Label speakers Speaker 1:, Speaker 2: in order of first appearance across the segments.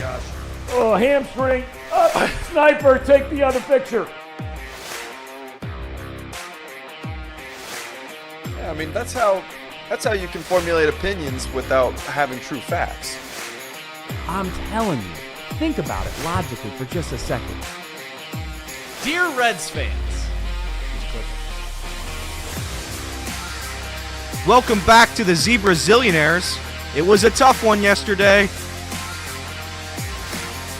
Speaker 1: gosh.
Speaker 2: Oh, hamstring. Up. Sniper, take the other picture.
Speaker 1: Yeah, I mean, that's how you can formulate opinions without having true facts.
Speaker 3: I'm telling you, think about it logically for just a second.
Speaker 4: Dear Reds fans, welcome back to the Zebra Zillionaires. It was a tough one yesterday.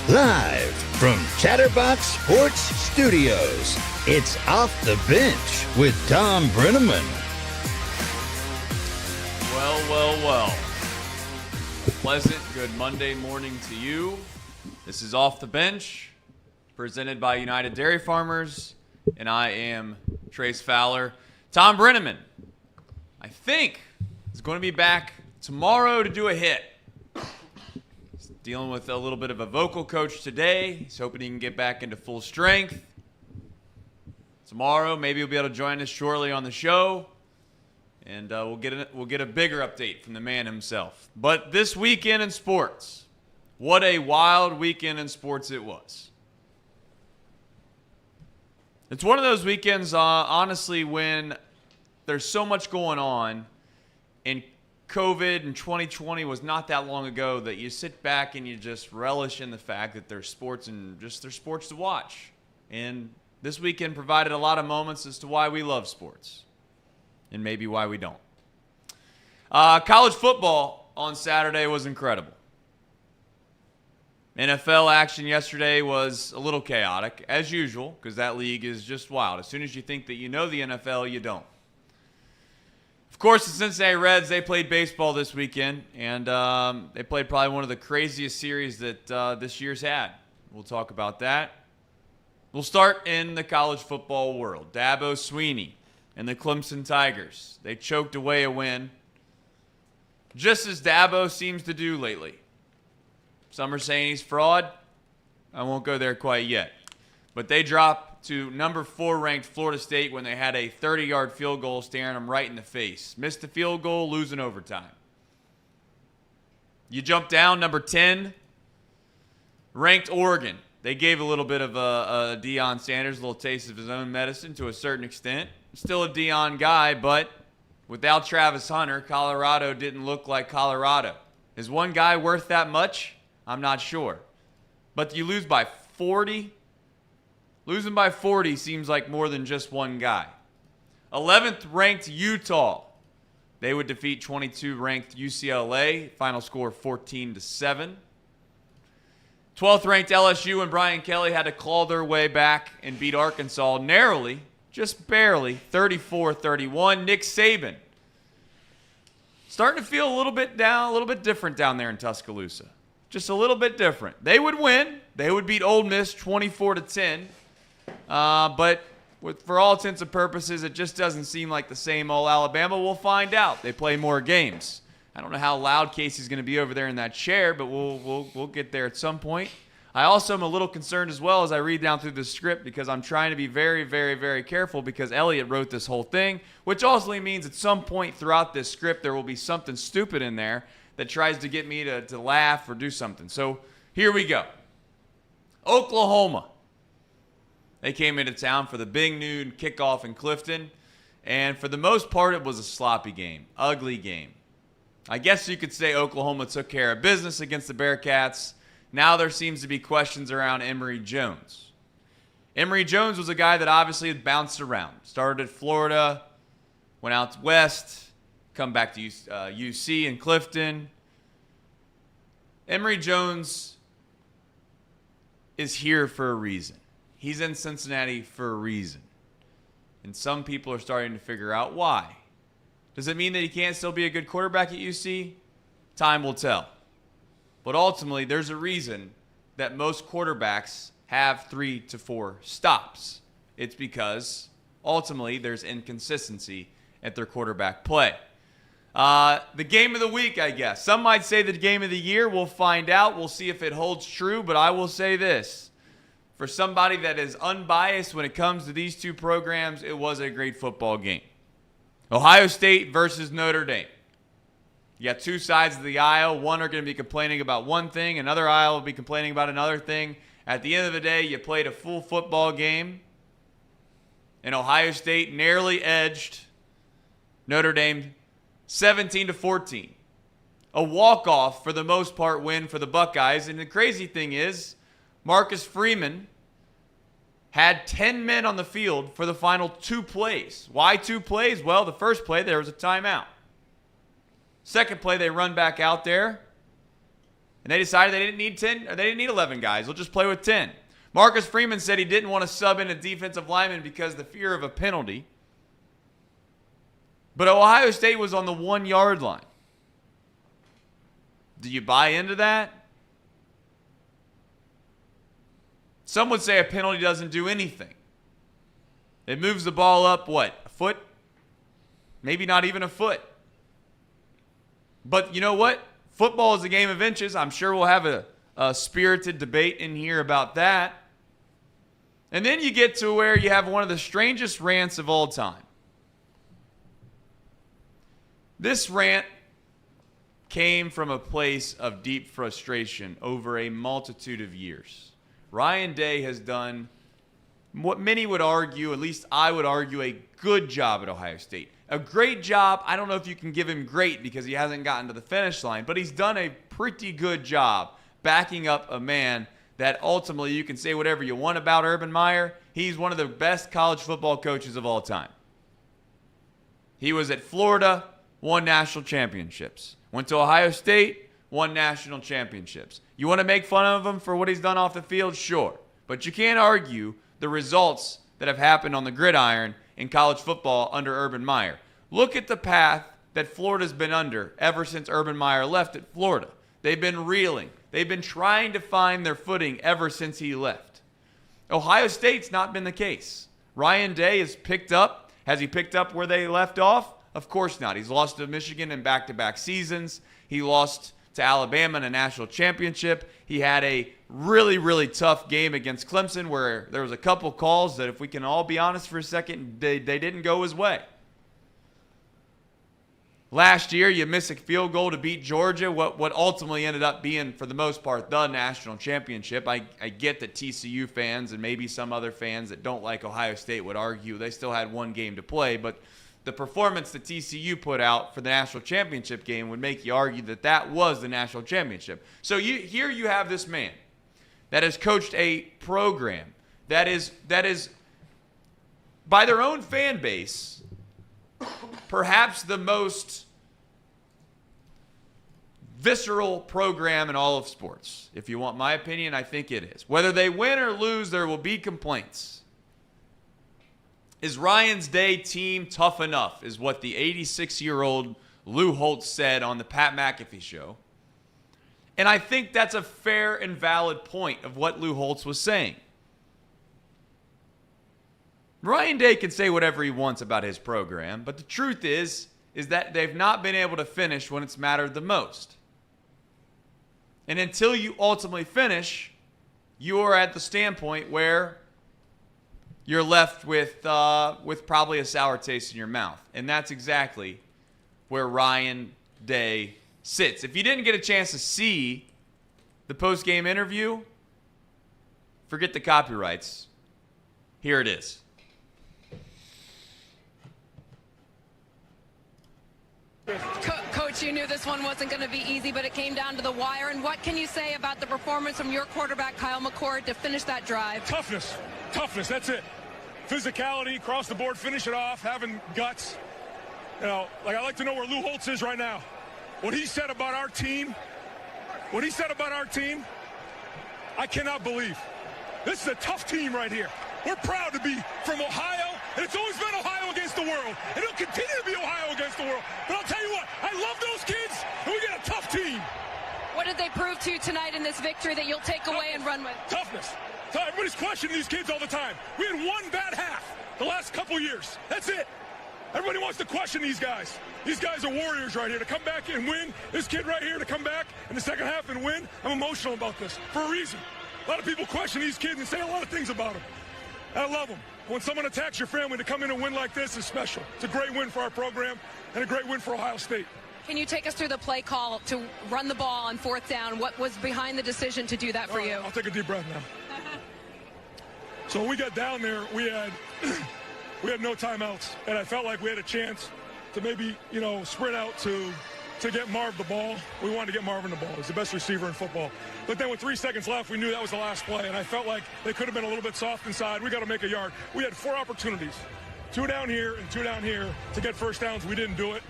Speaker 5: Live from Chatterbox Sports Studios, it's Off the Bench with Tom Brenneman.
Speaker 6: Well. A pleasant good Monday morning to you. This is Off the Bench, presented by United Dairy Farmers, and I am Trace Fowler. Tom Brenneman, I think, is going to be back tomorrow to do a hit. He's dealing with a little bit of a vocal coach today. He's hoping he can get back into full strength. Tomorrow, maybe he'll be able to join us shortly on the show. And we'll get a bigger update from the man himself. But this weekend in sports, what a wild weekend in sports it was. It's one of those weekends, honestly, when there's so much going on, and COVID and 2020 was not that long ago, that you sit back and you just relish in the fact that there's sports and just there's sports to watch. And this weekend provided a lot of moments as to why we love sports. And maybe why we don't. College football on Saturday was incredible. NFL action yesterday was a little chaotic, as usual, because that league is just wild. As soon as you think that you know the NFL, you don't. Of course, the Cincinnati Reds, they played baseball this weekend, and they played probably one of the craziest series that this year's had. We'll talk about that. We'll start in the college football world. Dabo Swinney and the Clemson Tigers. They choked away a win, just as Dabo seems to do lately. Some are saying he's fraud. I won't go there quite yet. But they dropped to number 4 ranked Florida State when they had a 30-yard field goal staring them right in the face. Missed the field goal, losing overtime. You jump down, number 10, ranked Oregon. They gave a little bit of a Deion Sanders, a little taste of his own medicine to a certain extent. Still a Deion guy, but without Travis Hunter, Colorado didn't look like Colorado. Is one guy worth that much? I'm not sure. But you lose by 40? Losing by 40 seems like more than just one guy. 11th ranked Utah. They would defeat 22 ranked UCLA. Final score 14-7. 12th ranked LSU and Brian Kelly had to claw their way back and beat Arkansas narrowly, just barely, 34-31. Nick Saban starting to feel a little bit different down there in Tuscaloosa. Just a little bit different. They would win. They would beat Ole Miss 24-10. But for all intents and purposes, it just doesn't seem like the same old Alabama. We'll find out. They play more games. I don't know how loud Casey's going to be over there in that chair, but we'll get there at some point. I also am a little concerned as well as I read down through the script because I'm trying to be very, very, very careful because Elliot wrote this whole thing, which also means at some point throughout this script there will be something stupid in there that tries to get me to laugh or do something. So here we go. Oklahoma. They came into town for the big noon kickoff in Clifton, and for the most part it was a sloppy game, ugly game. I guess you could say Oklahoma took care of business against the Bearcats. Now there seems to be questions around Emory Jones. Emory Jones was a guy that obviously had bounced around. Started at Florida, went out west, come back to UC and Clifton. Emory Jones is here for a reason. He's in Cincinnati for a reason. And some people are starting to figure out why. Does it mean that he can't still be a good quarterback at UC? Time will tell. But ultimately, there's a reason that most quarterbacks have 3 to 4 stops. It's because ultimately there's inconsistency at their quarterback play. The game of the week, I guess. Some might say the game of the year. We'll find out. We'll see if it holds true. But I will say this. For somebody that is unbiased when it comes to these two programs, it was a great football game. Ohio State versus Notre Dame. You got two sides of the aisle. One are going to be complaining about one thing. Another aisle will be complaining about another thing. At the end of the day, you played a full football game, and Ohio State narrowly edged Notre Dame 17-14. A walk-off, for the most part, win for the Buckeyes. And the crazy thing is, Marcus Freeman had 10 men on the field for the final 2 plays. Why 2 plays? Well, the first play, there was a timeout. Second play, they run back out there, and they decided they didn't need 10, or they didn't need 11 guys. They'll just play with 10. Marcus Freeman said he didn't want to sub in a defensive lineman because of the fear of a penalty. But Ohio State was on the 1-yard line. Do you buy into that? Some would say a penalty doesn't do anything. It moves the ball up, what, a foot? Maybe not even a foot. But you know what? Football is a game of inches. I'm sure we'll have a spirited debate in here about that. And then you get to where you have one of the strangest rants of all time. This rant came from a place of deep frustration over a multitude of years. Ryan Day has done what many would argue, at least I would argue, a good job at Ohio State. A great job. I don't know if you can give him great because he hasn't gotten to the finish line, but he's done a pretty good job backing up a man that ultimately you can say whatever you want about Urban Meyer. He's one of the best college football coaches of all time. He was at Florida, won national championships. Went to Ohio State, won national championships. You want to make fun of him for what he's done off the field? Sure. But you can't argue the results that have happened on the gridiron in college football under Urban Meyer. Look at the path that Florida's been under ever since Urban Meyer left at Florida. They've been reeling. They've been trying to find their footing ever since he left. Ohio State's not been the case. Ryan Day has picked up. Has he picked up where they left off? Of course not. He's lost to Michigan in back-to-back seasons. He lost to Alabama in a national championship. He had a really, really tough game against Clemson where there was a couple calls that, if we can all be honest for a second, they didn't go his way. Last year, you miss a field goal to beat Georgia, what ultimately ended up being, for the most part, the national championship. I get that TCU fans and maybe some other fans that don't like Ohio State would argue they still had one game to play, but the performance that TCU put out for the national championship game would make you argue that that was the national championship. So here you have this man that has coached a program that is by their own fan base, perhaps the most visceral program in all of sports. If you want my opinion, I think it is. Whether they win or lose, there will be complaints. Is Ryan's Day team tough enough, is what the 86-year-old Lou Holtz said on the Pat McAfee show. And I think that's a fair and valid point of what Lou Holtz was saying. Ryan Day can say whatever he wants about his program, but the truth is that they've not been able to finish when it's mattered the most. And until you ultimately finish, you are at the standpoint where you're left with probably a sour taste in your mouth. And that's exactly where Ryan Day sits. If you didn't get a chance to see the post-game interview, forget the copyrights. Here it is.
Speaker 7: Coach, you knew this one wasn't going to be easy, but it came down to the wire. And what can you say about the performance from your quarterback, Kyle McCord, to finish that drive?
Speaker 8: Toughness, that's it. Physicality, across the board, finish it off, having guts. You know, like, I like to know where Lou Holtz is right now. What he said about our team, I cannot believe. This is a tough team right here. We're proud to be from Ohio, and it's always been Ohio against the world, and it'll continue to be Ohio against the world. But I'll tell you what, I love those kids, and we got a tough team.
Speaker 7: What did they prove to you tonight in this victory that you'll take away and run with?
Speaker 8: Toughness. So everybody's questioning these kids all the time. We had one bad half the last couple years. That's it. Everybody wants to question these guys. These guys are warriors right here to come back and win. This kid right here to come back in the second half and win. I'm emotional about this for a reason. A lot of people question these kids and say a lot of things about them. I love them. When someone attacks your family, to come in and win like this is special. It's a great win for our program and a great win for Ohio State.
Speaker 7: Can you take us through the play call to run the ball on 4th down? What was behind the decision to do that for you?
Speaker 8: I'll take a deep breath now. So when we got down there, we had no timeouts, and I felt like we had a chance to maybe, sprint out to get Marv the ball. We wanted to get Marvin the ball. He's the best receiver in football. But then with 3 seconds left, we knew that was the last play, and I felt like they could have been a little bit soft inside. We got to make a yard. We had 4 opportunities, 2 down here and 2 down here to get first downs. We didn't do it,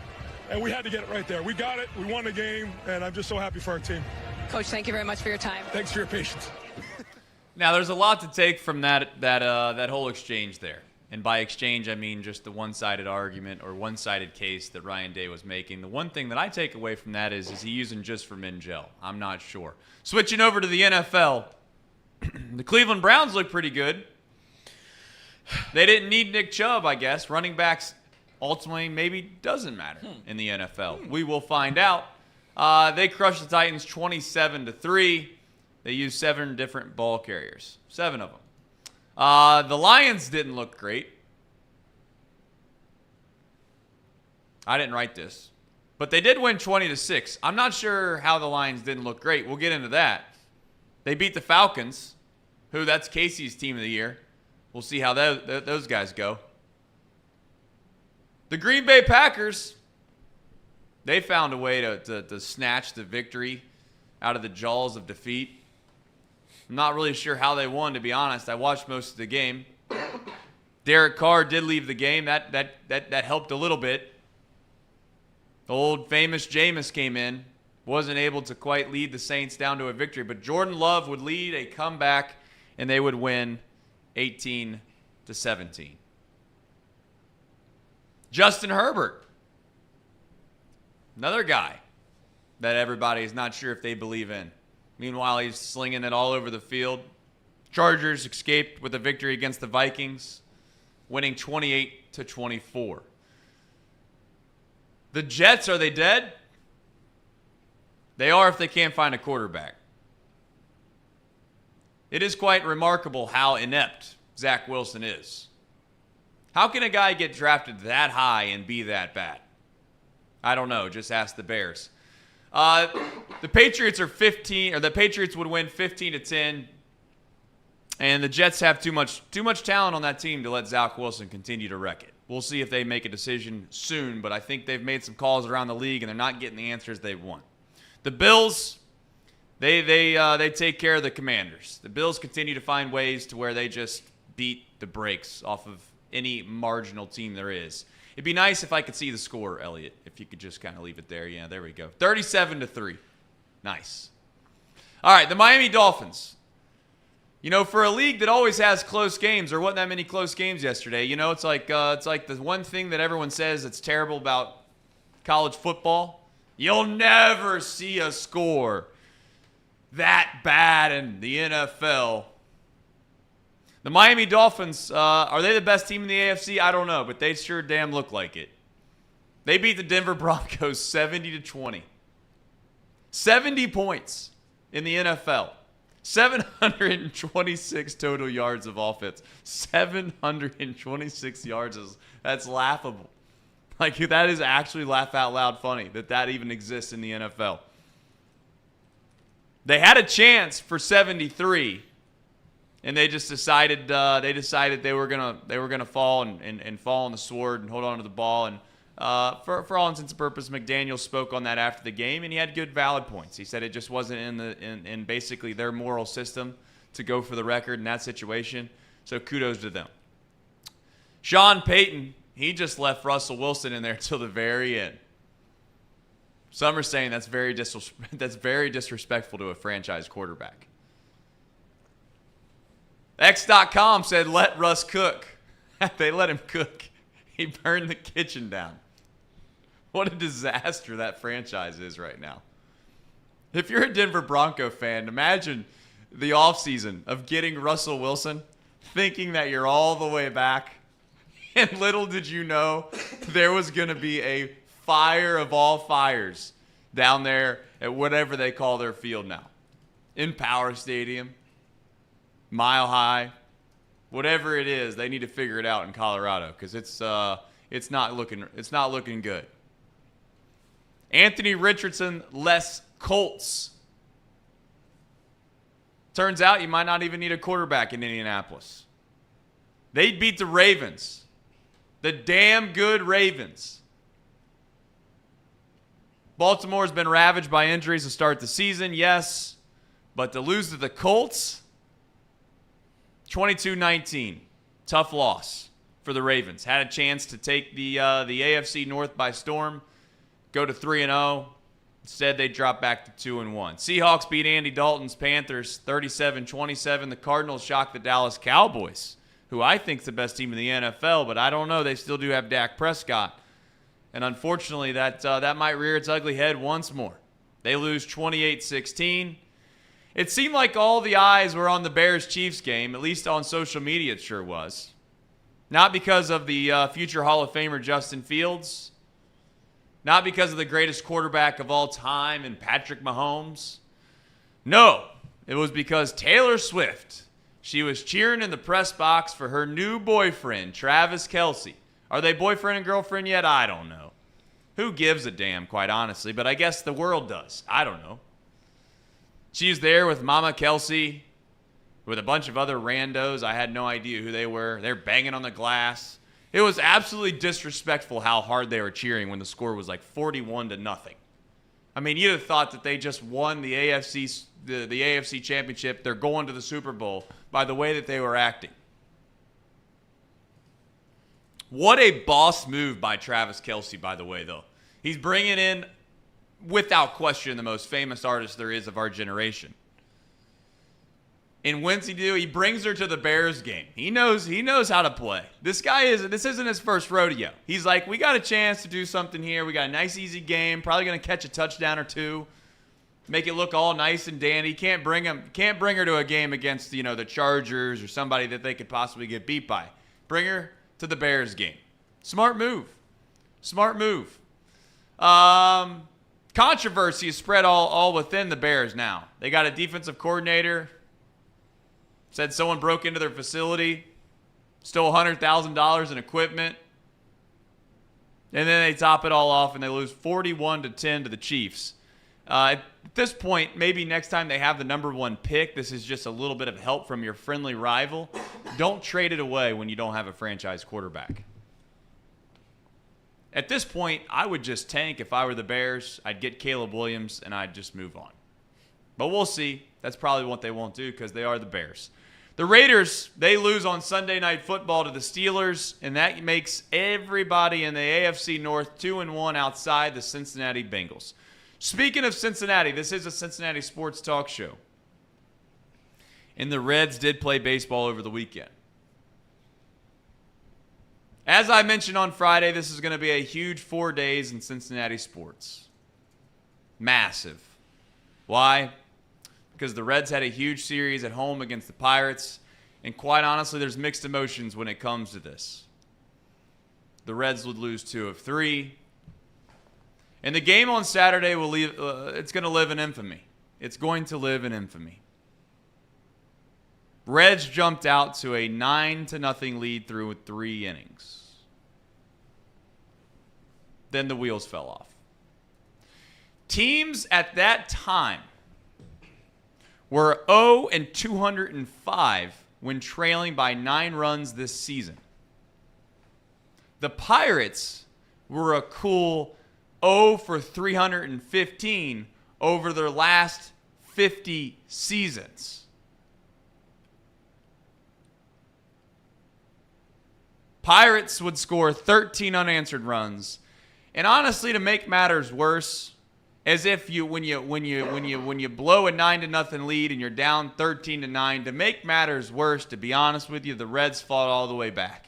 Speaker 8: and we had to get it right there. We got it. We won the game, and I'm just so happy for our team.
Speaker 7: Coach, thank you very much for your time.
Speaker 8: Thanks for your patience.
Speaker 6: Now, there's a lot to take from that whole exchange there. And by exchange, I mean just the one-sided argument or one-sided case that Ryan Day was making. The one thing that I take away from that is he using just for Mingel? I'm not sure. Switching over to the NFL, the Cleveland Browns look pretty good. They didn't need Nick Chubb, I guess. Running backs ultimately maybe doesn't matter in the NFL. We will find out. They crushed the Titans 27-3. They used 7 different ball carriers, 7 of them. The Lions didn't look great. I didn't write this, but they did win 20-6. I'm not sure how the Lions didn't look great. We'll get into that. They beat the Falcons, who that's Casey's team of the year. We'll see how those guys go. The Green Bay Packers, they found a way to snatch the victory out of the jaws of defeat. I'm not really sure how they won, to be honest. I watched most of the game. Derek Carr did leave the game. That helped a little bit. The old famous Jameis came in. Wasn't able to quite lead the Saints down to a victory. But Jordan Love would lead a comeback, and they would win 18-17. Justin Herbert. Another guy that everybody is not sure if they believe in. Meanwhile, he's slinging it all over the field. Chargers escaped with a victory against the Vikings, winning 28-24. The Jets, are they dead? They are if they can't find a quarterback. It is quite remarkable how inept Zach Wilson is. How can a guy get drafted that high and be that bad? I don't know. Just ask the Bears. The Patriots are 15, or the Patriots would win 15-10, and the Jets have too much talent on that team to let Zach Wilson continue to wreck it. We'll see if they make a decision soon, but I think they've made some calls around the league, and they're not getting the answers they want. The Bills, they take care of the Commanders. The Bills continue to find ways to where they just beat the brakes off of any marginal team there is. It'd be nice if I could see the score, Elliot, if you could just kind of leave it there. Yeah, there we go. 37-3. Nice. All right, the Miami Dolphins. For a league that always has close games, there wasn't that many close games yesterday. It's like the one thing that everyone says that's terrible about college football. You'll never see a score that bad in the NFL. The Miami Dolphins, are they the best team in the AFC? I don't know, but they sure damn look like it. They beat the Denver Broncos 70-20. 70 points in the NFL. 726 total yards of offense. 726 yards. That's laughable. Like, that is actually laugh out loud funny that even exists in the NFL. They had a chance for 73. And they just decided they were gonna fall and fall on the sword and hold on to the ball. And for all intents and purposes, McDaniel spoke on that after the game, and he had good valid points. He said it just wasn't in basically their moral system to go for the record in that situation. So kudos to them. Sean Payton, he just left Russell Wilson in there till the very end. Some are saying that's very disrespectful to a franchise quarterback. X.com said, let Russ cook. They let him cook. He burned the kitchen down. What a disaster that franchise is right now. If you're a Denver Bronco fan, imagine the offseason of getting Russell Wilson, thinking that you're all the way back. And little did you know there was going to be a fire of all fires down there at whatever they call their field now. In Power Stadium. Mile High, whatever it is, they need to figure it out in Colorado because it's not looking good. Anthony Richardson, less Colts. Turns out you might not even need a quarterback in Indianapolis. They beat the Ravens. The damn good Ravens. Baltimore's been ravaged by injuries to start the season, yes. But to lose to the Colts, 22-19. Tough loss for the Ravens. Had a chance to take the AFC North by storm, go to 3-0. Instead, they drop back to 2-1. Seahawks beat Andy Dalton's Panthers 37-27. The Cardinals shocked the Dallas Cowboys, who I think is the best team in the NFL, but I don't know. They still do have Dak Prescott. And unfortunately, that might rear its ugly head once more. They lose 28-16. It seemed like all the eyes were on the Bears-Chiefs game, at least on social media it sure was. Not because of the future Hall of Famer Justin Fields. Not because of the greatest quarterback of all time and Patrick Mahomes. No, it was because Taylor Swift, she was cheering in the press box for her new boyfriend, Travis Kelce. Are they boyfriend and girlfriend yet? I don't know. Who gives a damn, quite honestly, but I guess the world does. I don't know. She's there with Mama Kelce, with a bunch of other randos. I had no idea who they were. They're banging on the glass. It was absolutely disrespectful how hard they were cheering when the score was like 41-0. I mean, you'd have thought that they just won the AFC Championship. They're going to the Super Bowl by the way that they were acting. What a boss move by Travis Kelce, by the way, though. He's bringing in, without question, the most famous artist there is of our generation. And when's he do? He brings her to the Bears game. He knows how to play. This isn't his first rodeo. He's like, we got a chance to do something here. We got a nice, easy game. Probably going to catch a touchdown or two. Make it look all nice and dandy. Can't bring her to a game against, the Chargers or somebody that they could possibly get beat by. Bring her to the Bears game. Smart move. Controversy is spread all within the Bears now. They got a defensive coordinator. Said someone broke into their facility, stole $100,000 in equipment, and then they top it all off and they lose 41-10 to the Chiefs. At this point, maybe next time they have the number one pick, this is just a little bit of help from your friendly rival. Don't trade it away when you don't have a franchise quarterback. At this point, I would just tank if I were the Bears. I'd get Caleb Williams, and I'd just move on. But we'll see. That's probably what they won't do because they are the Bears. The Raiders, they lose on Sunday Night Football to the Steelers, and that makes everybody in the AFC North 2-1 outside the Cincinnati Bengals. Speaking of Cincinnati, this is a Cincinnati sports talk show. And the Reds did play baseball over the weekend. As I mentioned on Friday, this is going to be a huge 4 days in Cincinnati sports. Massive. Why? Because the Reds had a huge series at home against the Pirates. And quite honestly, there's mixed emotions when it comes to this. The Reds would lose 2 of 3. And the game on Saturday will leave. It's going to live in infamy. It's going to live in infamy. Reds jumped out to a 9-0 lead through 3 innings. Then the wheels fell off. Teams at that time were 0-205 when trailing by 9 runs this season. The Pirates were a cool 0-315 over their last 50 seasons. Pirates would score 13 unanswered runs. And honestly, to make matters worse, as if when you blow a 9-0 lead and you're down 13-9, to make matters worse, to be honest with you, the Reds fought all the way back.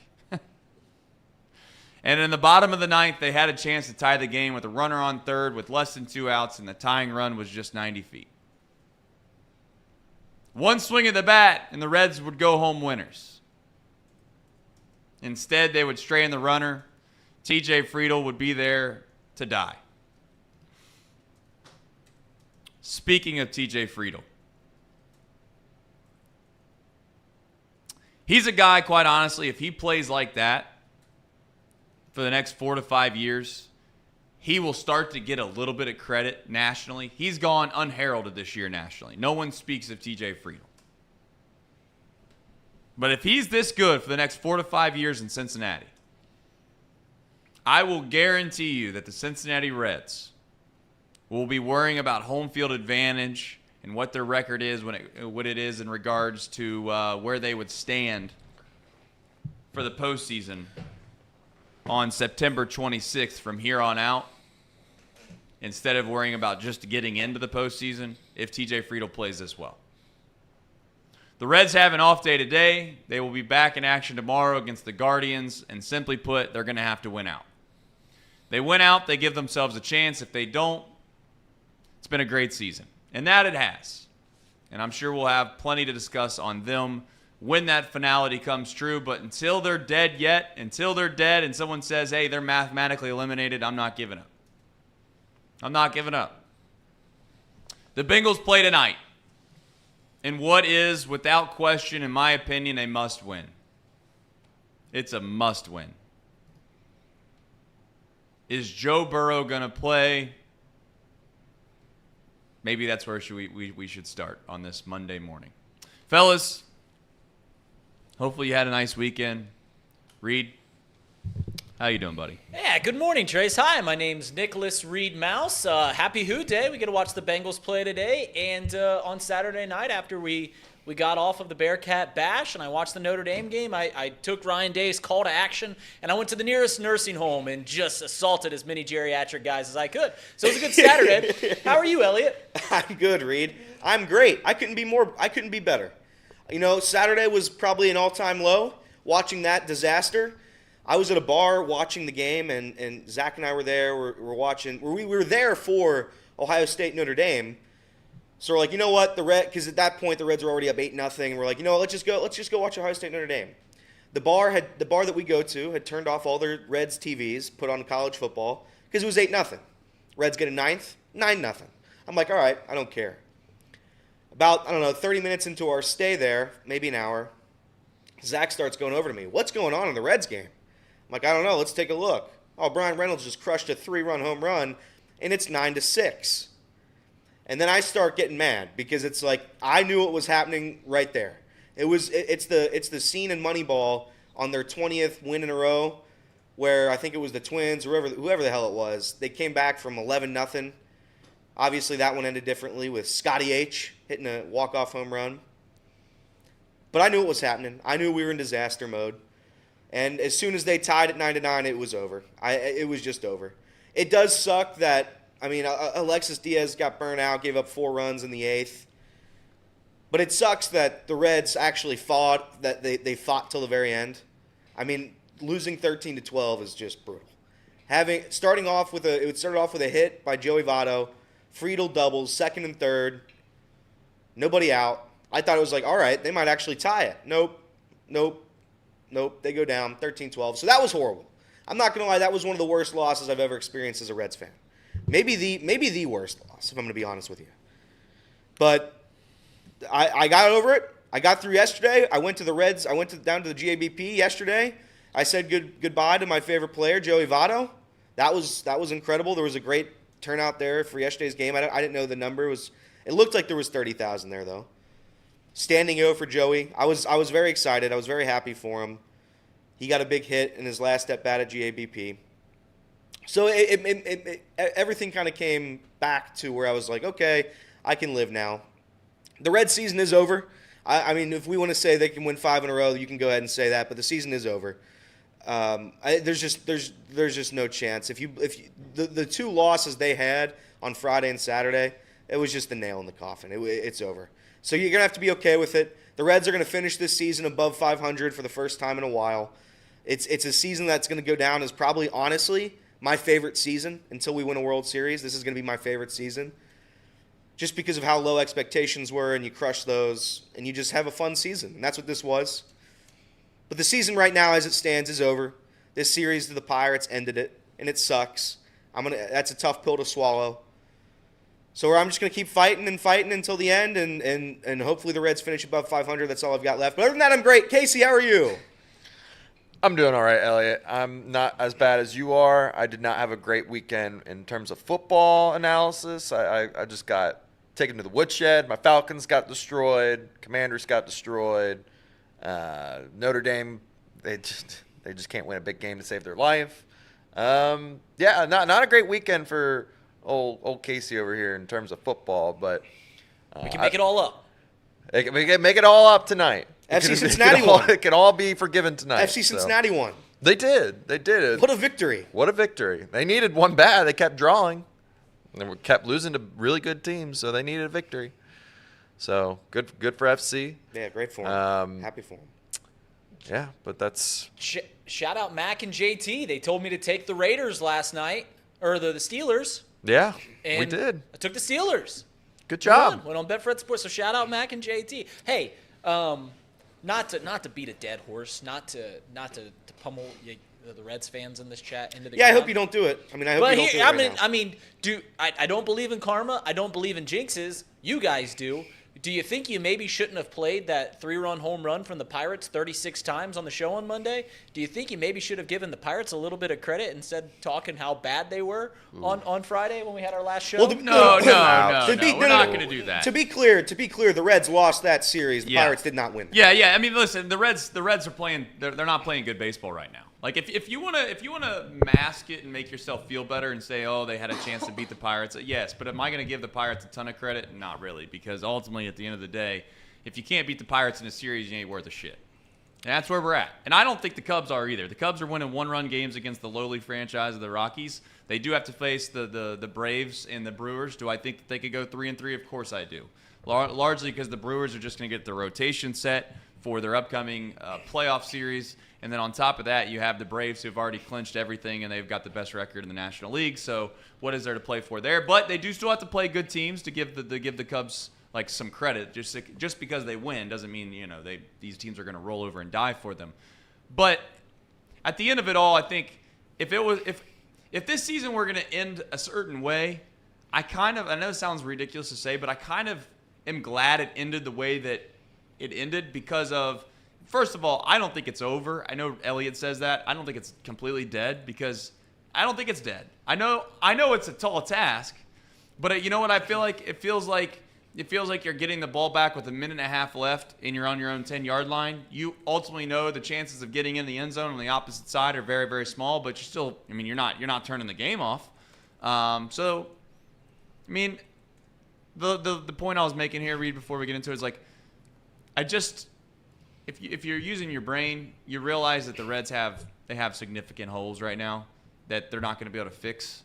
Speaker 6: And in the bottom of the 9th, they had a chance to tie the game with a runner on third with less than 2 outs, and the tying run was just 90 feet. One swing of the bat, and the Reds would go home winners. Instead, they would strain the runner. TJ Friedl would be there to die. Speaking of TJ Friedl, he's a guy, quite honestly, if he plays like that for the next 4 to 5 years, he will start to get a little bit of credit nationally. He's gone unheralded this year nationally. No one speaks of TJ Friedel. But if he's this good for the next 4 to 5 years in Cincinnati, I will guarantee you that the Cincinnati Reds will be worrying about home field advantage and what their record is, what it is in regards to where they would stand for the postseason on September 26th from here on out, instead of worrying about just getting into the postseason if TJ Friedel plays this well. The Reds have an off day today. They will be back in action tomorrow against the Guardians, and simply put, they're going to have to win out. They win out, they give themselves a chance. If they don't, it's been a great season. And that it has. And I'm sure we'll have plenty to discuss on them when that finality comes true. But until they're dead and someone says, hey, they're mathematically eliminated, I'm not giving up. I'm not giving up. The Bengals play tonight in what is, without question, in my opinion, a must-win. It's a must-win. Is Joe Burrow going to play? Maybe that's where we should start on this Monday morning. Fellas, hopefully you had a nice weekend. Reed, how you doing, buddy?
Speaker 9: Yeah, good morning, Trace. Hi, my name's Nicholas Reed Mouse. Happy Who Day. We get to watch the Bengals play today. And on Saturday night, after we got off of the Bearcat Bash and I watched the Notre Dame game, I took Ryan Day's call to action and I went to the nearest nursing home and just assaulted as many geriatric guys as I could. So it was a good Saturday. How are you, Elliot?
Speaker 10: I'm good, Reed. I'm great. I couldn't be better. You know, Saturday was probably an all-time low. Watching that disaster, I was at a bar watching the game, and Zach and I were there. We're watching. We were there for Ohio State Notre Dame. So we're like, you know what, because at that point the Reds were already up 8-0, and we're like, you know what, let's just go watch Ohio State Notre Dame. The bar that we go to had turned off all their Reds TVs, put on college football because it was 8-0. Reds get a ninth, 9-0. I'm like, all right, I don't care. About 30 minutes into our stay there, maybe an hour, Zach starts going over to me. What's going on in the Reds game? I'm like, I don't know. Let's take a look. Oh, Brian Reynolds just crushed a 3-run home run, and it's 9-6. And then I start getting mad because it's like I knew what was happening right there. It's the scene in Moneyball on their 20th win in a row, where I think it was the Twins or whoever the hell it was. They came back from 11-0. Obviously, that one ended differently with Scotty H hitting a walk-off home run. But I knew what was happening. I knew we were in disaster mode. And as soon as they tied at 9-9, it was over. It was just over. It does suck that, Alexis Diaz got burnt out, gave up 4 runs in the 8th. But it sucks that the Reds actually fought, that they fought till the very end. I mean, losing 13-12 is just brutal. It started off with a hit by Joey Votto, Friedel doubles, second and third, nobody out. I thought it was like, all right, they might actually tie it. Nope. They go down 13-12. So that was horrible. I'm not going to lie, that was one of the worst losses I've ever experienced as a Reds fan. Maybe the worst loss, if I'm going to be honest with you. But I got over it. I got through yesterday. I went to the Reds. I went down to the GABP yesterday. I said goodbye to my favorite player, Joey Votto. That was incredible. There was a great turnout there for yesterday's game. I didn't know the number. It looked like there was 30,000 there, though. Standing O for Joey. I was very excited. I was very happy for him. He got a big hit in his last at bat at GABP. So everything kind of came back to where I was like, okay, I can live now. The Red season is over. I mean, if we want to say they can win 5 in a row, you can go ahead and say that. But the season is over. There's just no chance. If the 2 losses they had on Friday and Saturday, it was just the nail in the coffin. It's over. So you're gonna have to be okay with it. The Reds are gonna finish this season above 500 for the first time in a while. It's a season that's gonna go down as probably, honestly, my favorite season until we win a World Series. This is gonna be my favorite season, just because of how low expectations were, and you crush those, and you just have a fun season, and that's what this was. But the season right now, as it stands, is over. This series to the Pirates ended it, and it sucks. That's a tough pill to swallow. So I'm just going to keep fighting until the end, and hopefully the Reds finish above 500. That's all I've got left. But other than that, I'm great. Casey, how are you?
Speaker 1: I'm doing all right, Elliot. I'm not as bad as you are. I did not have a great weekend in terms of football analysis. I just got taken to the woodshed. My Falcons got destroyed. Commanders got destroyed. Notre Dame, they just can't win a big game to save their life. Yeah, not a great weekend for old Casey over here in terms of football, but
Speaker 9: We can make it all up.
Speaker 1: We can make it all up tonight.
Speaker 10: FC Cincinnati won.
Speaker 1: It can all be forgiven tonight.
Speaker 10: FC Cincinnati won.
Speaker 1: They did. They did.
Speaker 10: What a victory.
Speaker 1: What a victory. They needed one bad. They kept drawing. And they kept losing to really good teams, so they needed a victory. So good for FC.
Speaker 10: Yeah, great for him. Happy for him.
Speaker 1: Yeah, but that's...
Speaker 9: Shout out Mac and JT. They told me to take the Raiders last night, or the Steelers.
Speaker 1: Yeah,
Speaker 9: and
Speaker 1: we did.
Speaker 9: I took the Steelers.
Speaker 1: Good job.
Speaker 9: Went on Betfred Sports. So shout out Mac and JT. Hey, not to beat a dead horse, not to pummel the Reds fans in this chat into the ground.
Speaker 10: I hope you don't do it. I mean, I hope you don't do it right now.
Speaker 9: I don't believe in karma. I don't believe in jinxes. You guys do. Do you think you maybe shouldn't have played that 3-run home run from the Pirates 36 times on the show on Monday? Do you think you maybe should have given the Pirates a little bit of credit instead of talking how bad they were on Friday when we had our last show?
Speaker 6: Well, no, we're not going to do that.
Speaker 10: To be clear, the Reds lost that series. The Pirates did not win.
Speaker 6: Yeah. I mean, listen, the Reds are playing. They're not playing good baseball right now. Like if you wanna mask it and make yourself feel better and say, oh, they had a chance to beat the Pirates, yes. But am I gonna give the Pirates a ton of credit? Not really, because ultimately at the end of the day, if you can't beat the Pirates in a series, you ain't worth a shit. And that's where we're at. And I don't think the Cubs are either. The Cubs are winning one-run games against the lowly franchise of the Rockies. They do have to face the Braves and the Brewers. Do I think that they could go 3-3? Of course I do. Largely because the Brewers are just going to get the rotation set for their upcoming playoff series. And then on top of that, you have the Braves who have already clinched everything, and they've got the best record in the National League. So what is there to play for there? But they do still have to play good teams to give the Cubs like some credit. Just because they win doesn't mean these teams are going to roll over and die for them. But at the end of it all, I think if this season were going to end a certain way, I know it sounds ridiculous to say, but I kind of am glad it ended the way that it ended because of. First of all, I don't think it's over. I know Elliot says that. I don't think it's completely dead because I don't think it's dead. I know it's a tall task, but you know what I feel like? It feels like you're getting the ball back with a minute and a half left and you're on your own 10-yard line. You ultimately know the chances of getting in the end zone on the opposite side are very, very small, but you're not turning the game off. So, I mean, the point I was making here, Reed, before we get into it is like, If you're using your brain, you realize that the Reds have significant holes right now that they're not going to be able to fix,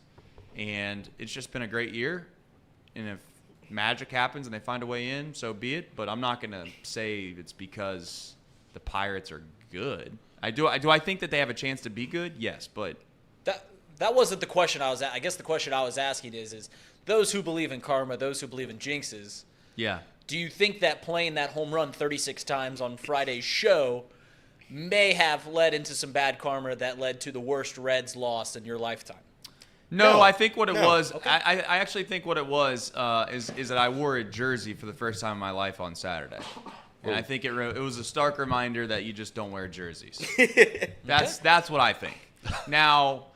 Speaker 6: and it's just been a great year. And if magic happens and they find a way in, so be it. But I'm not going to say it's because the Pirates are good. Do I think that they have a chance to be good? Yes, but
Speaker 9: that wasn't the question I was. I guess the question I was asking is those who believe in karma, those who believe in jinxes.
Speaker 6: Yeah.
Speaker 9: Do you think that playing that home run 36 times on Friday's show may have led into some bad karma that led to the worst Reds loss in your lifetime?
Speaker 6: No, I think what it was,
Speaker 9: Okay.
Speaker 6: I actually think what it was is that I wore a jersey for the first time in my life on Saturday. And I think it was a stark reminder that you just don't wear jerseys. That's what I think. Now,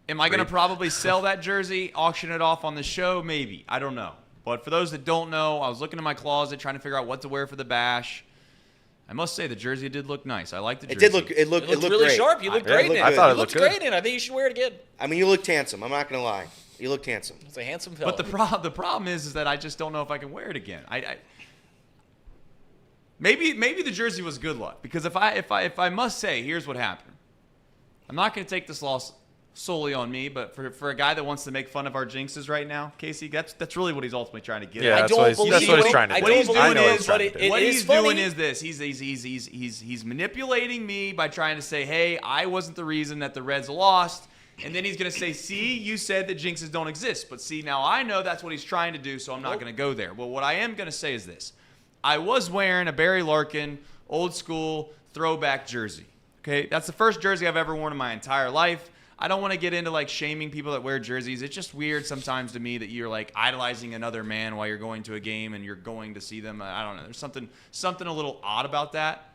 Speaker 6: am I going to probably sell that jersey, auction it off on the show? Maybe. I don't know. But for those that don't know, I was looking in my closet trying to figure out what to wear for the bash. I must say the jersey did look nice. I like the jersey.
Speaker 10: It looked
Speaker 9: really
Speaker 10: great.
Speaker 9: sharp. You looked great in it.
Speaker 1: I thought it
Speaker 9: looked
Speaker 1: looked
Speaker 9: great in it. I think you should wear it again.
Speaker 10: I mean, you looked handsome. I'm not going to lie. You looked handsome.
Speaker 9: It's a handsome fella.
Speaker 6: But the problem is that I just don't know if I can wear it again. Maybe the jersey was good luck, because if I must say, here's what happened. I'm not going to take this loss solely on me, but for a guy that wants to make fun of our jinxes right now, Casey, that's really what he's ultimately trying to get
Speaker 1: Yeah,
Speaker 6: at.
Speaker 1: that's what he's trying to do.
Speaker 6: What he's doing
Speaker 9: is
Speaker 6: this. He's manipulating me by trying to say, hey, I wasn't the reason that the Reds lost. And then he's going to say, see, you said that jinxes don't exist. But see, now I know that's what he's trying to do, so I'm not going to go there. Well, what I am going to say is this. I was wearing a Barry Larkin old school throwback jersey. Okay, that's the first jersey I've ever worn in my entire life. I don't want to get into like shaming people that wear jerseys. It's just weird sometimes to me that you're like idolizing another man while you're going to a game and you're going to see them. I don't know. There's something a little odd about that.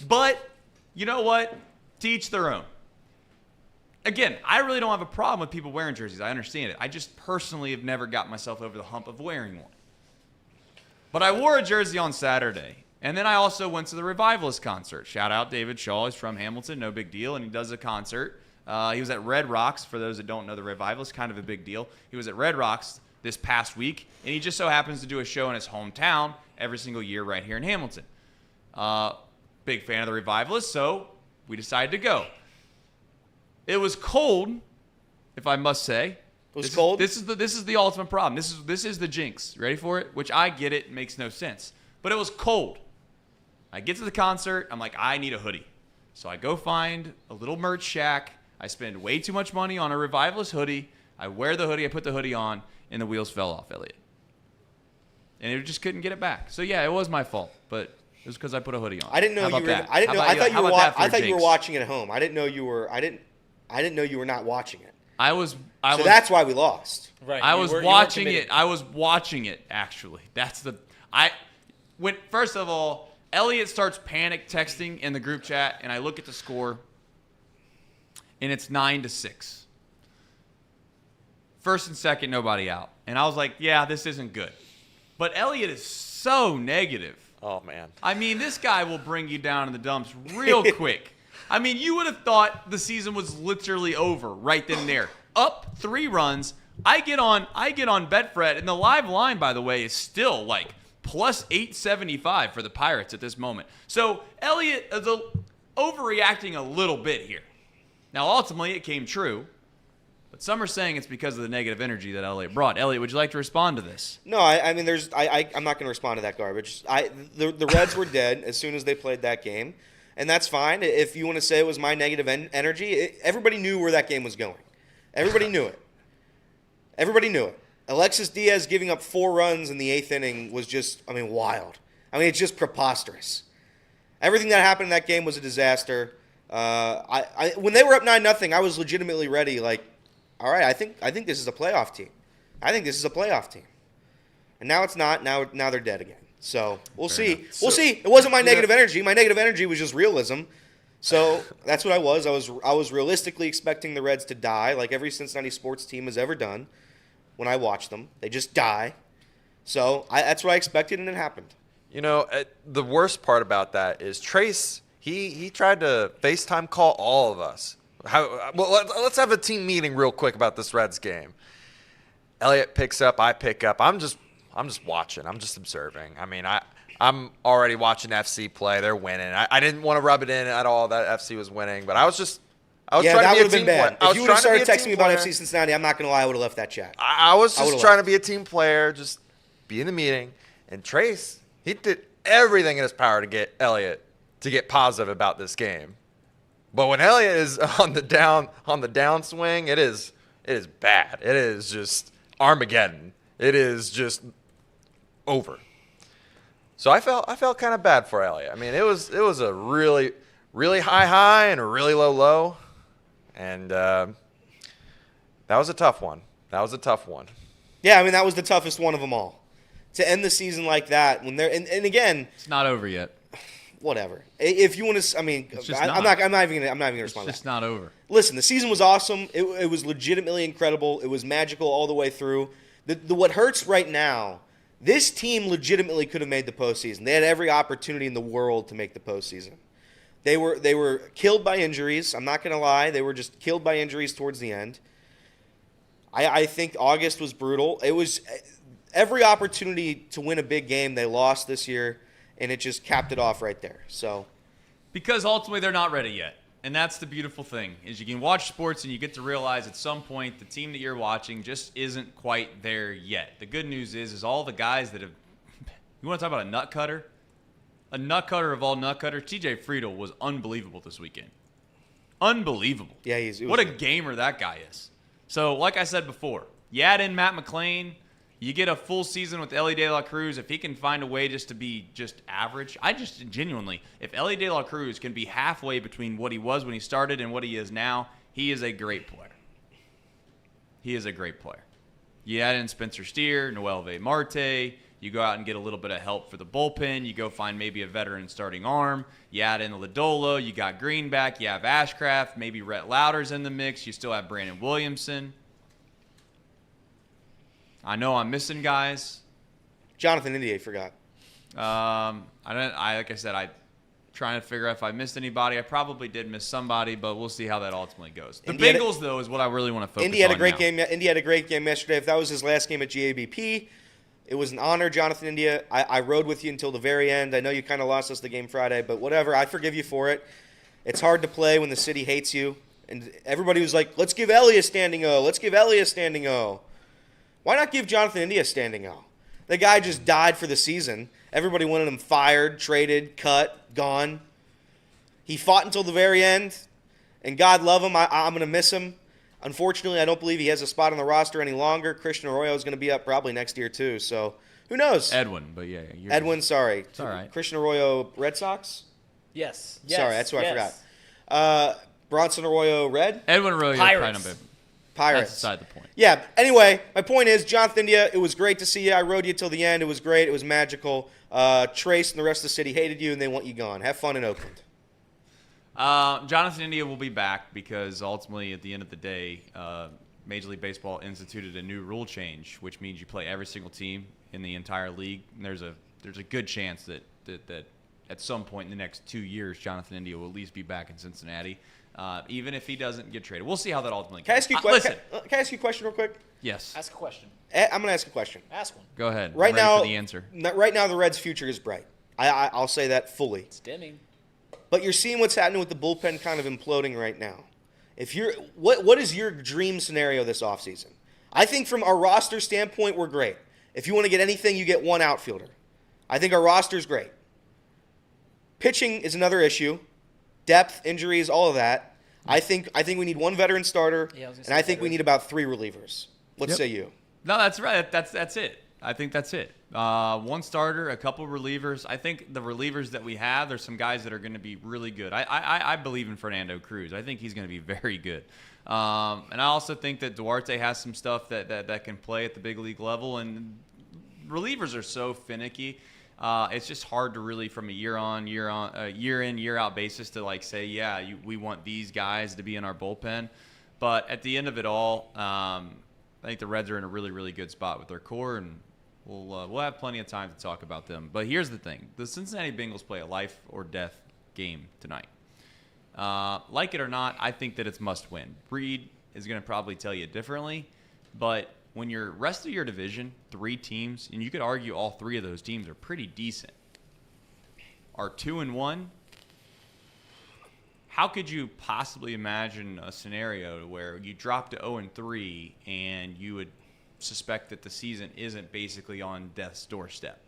Speaker 6: But You know what? To each their own. Again, I really don't have a problem with people wearing jerseys. I understand it. I just personally have never got myself over the hump of wearing one. But I wore a jersey on Saturday. And then I also went to the Revivalist concert. Shout out David Shaw. He's from Hamilton. No big deal. And he does a concert. He was at Red Rocks. For those that don't know, the Revivalist, kind of a big deal. He was at Red Rocks this past week. And he just so happens to do a show in his hometown every single year right here in Hamilton. Big fan of the Revivalist, so we decided to go. It was cold, if I must say.
Speaker 10: It was cold?
Speaker 6: This is the ultimate problem. This is the jinx. Ready for it? Which I get it. Makes no sense. But it was cold. I get to the concert. I'm like, I need a hoodie. So I go find a little merch shack. I spend way too much money on a Revivalist hoodie. I wear the hoodie. I put the hoodie on, and the wheels fell off, Elliot. And it just couldn't get it back. So, yeah, it was my fault. But it was because I put a hoodie on.
Speaker 10: I didn't know you were. I didn't know. I thought you were watching it at home. I didn't know you were. I didn't know you were not watching it. So that's why we lost.
Speaker 9: Right.
Speaker 6: I was watching it. I was watching it, actually. First of all, Elliot starts panic texting in the group chat, and I look at the score, and it's 9-6. First and second, nobody out. And I was like, yeah, this isn't good. But Elliot is so negative.
Speaker 1: Oh, man.
Speaker 6: I mean, this guy will bring you down in the dumps real quick. I mean, you would have thought the season was literally over right then and there. Up 3 runs. I get on Betfred, and the live line, by the way, is still like plus 875 for the Pirates at this moment. So Elliot is overreacting a little bit here. Now, ultimately, it came true. But some are saying it's because of the negative energy that Elliot brought. Elliot, would you like to respond to this?
Speaker 10: No, I mean, I'm not going to respond to that garbage. The Reds were dead as soon as they played that game, and that's fine. If you want to say it was my negative energy, everybody knew where that game was going. Everybody knew it. Everybody knew it. Alexis Diaz giving up 4 runs in the 8th inning was just, wild. It's just preposterous. Everything that happened in that game was a disaster. When they were up 9-0, I was legitimately ready, like, all right, I think this is a playoff team. I think this is a playoff team. And now it's not. Now they're dead again. So we'll see. We'll see. It wasn't my negative energy. My negative energy was just realism. So that's what I was. I was realistically expecting the Reds to die, like every Cincinnati sports team has ever done. When I watch them, they just die. So that's what I expected, and it happened.
Speaker 1: The worst part about that is Trace. He tried to FaceTime call all of us. Let's have a team meeting real quick about this Reds game. Elliot picks up, I pick up. I'm just watching. I'm just observing. I'm already watching FC play. They're winning. I didn't want to rub it in at all that FC was winning, but I was trying
Speaker 10: that
Speaker 1: to
Speaker 10: would have been bad. If you would have started texting me about FC Cincinnati, I'm not going to lie, I would have left that chat.
Speaker 1: I was just trying to be a team player, just be in the meeting. And Trace, he did everything in his power to get Elliot to get positive about this game. But when Elliot is on the downswing, it is bad. It is just Armageddon. It is just over. So I felt kind of bad for Elliot. It was a really, really high and a really low, and that was a tough one.
Speaker 6: Yeah,
Speaker 10: that was the toughest one of them all. To end the season like that, when they're and again,
Speaker 6: it's not over yet.
Speaker 10: Whatever. If you want to, I'm not even gonna respond.
Speaker 6: It's just not over.
Speaker 10: Listen, the season was awesome. It was legitimately incredible. It was magical all the way through. What hurts right now, this team legitimately could have made the postseason. They had every opportunity in the world to make the postseason. They were killed by injuries. I'm not gonna lie. They were just killed by injuries towards the end. I think August was brutal. It was every opportunity to win a big game they lost this year. And it just capped it off right there. So,
Speaker 6: because ultimately they're not ready yet, and that's the beautiful thing is you can watch sports and you get to realize at some point the team that you're watching just isn't quite there yet. The good news is all the guys that have. You want to talk about a nut cutter? A nut cutter of all nut cutters. TJ Friedel was unbelievable this weekend. Unbelievable.
Speaker 10: Yeah,
Speaker 6: what a gamer that guy is. So, like I said before, you add in Matt McClain. You get a full season with Ellie De La Cruz. If he can find a way just to be just average, if Ellie De La Cruz can be halfway between what he was when he started and what he is now, he is a great player. You add in Spencer Steer, Noel V. Marte. You go out and get a little bit of help for the bullpen. You go find maybe a veteran starting arm. You add in Lodolo. You got Greenback. You have Ashcraft. Maybe Rhett Lauder's in the mix. You still have Brandon Williamson. I know I'm missing guys.
Speaker 10: Jonathan India, forgot.
Speaker 6: Like I said, I trying to figure out if I missed anybody. I probably did miss somebody, but we'll see how that ultimately goes. The Bengals, though, is what I really want to focus on.
Speaker 10: Indy had a great game. Indy had a great game yesterday. If that was his last game at GABP, it was an honor, Jonathan India. I rode with you until the very end. I know you kind of lost us the game Friday, but whatever. I forgive you for it. It's hard to play when the city hates you. And everybody was like, let's give Ellie a standing O. Let's give Ellie a standing O. Why not give Jonathan India a standing O? The guy just died for the season. Everybody wanted him fired, traded, cut, gone. He fought until the very end, and God love him. I'm going to miss him. Unfortunately, I don't believe he has a spot on the roster any longer. Christian Arroyo is going to be up probably next year too, so who knows?
Speaker 6: Edwin, but yeah.
Speaker 10: Edwin, sorry.
Speaker 6: It's all right.
Speaker 10: Christian Arroyo, Red Sox?
Speaker 9: Yes.
Speaker 10: Sorry, that's who I forgot. Bronson Arroyo, Red?
Speaker 6: Edwin Arroyo,
Speaker 9: Pirates.
Speaker 6: That's beside the point.
Speaker 10: Yeah, anyway, my point is, Jonathan India, it was great to see you. I rode you till the end. It was great. It was magical. Trace and the rest of the city hated you, and they want you gone. Have fun in Oakland.
Speaker 6: Jonathan India will be back because ultimately, at the end of the day, Major League Baseball instituted a new rule change, which means you play every single team in the entire league. And there's a good chance that at some point in the next 2 years, Jonathan India will at least be back in Cincinnati, even if he doesn't get traded. We'll see how that ultimately goes.
Speaker 10: Can I ask you a question real quick?
Speaker 6: Yes.
Speaker 9: Ask a question.
Speaker 10: I'm going to ask a question.
Speaker 9: Ask one.
Speaker 6: Go ahead.
Speaker 10: Right
Speaker 6: I'm ready
Speaker 10: now,
Speaker 6: for the answer.
Speaker 10: Right now, the Reds' future is bright. I'll say that fully.
Speaker 9: It's dimming.
Speaker 10: But you're seeing what's happening with the bullpen kind of imploding right now. If you're, what is your dream scenario this offseason? I think from a roster standpoint, we're great. If you want to get anything, you get one outfielder. I think our roster's great. Pitching is another issue. Depth, injuries, all of that. I think we need one veteran starter, and I think we need about 3 relievers. What say you?
Speaker 6: No, that's right. That's it. I think that's it. One starter, a couple relievers. I think the relievers that we have, there's some guys that are going to be really good. I believe in Fernando Cruz. I think he's going to be very good. And I also think that Duarte has some stuff that can play at the big league level. And relievers are so finicky. It's just hard to really, from a year in, year out basis, to like say, we want these guys to be in our bullpen. But at the end of it all, I think the Reds are in a really, really good spot with their core, and we'll have plenty of time to talk about them. But here's the thing: the Cincinnati Bengals play a life or death game tonight. Like it or not, I think that it's must win. Reed is going to probably tell you differently, but when your rest of your division, 3 teams, and you could argue all 3 of those teams are pretty decent, are 2-1. How could you possibly imagine a scenario where you drop to 0-3 and you would suspect that the season isn't basically on death's doorstep?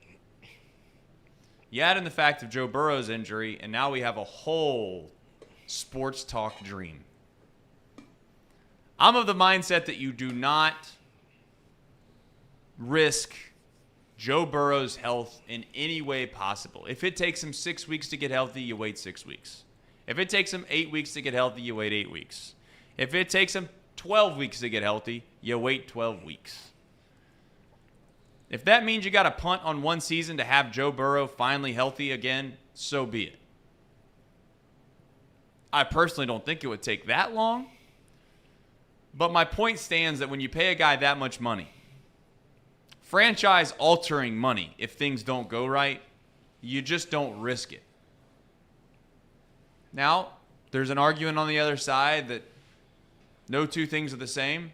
Speaker 6: You add in the fact of Joe Burrow's injury, and now we have a whole sports talk dream. I'm of the mindset that you do not risk Joe Burrow's health in any way possible. If it takes him 6 weeks to get healthy, you wait 6 weeks. If it takes him 8 weeks to get healthy, you wait 8 weeks. If it takes him 12 weeks to get healthy, you wait 12 weeks. If that means you got to punt on one season to have Joe Burrow finally healthy again, so be it. I personally don't think it would take that long. But my point stands that when you pay a guy that much money, franchise-altering money, if things don't go right, you just don't risk it. Now, there's an argument on the other side that no 2 things are the same.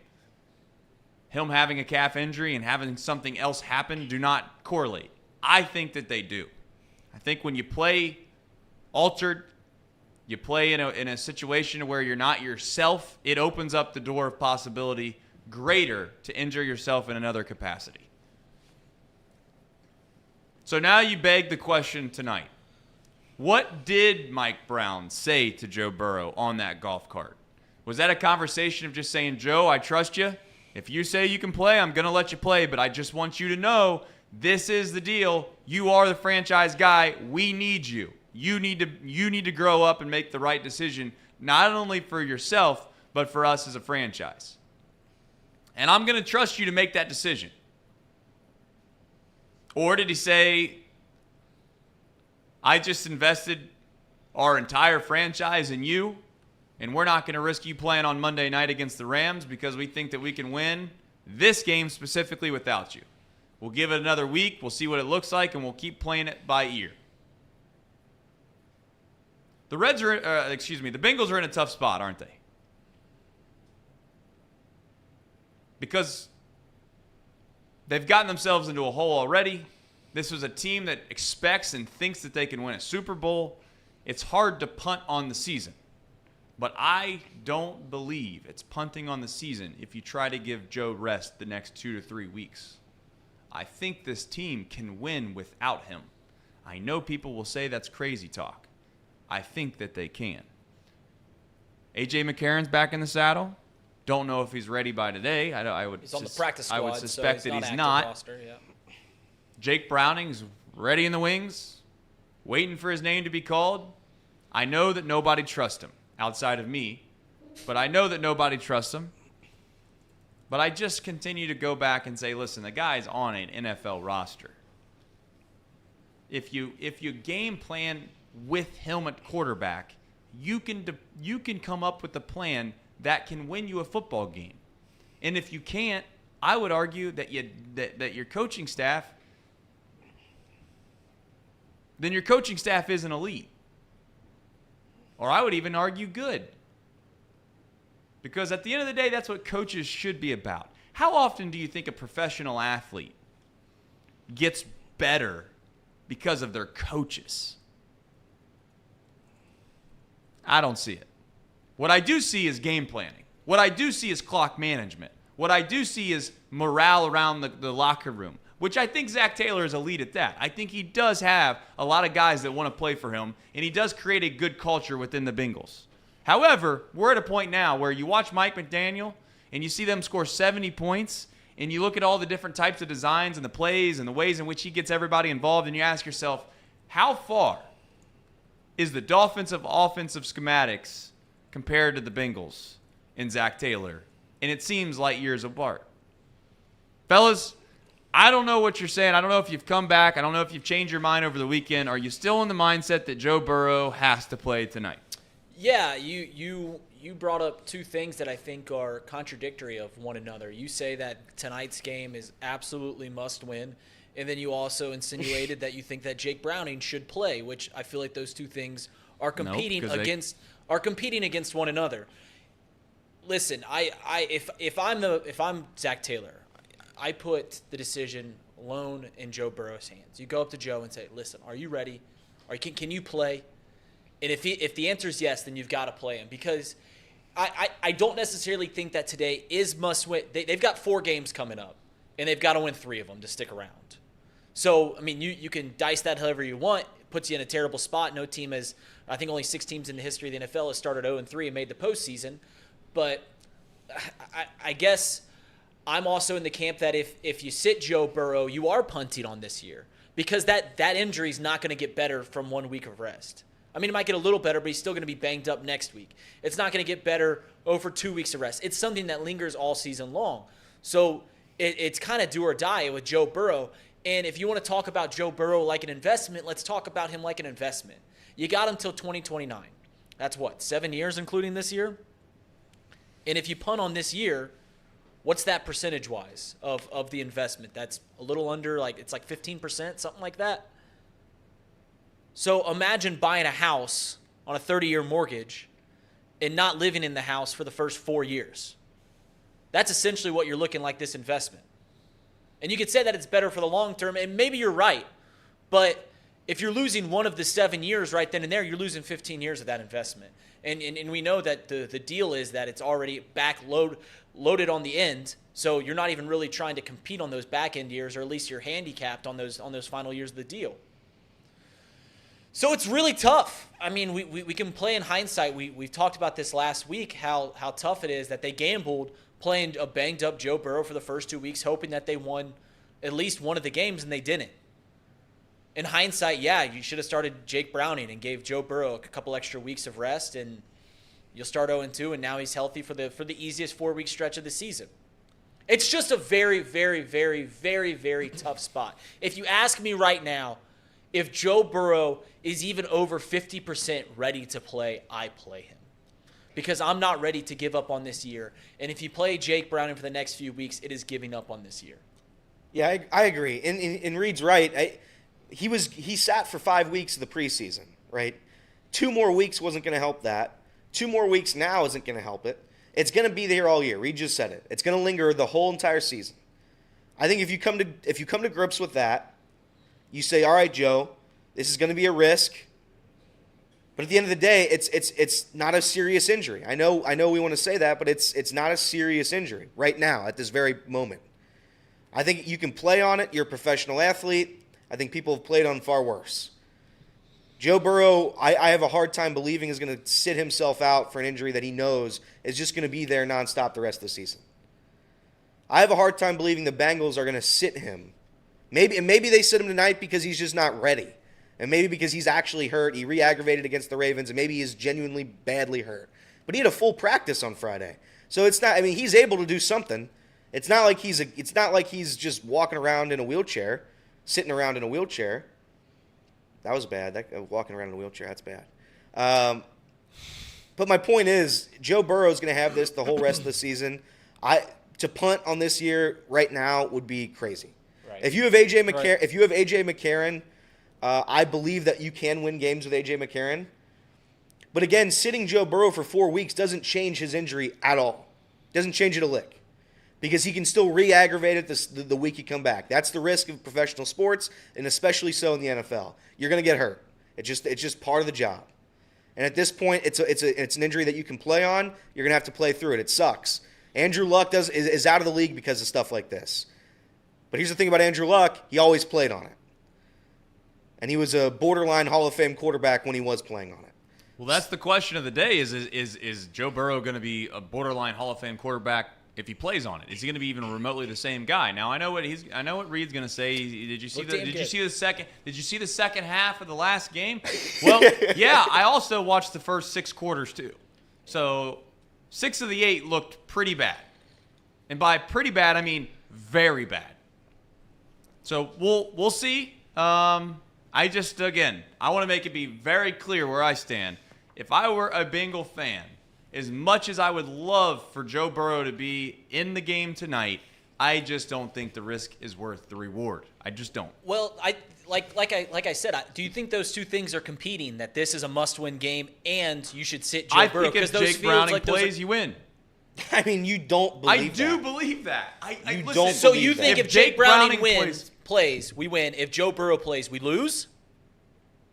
Speaker 6: Him having a calf injury and having something else happen do not correlate. I think that they do. I think when you play altered, you play in a situation where you're not yourself, it opens up the door of possibility greater to injure yourself in another capacity. So now you beg the question tonight. What did Mike Brown say to Joe Burrow on that golf cart? Was that a conversation of just saying, Joe, I trust you. If you say you can play, I'm going to let you play, but I just want you to know this is the deal. You are the franchise guy. We need you. You need to grow up and make the right decision, not only for yourself, but for us as a franchise. And I'm going to trust you to make that decision. Or did he say, I just invested our entire franchise in you, and we're not going to risk you playing on Monday night against the Rams because we think that we can win this game specifically without you. We'll give it another week. We'll see what it looks like, and we'll keep playing it by ear. The Bengals are in a tough spot, aren't they? Because they've gotten themselves into a hole already. This was a team that expects and thinks that they can win a Super Bowl. It's hard to punt on the season. But I don't believe it's punting on the season if you try to give Joe rest the next 2 to 3 weeks. I think this team can win without him. I know people will say that's crazy talk. I think that they can. A.J. McCarron's back in the saddle. Don't know if he's ready by today.
Speaker 9: He's on the practice squad,
Speaker 6: I would suspect
Speaker 9: so
Speaker 6: that he's
Speaker 9: active
Speaker 6: not.
Speaker 9: roster, yeah.
Speaker 6: Jake Browning's ready in the wings, waiting for his name to be called. I know that nobody trusts him outside of me, but I know that nobody trusts him. But I just continue to go back and say, listen, the guy's on an NFL roster. If you game plan with him at quarterback, you can come up with a plan that can win you a football game. And if you can't, I would argue that your coaching staff, then your coaching staff isn't elite. Or I would even argue good. Because at the end of the day, that's what coaches should be about. How often do you think a professional athlete gets better because of their coaches? I don't see it. What I do see is game planning. What I do see is clock management. What I do see is morale around the locker room, which I think Zach Taylor is elite at that. I think he does have a lot of guys that want to play for him, and he does create a good culture within the Bengals. However, we're at a point now where you watch Mike McDaniel and you see them score 70 points, and you look at all the different types of designs and the plays and the ways in which he gets everybody involved, and you ask yourself, how far is the offensive schematics compared to the Bengals and Zach Taylor? And it seems light years apart. Fellas, I don't know what you're saying. I don't know if you've come back. I don't know if you've changed your mind over the weekend. Are you still in the mindset that Joe Burrow has to play tonight?
Speaker 9: Yeah, you brought up two things that I think are contradictory of one another. You say that tonight's game is absolutely must win, and then you also insinuated that you think that Jake Browning should play, which I feel like those two things are competing against one another. Listen, if I'm Zach Taylor, I put the decision alone in Joe Burrow's hands. You go up to Joe and say, "Listen, are you ready? Can you play?" And if the answer is yes, then you've got to play him, because I don't necessarily think that today is must win. They've got 4 games coming up, and they've got to win 3 of them to stick around. So, I mean, you can dice that however you want. It puts you in a terrible spot. No team has, I think only 6 teams in the history of the NFL has started 0-3 and made the postseason. But I guess I'm also in the camp that if you sit Joe Burrow, you are punting on this year, because that injury is not going to get better from 1 week of rest. I mean, it might get a little better, but he's still going to be banged up next week. It's not going to get better over 2 weeks of rest. It's something that lingers all season long. So it's kind of do or die with Joe Burrow. And if you want to talk about Joe Burrow like an investment, let's talk about him like an investment. You got him till 2029. That's what, 7 years including this year? And if you punt on this year, what's that percentage-wise of the investment? That's a little under, it's like 15%, something like that. So imagine buying a house on a 30-year mortgage and not living in the house for the first 4 years. That's essentially what you're looking like this investment. And you could say that it's better for the long term, and maybe you're right. But if you're losing one of the 7 years right then and there, you're losing 15 years of that investment. And we know that the deal is that it's already loaded on the end, so you're not even really trying to compete on those back end years, or at least you're handicapped on those final years of the deal. So it's really tough. I mean, we can play in hindsight. We've talked about this last week, how tough it is that they gambled playing a banged-up Joe Burrow for the first 2 weeks, hoping that they won at least one of the games, and they didn't. In hindsight, yeah, you should have started Jake Browning and gave Joe Burrow a couple extra weeks of rest, and you'll start 0-2, and now he's healthy for the easiest 4-week stretch of the season. It's just a very, very, very, very, very tough spot. If you ask me right now, if Joe Burrow is even over 50% ready to play, I play him. Because I'm not ready to give up on this year. And if you play Jake Browning for the next few weeks, it is giving up on this year.
Speaker 10: Yeah, I agree. And Reed's right. He sat for 5 weeks of the preseason, right? 2 more weeks wasn't going to help that. 2 more weeks now isn't going to help it. It's going to be there all year. Reed just said it. It's going to linger the whole entire season. I think if you come to grips with that, you say, all right, Joe, this is going to be a risk. But at the end of the day, it's not a serious injury. I know we want to say that, but it's not a serious injury right now at this very moment. I think you can play on it. You're a professional athlete. I think people have played on far worse. Joe Burrow, I have a hard time believing is going to sit himself out for an injury that he knows is just going to be there nonstop the rest of the season. I have a hard time believing the Bengals are going to sit him. Maybe they sit him tonight because he's just not ready. And maybe because he's actually hurt. He re-aggravated against the Ravens, and maybe he is genuinely badly hurt. But he had a full practice on Friday. So it's not, he's able to do something. It's not like he's just walking around in a wheelchair, sitting around in a wheelchair. That was bad. Walking around in a wheelchair, that's bad. But my point is, Joe Burrow is going to have this the whole rest of the season. To punt on this year right now would be crazy. Right. If you have AJ McCarron, I believe that you can win games with AJ McCarron. But again, sitting Joe Burrow for 4 weeks doesn't change his injury at all. Doesn't change it a lick. Because he can still re-aggravate it the week you come back. That's the risk of professional sports, and especially so in the NFL. You're going to get hurt. It's just part of the job. And at this point, it's an injury that you can play on. You're going to have to play through it. It sucks. Andrew Luck is out of the league because of stuff like this. But here's the thing about Andrew Luck. He always played on it. And he was a borderline Hall of Fame quarterback when he was playing on it.
Speaker 6: Well, that's the question of the day is Joe Burrow going to be a borderline Hall of Fame quarterback if he plays on it? Is he going to be even remotely the same guy? Now I know what Reed's going to say. Did you see the second half of the last game? Well, yeah, I also watched the first 6 quarters too. So 6 of the 8 looked pretty bad. And by pretty bad, I mean very bad. So we'll see. I want to make it be very clear where I stand. If I were a Bengal fan, as much as I would love for Joe Burrow to be in the game tonight, I just don't think the risk is worth the reward. I just don't.
Speaker 9: Well, like I said, do you think those two things are competing? That this is a must-win game, and you should sit Joe Burrow?
Speaker 6: I think if Jake Browning plays, you win.
Speaker 10: You don't believe that.
Speaker 6: I do believe that.
Speaker 9: Listen, so you think if Jake Browning plays, we win. If Joe Burrow plays, we lose?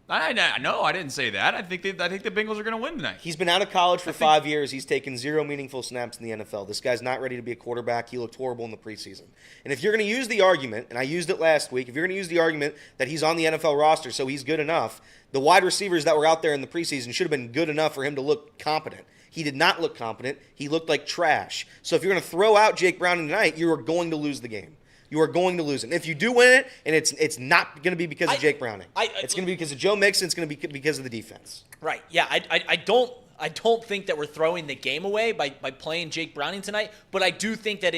Speaker 6: No, I didn't say that. I think the Bengals are going to win tonight.
Speaker 10: He's been out of college for 5 years. He's taken 0 meaningful snaps in the NFL. This guy's not ready to be a quarterback. He looked horrible in the preseason. And if you're going to use the argument, and I used it last week, if you're going to use the argument that he's on the NFL roster so he's good enough, the wide receivers that were out there in the preseason should have been good enough for him to look competent. He did not look competent. He looked like trash. So if you're going to throw out Jake Browning tonight, you are going to lose the game. You are going to lose it. And if you do win it, and it's not going to be because of Jake Browning. It's going to be because of Joe Mixon. It's going to be because of the defense.
Speaker 9: Right. Yeah. I don't think that we're throwing the game away by playing Jake Browning tonight, but I do think that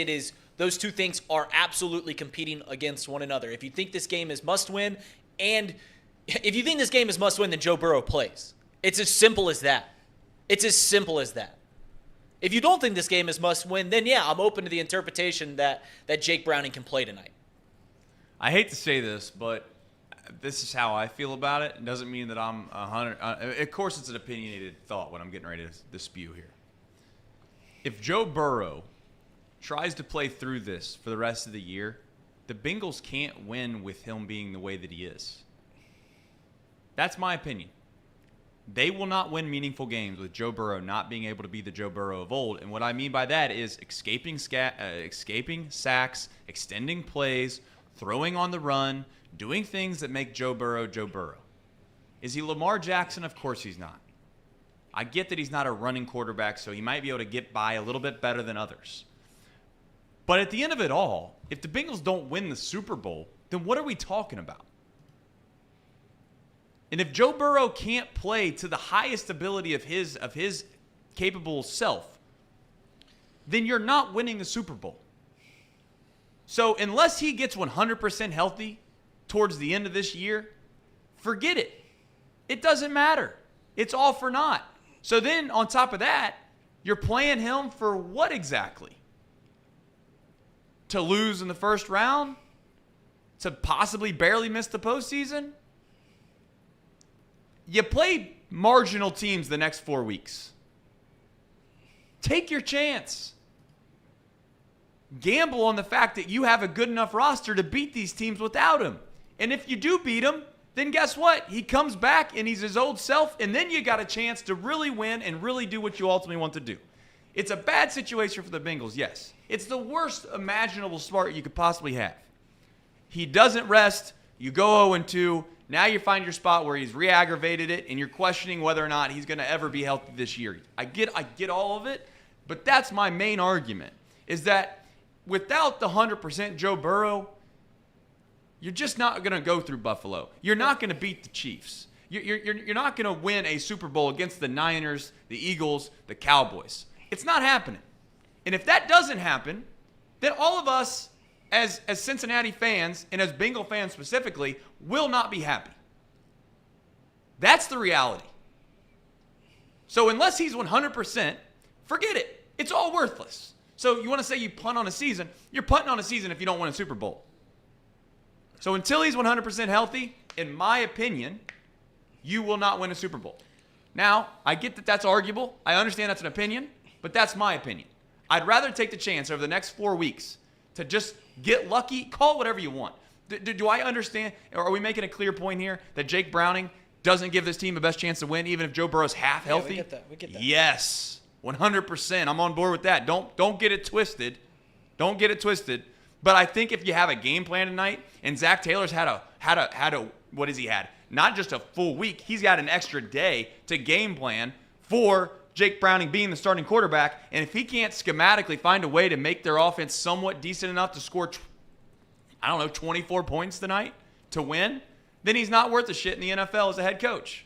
Speaker 9: those two things are absolutely competing against one another. If you think this game is must win, then Joe Burrow plays. It's as simple as that. It's as simple as that. If you don't think this game is must win, then yeah, I'm open to the interpretation that Jake Browning can play tonight.
Speaker 6: I hate to say this, but this is how I feel about it. It doesn't mean that I'm 100. Of course, it's an opinionated thought what I'm getting ready to spew here. If Joe Burrow tries to play through this for the rest of the year, the Bengals can't win with him being the way that he is. That's my opinion. They will not win meaningful games with Joe Burrow not being able to be the Joe Burrow of old. And what I mean by that is escaping sacks, extending plays, throwing on the run, doing things that make Joe Burrow Joe Burrow. Is he Lamar Jackson? Of course he's not. I get that he's not a running quarterback, so he might be able to get by a little bit better than others. But at the end of it all, if the Bengals don't win the Super Bowl, then what are we talking about? And if Joe Burrow can't play to the highest ability of his capable self, then you're not winning the Super Bowl. So unless he gets 100% healthy towards the end of this year, forget it. It doesn't matter. It's all for naught. So then on top of that, you're playing him for what exactly? To lose in the first round? To possibly barely miss the postseason? You play marginal teams the next 4 weeks. Take your chance. Gamble on the fact that you have a good enough roster to beat these teams without him. And if you do beat him, then guess what? He comes back and he's his old self, and then you got a chance to really win and really do what you ultimately want to do. It's a bad situation for the Bengals, yes. It's the worst imaginable start you could possibly have. He doesn't rest. You go 0-2. Now you find your spot where he's re-aggravated it, and you're questioning whether or not he's going to ever be healthy this year. I get all of it, but that's my main argument, is that without the 100% Joe Burrow, you're just not going to go through Buffalo. You're not going to beat the Chiefs. You're not going to win a Super Bowl against the Niners, the Eagles, the Cowboys. It's not happening. And if that doesn't happen, then all of us as Cincinnati fans and as Bengal fans specifically will not be happy. That's the reality. So unless he's 100%, forget it. It's all worthless. So you want to say you punt on a season, you're punting on a season if you don't win a Super Bowl. So until he's 100% healthy, in my opinion, you will not win a Super Bowl. Now, I get that that's arguable. I understand that's an opinion, but that's my opinion. I'd rather take the chance over the next 4 weeks to just get lucky, call it whatever you want. Do I understand, or are we making a clear point here that Jake Browning doesn't give this team the best chance to win even if Joe Burrow's half healthy?
Speaker 9: Yeah, we get that.
Speaker 6: Yes, 100%. I'm on board with that. Don't get it twisted. Don't get it twisted. But I think if you have a game plan tonight, and Zach Taylor's had a what has he had? Not just a full week. He's got an extra day to game plan for Jake Browning being the starting quarterback. And if he can't schematically find a way to make their offense somewhat decent enough to score, 24 points tonight to win, then he's not worth a shit in the NFL as a head coach.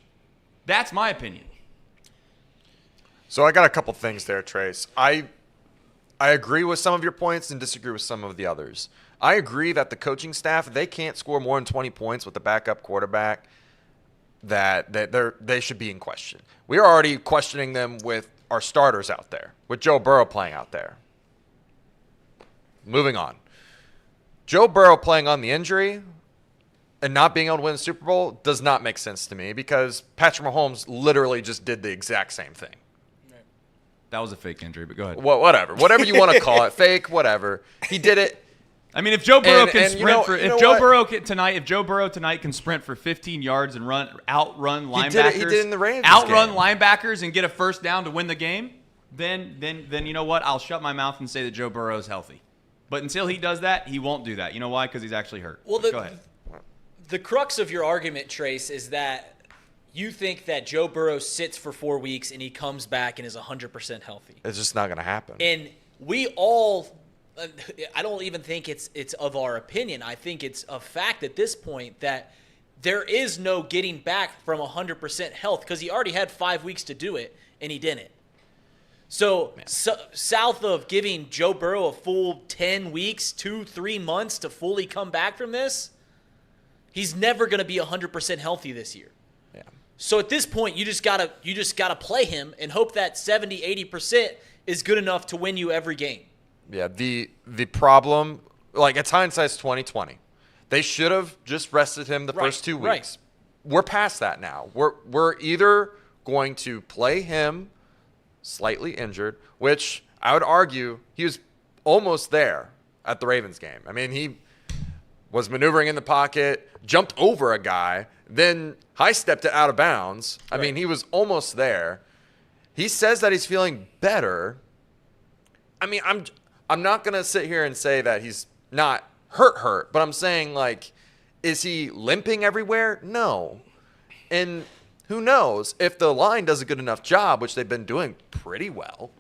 Speaker 6: That's my opinion.
Speaker 1: So I got a couple things there, Trace. I agree with some of your points and disagree with some of the others. I agree that the coaching staff, they can't score more than 20 points with the backup quarterback, that they should be in question. We're already questioning them with our starters out there, with Joe Burrow playing out there. Moving on. Joe Burrow playing on the injury and not being able to win the Super Bowl does not make sense to me because Patrick Mahomes literally just did the exact same thing.
Speaker 6: That was a fake injury, but go ahead.
Speaker 1: Well, whatever you want to call it, fake, whatever. He did it.
Speaker 6: I mean, if Joe Burrow can sprint
Speaker 1: if Joe
Speaker 6: Burrow tonight can sprint for 15 yards and outrun linebackers,
Speaker 1: he did it in the Ravens
Speaker 6: outrun
Speaker 1: game.
Speaker 6: linebackers and get a first down to win the game, then you know what? I'll shut my mouth and say that Joe Burrow is healthy. But until he does that, he won't do that. You know why? Because he's actually hurt.
Speaker 9: Well,
Speaker 6: go ahead.
Speaker 9: The crux of your argument, Trace, is that you think that Joe Burrow sits for 4 weeks and he comes back and is 100% healthy.
Speaker 1: It's just not going to happen.
Speaker 9: And we all, I don't even think it's of our opinion. I think it's a fact at this point that there is no getting back from 100% health because he already had 5 weeks to do it and he didn't. So south of giving Joe Burrow a full 10 weeks, 2-3 months to fully come back from this, he's never going to be 100% healthy this year.
Speaker 1: Yeah.
Speaker 9: So at this point, you just gotta play him and hope that 70-80% is good enough to win you every game.
Speaker 1: Yeah, the problem, like it's hindsight's 20/20. They should have just rested him the first 2 weeks.
Speaker 9: Right.
Speaker 1: We're past that now. We're either going to play him slightly injured, which I would argue he was almost there at the Ravens game. I mean, he was maneuvering in the pocket, jumped over a guy, then high-stepped it out of bounds. I mean, he was almost there. He says that he's feeling better. I mean, I'm not going to sit here and say that he's not hurt, but I'm saying, like, is he limping everywhere? No. And who knows? If the line does a good enough job, which they've been doing pretty well,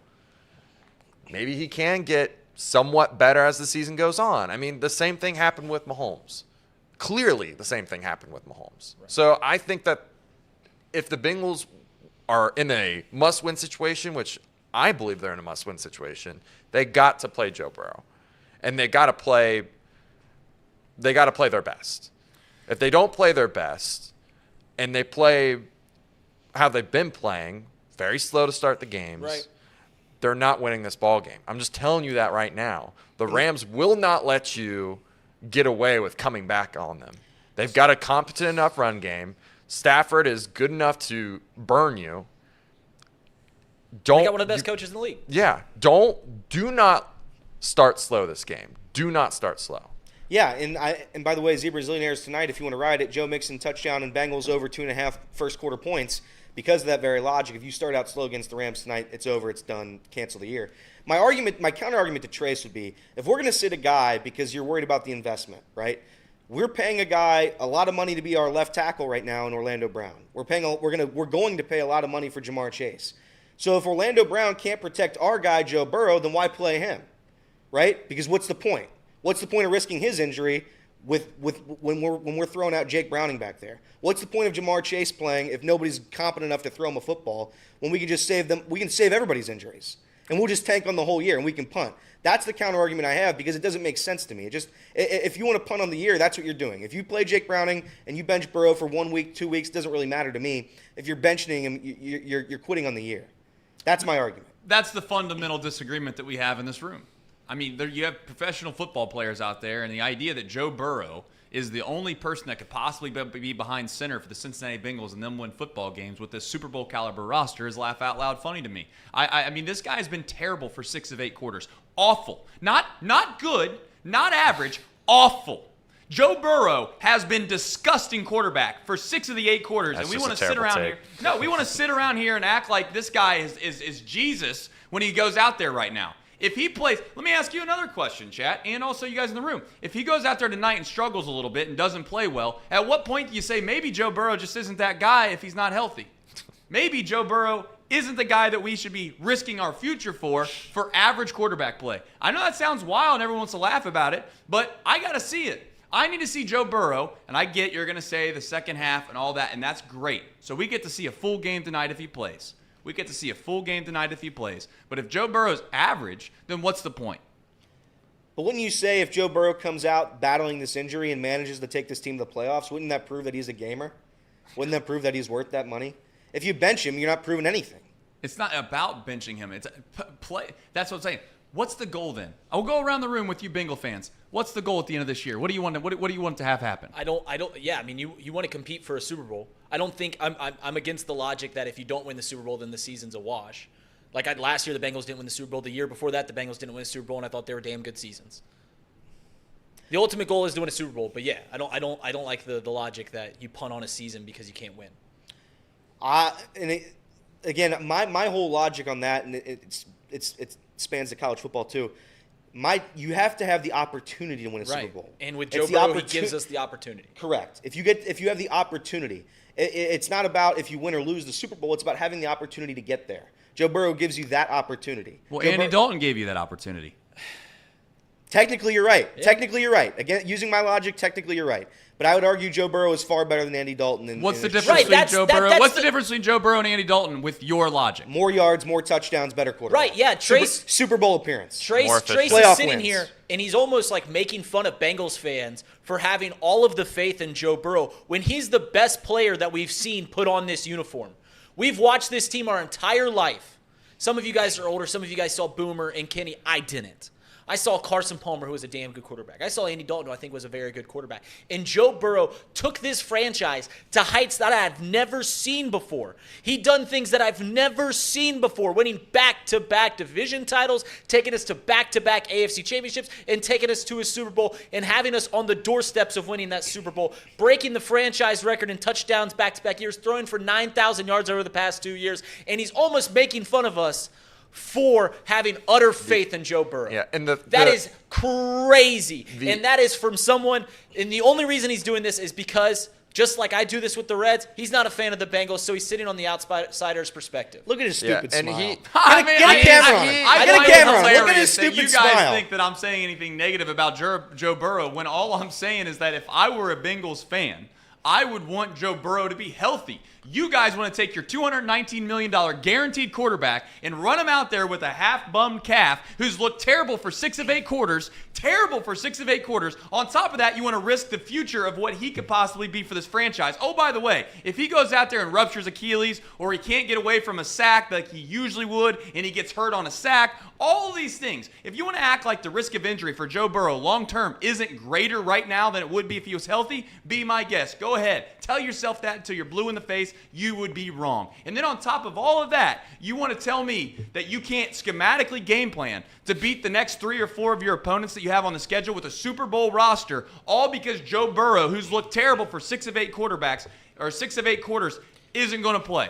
Speaker 1: maybe he can get somewhat better as the season goes on. I mean, the same thing happened with Mahomes. Clearly, the same thing happened with Mahomes. Right. So I think that if the Bengals are in a must-win situation, which I believe they're in a must-win situation, they got to play Joe Burrow. and they got to play. They got to play their best. If they don't play their best, and they play how they've been playing, very slow to start the games,
Speaker 9: right,
Speaker 1: they're not winning this ball game. I'm just telling you that right now. The Rams will not let you get away with coming back on them. They've got a competent enough run game. Stafford is good enough to burn you.
Speaker 9: They got one of the best coaches in the league.
Speaker 1: Yeah. Do not start slow this game. Do not start slow.
Speaker 10: Yeah, and by the way, Zebra Zillionaires tonight, if you want to ride it, Joe Mixon touchdown and Bengals over 2.5 first quarter points. Because of that very logic, if you start out slow against the Rams tonight, it's over, it's done, cancel the year. My counter argument to Trace would be, if we're going to sit a guy because you're worried about the investment, right? We're paying a guy a lot of money to be our left tackle right now in Orlando Brown. We're going to pay a lot of money for Jamar Chase. So if Orlando Brown can't protect our guy Joe Burrow, then why play him, right? Because what's the point? What's the point of risking his injury when we're throwing out Jake Browning back there? What's the point of Jamar Chase playing if nobody's competent enough to throw him a football when we can just save them? We can save everybody's injuries, and we'll just tank on the whole year and we can punt. That's the counter argument I have because it doesn't make sense to me. If you want to punt on the year, that's what you're doing. If you play Jake Browning and you bench Burrow for 1 week, 2 weeks, it doesn't really matter to me. If you're benching him, you're quitting on the year. That's my argument.
Speaker 6: That's the fundamental disagreement that we have in this room. I mean, you have professional football players out there, and the idea that Joe Burrow is the only person that could possibly be behind center for the Cincinnati Bengals and them win football games with this Super Bowl caliber roster is laugh out loud funny to me. I mean, this guy has been terrible for 6 of 8 quarters. Awful. Not good, not average, awful. Joe Burrow has been disgusting quarterback for 6 of the 8 quarters,
Speaker 1: That's
Speaker 6: and we
Speaker 1: just
Speaker 6: want
Speaker 1: a
Speaker 6: to sit
Speaker 1: terrible
Speaker 6: around
Speaker 1: take.
Speaker 6: here. No, we want to sit around here and act like this guy is Jesus when he goes out there right now. If he plays, let me ask you another question, chat, and also you guys in the room. If he goes out there tonight and struggles a little bit and doesn't play well, at what point do you say maybe Joe Burrow just isn't that guy if he's not healthy? Maybe Joe Burrow isn't the guy that we should be risking our future for average quarterback play. I know that sounds wild and everyone wants to laugh about it, but I got to see it. I need to see Joe Burrow, and I get you're going to say the second half and all that, and that's great. So we get to see a full game tonight if he plays. We get to see a full game tonight if he plays. But if Joe Burrow's average, then what's the point?
Speaker 10: But wouldn't you say if Joe Burrow comes out battling this injury and manages to take this team to the playoffs, wouldn't that prove that he's a gamer? Wouldn't that prove that he's worth that money? If you bench him, you're not proving anything.
Speaker 6: It's not about benching him. It's play. That's what I'm saying. What's the goal then? I'll go around the room with you Bengal fans. What's the goal at the end of this year? What do you want to have happen?
Speaker 9: I don't. Yeah, I mean, you want to compete for a Super Bowl. I don't think I'm against the logic that if you don't win the Super Bowl, then the season's a wash. Like last year, the Bengals didn't win the Super Bowl. The year before that, the Bengals didn't win a Super Bowl, and I thought they were damn good seasons. The ultimate goal is to win a Super Bowl, but yeah, I don't like the logic that you punt on a season because you can't win.
Speaker 10: Again, my whole logic on that, and it spans to college football too. You have to have the opportunity to win a Super Bowl.
Speaker 9: And with Joe Burrow, he gives us the opportunity.
Speaker 10: Correct. If you have the opportunity, it's not about if you win or lose the Super Bowl. It's about having the opportunity to get there. Joe Burrow gives you that opportunity.
Speaker 6: Well, Andy Dalton gave you that opportunity.
Speaker 10: Technically, you're right.
Speaker 9: Yeah.
Speaker 10: Technically, you're right. Again, using my logic, technically, you're right. But I would argue Joe Burrow is far better than Andy Dalton.
Speaker 6: What's the difference between Joe Burrow? What's the difference between Joe Burrow and Andy Dalton with your logic?
Speaker 10: More yards, more touchdowns, better quarterback.
Speaker 9: Right, yeah. Trace
Speaker 10: Super Bowl appearance.
Speaker 9: Trace is sitting wins here, and he's almost like making fun of Bengals fans for having all of the faith in Joe Burrow when he's the best player that we've seen put on this uniform. We've watched this team our entire life. Some of you guys are older. Some of you guys saw Boomer and Kenny. I didn't. I saw Carson Palmer, who was a damn good quarterback. I saw Andy Dalton, who I think was a very good quarterback. And Joe Burrow took this franchise to heights that I've never seen before. He done things that I've never seen before, winning back-to-back division titles, taking us to back-to-back AFC championships, and taking us to a Super Bowl, and having us on the doorsteps of winning that Super Bowl, breaking the franchise record in touchdowns back-to-back years, throwing for 9,000 yards over the past 2 years, and he's almost making fun of us for having utter faith in Joe Burrow.
Speaker 1: Yeah, and
Speaker 9: that is crazy. And that is from someone, and the only reason he's doing this is because, just like I do this with the Reds, he's not a fan of the Bengals, so he's sitting on the outsider's perspective.
Speaker 10: Look at his stupid smile.
Speaker 6: Get
Speaker 10: a camera on. Get a camera on. Look at his stupid smile.
Speaker 6: You guys think that I'm saying anything negative about Joe Burrow when all I'm saying is that if I were a Bengals fan, I would want Joe Burrow to be healthy. You guys want to take your $219 million guaranteed quarterback and run him out there with a half-bummed calf who's looked terrible for 6 of 8 quarters. Terrible for 6 of 8 quarters. On top of that, you want to risk the future of what he could possibly be for this franchise. Oh, by the way, if he goes out there and ruptures Achilles or he can't get away from a sack like he usually would and he gets hurt on a sack, all of these things, if you want to act like the risk of injury for Joe Burrow long-term isn't greater right now than it would be if he was healthy, be my guest. Go ahead. Tell yourself that until you're blue in the face. You would be wrong. And then on top of all of that, you want to tell me that you can't schematically game plan to beat the next 3 or 4 of your opponents that you have on the schedule with a Super Bowl roster, all because Joe Burrow, who's looked terrible for 6 of 8 quarterbacks or 6 of 8 quarters, isn't going to play.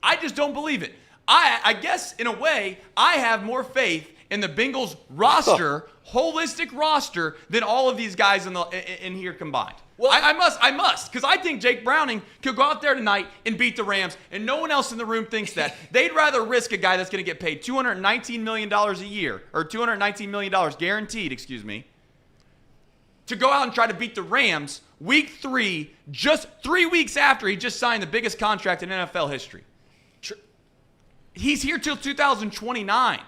Speaker 6: I just don't believe it. I guess, in a way, I have more faith in the Bengals roster, holistic roster, than all of these guys in here combined. Well, I must, because I think Jake Browning could go out there tonight and beat the Rams, and no one else in the room thinks that. They'd rather risk a guy that's going to get paid $219 million a year, or $219 million guaranteed, to go out and try to beat the Rams week 3, just 3 weeks after he just signed the biggest contract in NFL history. He's here till 2029.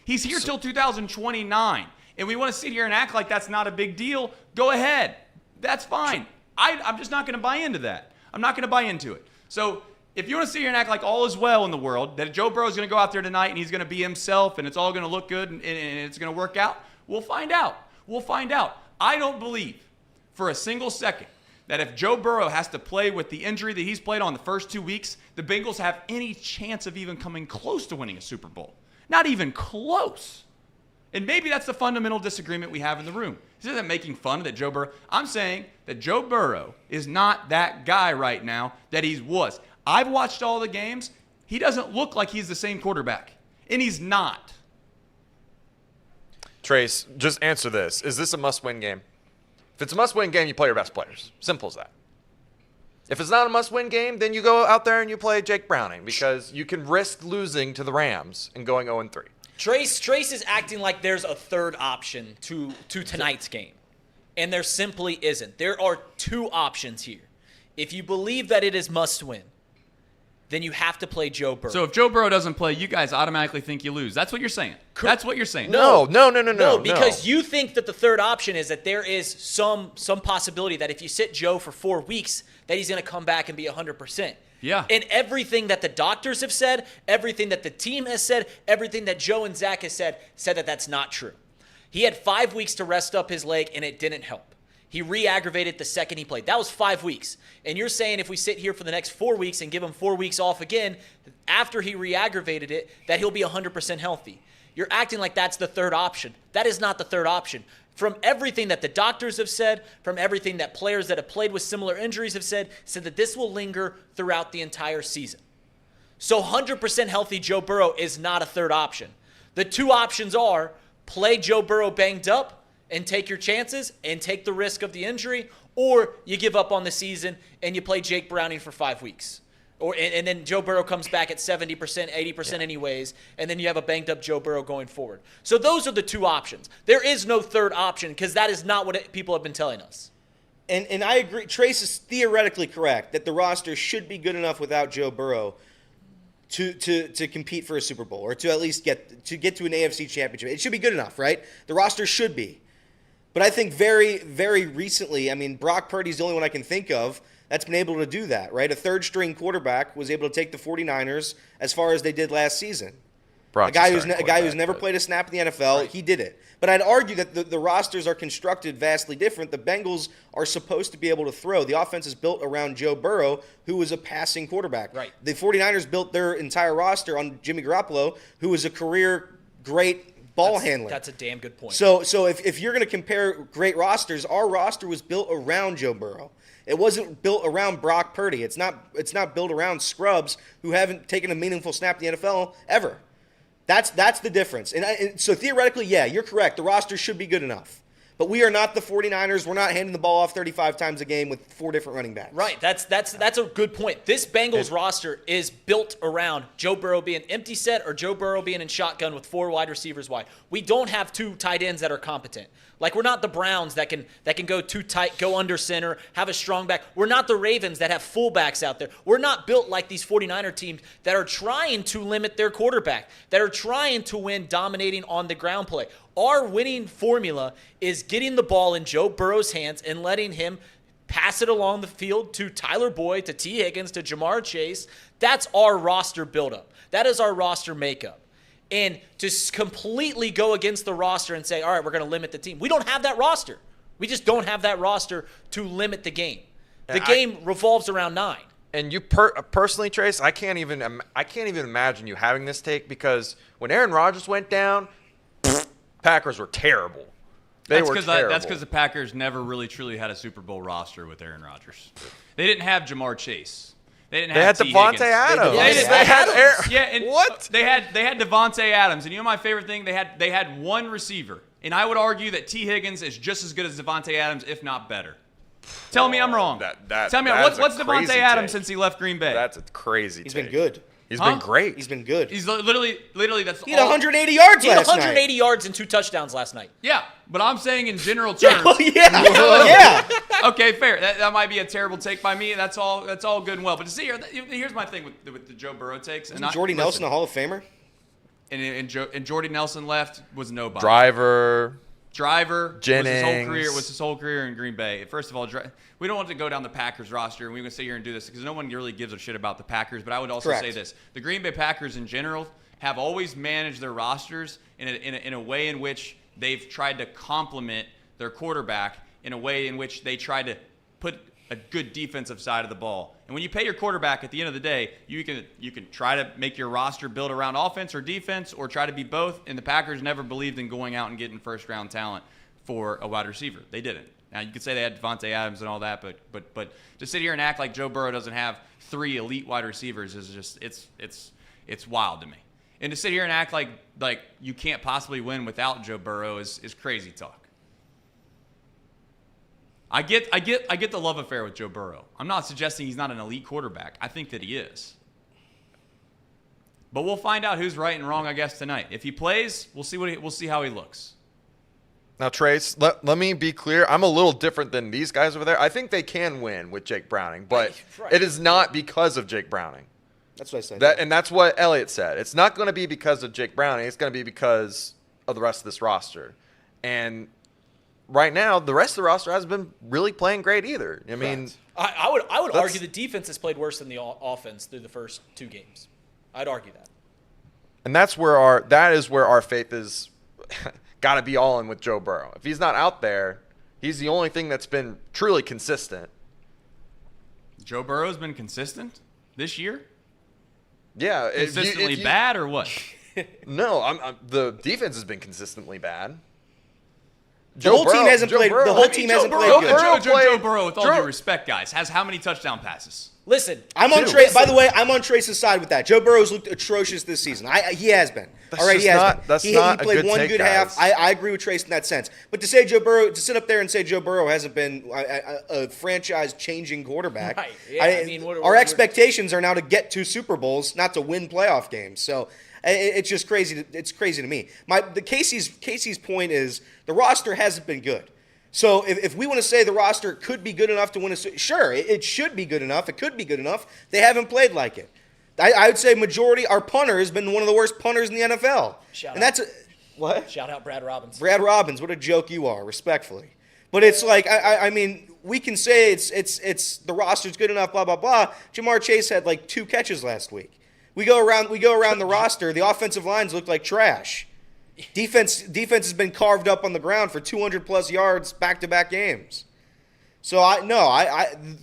Speaker 6: He's here till 2029. And we want to sit here and act like that's not a big deal. Go ahead. That's fine. I'm just not going to buy into that. I'm not going to buy into it. So if you want to sit here and act like all is well in the world, that Joe Burrow is going to go out there tonight and he's going to be himself and it's all going to look good and it's going to work out, we'll find out. We'll find out. I don't believe for a single second that if Joe Burrow has to play with the injury that he's played on the first 2 weeks, the Bengals have any chance of even coming close to winning a Super Bowl. Not even close. And maybe that's the fundamental disagreement we have in the room. This isn't making fun of that Joe Burrow. I'm saying that Joe Burrow is not that guy right now that he was. I've watched all the games. He doesn't look like he's the same quarterback. And he's not.
Speaker 1: Trace, just answer this. Is this a must-win game? If it's a must-win game, you play your best players. Simple as that. If it's not a must-win game, then you go out there and you play Jake Browning because you can risk losing to the Rams and going 0-3.
Speaker 9: Trace is acting like there's a third option to tonight's game, and there simply isn't. There are 2 options here. If you believe that it is must-win, then you have to play Joe Burrow.
Speaker 6: So if Joe Burrow doesn't play, you guys automatically think you lose. That's what you're saying. That's what you're saying.
Speaker 9: No, because you think that the third option is that there is some possibility that if you sit Joe for 4 weeks, that he's going to come back and be 100%.
Speaker 6: Yeah.
Speaker 9: And everything that the doctors have said, everything that the team has said, everything that Joe and Zach has said that that's not true. He had 5 weeks to rest up his leg, and it didn't help. He re-aggravated the second he played. That was 5 weeks. And you're saying if we sit here for the next 4 weeks and give him 4 weeks off again, after he re-aggravated it, that he'll be 100% healthy. You're acting like that's the third option. That is not the third option. From everything that the doctors have said, from everything that players that have played with similar injuries have said that this will linger throughout the entire season. So 100% healthy Joe Burrow is not a third option. The 2 options are play Joe Burrow banged up and take your chances and take the risk of the injury, or you give up on the season and you play Jake Browning for 5 weeks. And then Joe Burrow comes back at 70%, 80% anyways, and then you have a banged-up Joe Burrow going forward. So those are the 2 options. There is no third option because that is not what people have been telling us.
Speaker 10: And I agree. Trace is theoretically correct that the roster should be good enough without Joe Burrow to compete for a Super Bowl or to at least get to an AFC championship. It should be good enough, right? The roster should be. But I think very, very recently, I mean, Brock Purdy's the only one I can think of that's been able to do that, right? A third-string quarterback was able to take the 49ers as far as they did last season. A guy who's never played a snap in the NFL, right. He did it. But I'd argue that the rosters are constructed vastly different. The Bengals are supposed to be able to throw. The offense is built around Joe Burrow, who was a passing quarterback.
Speaker 9: Right.
Speaker 10: The 49ers built their entire roster on Jimmy Garoppolo, who was a career great ball handler.
Speaker 9: That's a damn good point.
Speaker 10: So if you're going to compare great rosters, our roster was built around Joe Burrow. It wasn't built around Brock Purdy. It's not built around scrubs who haven't taken a meaningful snap in the NFL ever. That's the difference. And so theoretically, yeah, you're correct. The roster should be good enough. But we are not the 49ers. We're not handing the ball off 35 times a game with 4 different running backs.
Speaker 9: Right. That's a good point. This Bengals roster is built around Joe Burrow being empty set or Joe Burrow being in shotgun with 4 wide receivers wide. We don't have 2 tight ends that are competent. Like, we're not the Browns that can go too tight, go under center, have a strong back. We're not the Ravens that have fullbacks out there. We're not built like these 49er teams that are trying to limit their quarterback, that are trying to win dominating on the ground play. Our winning formula is getting the ball in Joe Burrow's hands and letting him pass it along the field to Tyler Boyd, to T. Higgins, to Jamar Chase. That's our roster buildup. That is our roster makeup. And to completely go against the roster and say, all right, we're going to limit the team. We don't have that roster. We just don't have that roster to limit the game. The game revolves around 9.
Speaker 1: And you personally, Trace, I can't even imagine you having this take, because when Aaron Rodgers went down, Packers were terrible. They were terrible.
Speaker 6: That's because the Packers never really truly had a Super Bowl roster with Aaron Rodgers. They didn't have Jamar Chase. They had
Speaker 1: Devontae Adams.
Speaker 6: They had Devontae Adams, and you know my favorite thing? They had one receiver, and I would argue that T. Higgins is just as good as Devontae Adams, if not better. Tell me I'm wrong. Tell me what's Devontae Adams since he left Green Bay?
Speaker 1: That's a crazy.
Speaker 10: He's been good.
Speaker 1: He's been great.
Speaker 10: He's been good.
Speaker 6: He's literally that's.
Speaker 10: He had 180 yards last night.
Speaker 9: He had 180 yards and 2 touchdowns last night.
Speaker 6: Yeah, but I'm saying in general terms.
Speaker 10: Yeah.
Speaker 6: Okay, fair. That might be a terrible take by me. That's all good and well. But to see here, here's my thing with the Joe Burrow takes.
Speaker 10: Isn't Jordy Nelson a Hall of Famer?
Speaker 6: And Jordy Nelson left was nobody.
Speaker 1: Driver
Speaker 6: Jennings
Speaker 1: was
Speaker 6: his whole career in Green Bay. First of all, we don't want to go down the Packers roster, and we're going to sit here and do this because no one really gives a shit about the Packers. But I would also say this: the Green Bay Packers in general have always managed their rosters in a way in which they've tried to complement their quarterback in a way in which they try to put a good defensive side of the ball. And when you pay your quarterback, at the end of the day, you can try to make your roster build around offense or defense, or try to be both. And the Packers never believed in going out and getting first-round talent for a wide receiver. They didn't. Now, you could say they had Devontae Adams and all that, but to sit here and act like Joe Burrow doesn't have 3 elite wide receivers is just it's wild to me. And to sit here and act like you can't possibly win without Joe Burrow is crazy talk. I get the love affair with Joe Burrow. I'm not suggesting he's not an elite quarterback. I think that he is. But we'll find out who's right and wrong, I guess, tonight. If he plays, we'll see how he looks.
Speaker 1: Now, Trace, let me be clear. I'm a little different than these guys over there. I think they can win with Jake Browning, but it is not because of Jake Browning.
Speaker 10: That's what I said.
Speaker 1: And that's what Elliott said. It's not going to be because of Jake Browning. It's going to be because of the rest of this roster. And right now, the rest of the roster hasn't been really playing great either. I mean,
Speaker 9: I would argue the defense has played worse than the offense through the first 2 games. I'd argue that.
Speaker 1: And that is where our faith is got to be all in with Joe Burrow. If he's not out there, he's the only thing that's been truly consistent.
Speaker 6: Joe Burrow's been consistent this year?
Speaker 1: Yeah.
Speaker 6: Consistently bad or what?
Speaker 1: No, the defense has been consistently bad.
Speaker 10: The whole team hasn't played good.
Speaker 6: Joe Burrow, with all due respect, guys, has how many touchdown passes?
Speaker 9: Listen,
Speaker 10: I'm on Trace. By the way, I'm on Trace's side with that. Joe Burrow's looked atrocious this season. He has been. All right, he has been. He played one good half. I agree with Trace in that sense. But to say to sit up there and say Joe Burrow hasn't been a franchise-changing quarterback.
Speaker 9: Right. Yeah,
Speaker 10: our expectations are now to get to Super Bowls, not to win playoff games. So it's just crazy. It's crazy to me. Casey's point is the roster hasn't been good. So if we want to say the roster could be good enough to win sure, it should be good enough. It could be good enough. They haven't played like it. I would say majority, our punter has been one of the worst punters in the NFL.
Speaker 9: Shout out Brad Robbins.
Speaker 10: Brad Robbins, what a joke you are, respectfully. But it's like, I mean, we can say it's the roster's good enough, blah, blah, blah. Jamar Chase had like 2 catches last week. We go around the roster, the offensive lines look like trash. Defense has been carved up on the ground for 200-plus yards back-to-back games. So,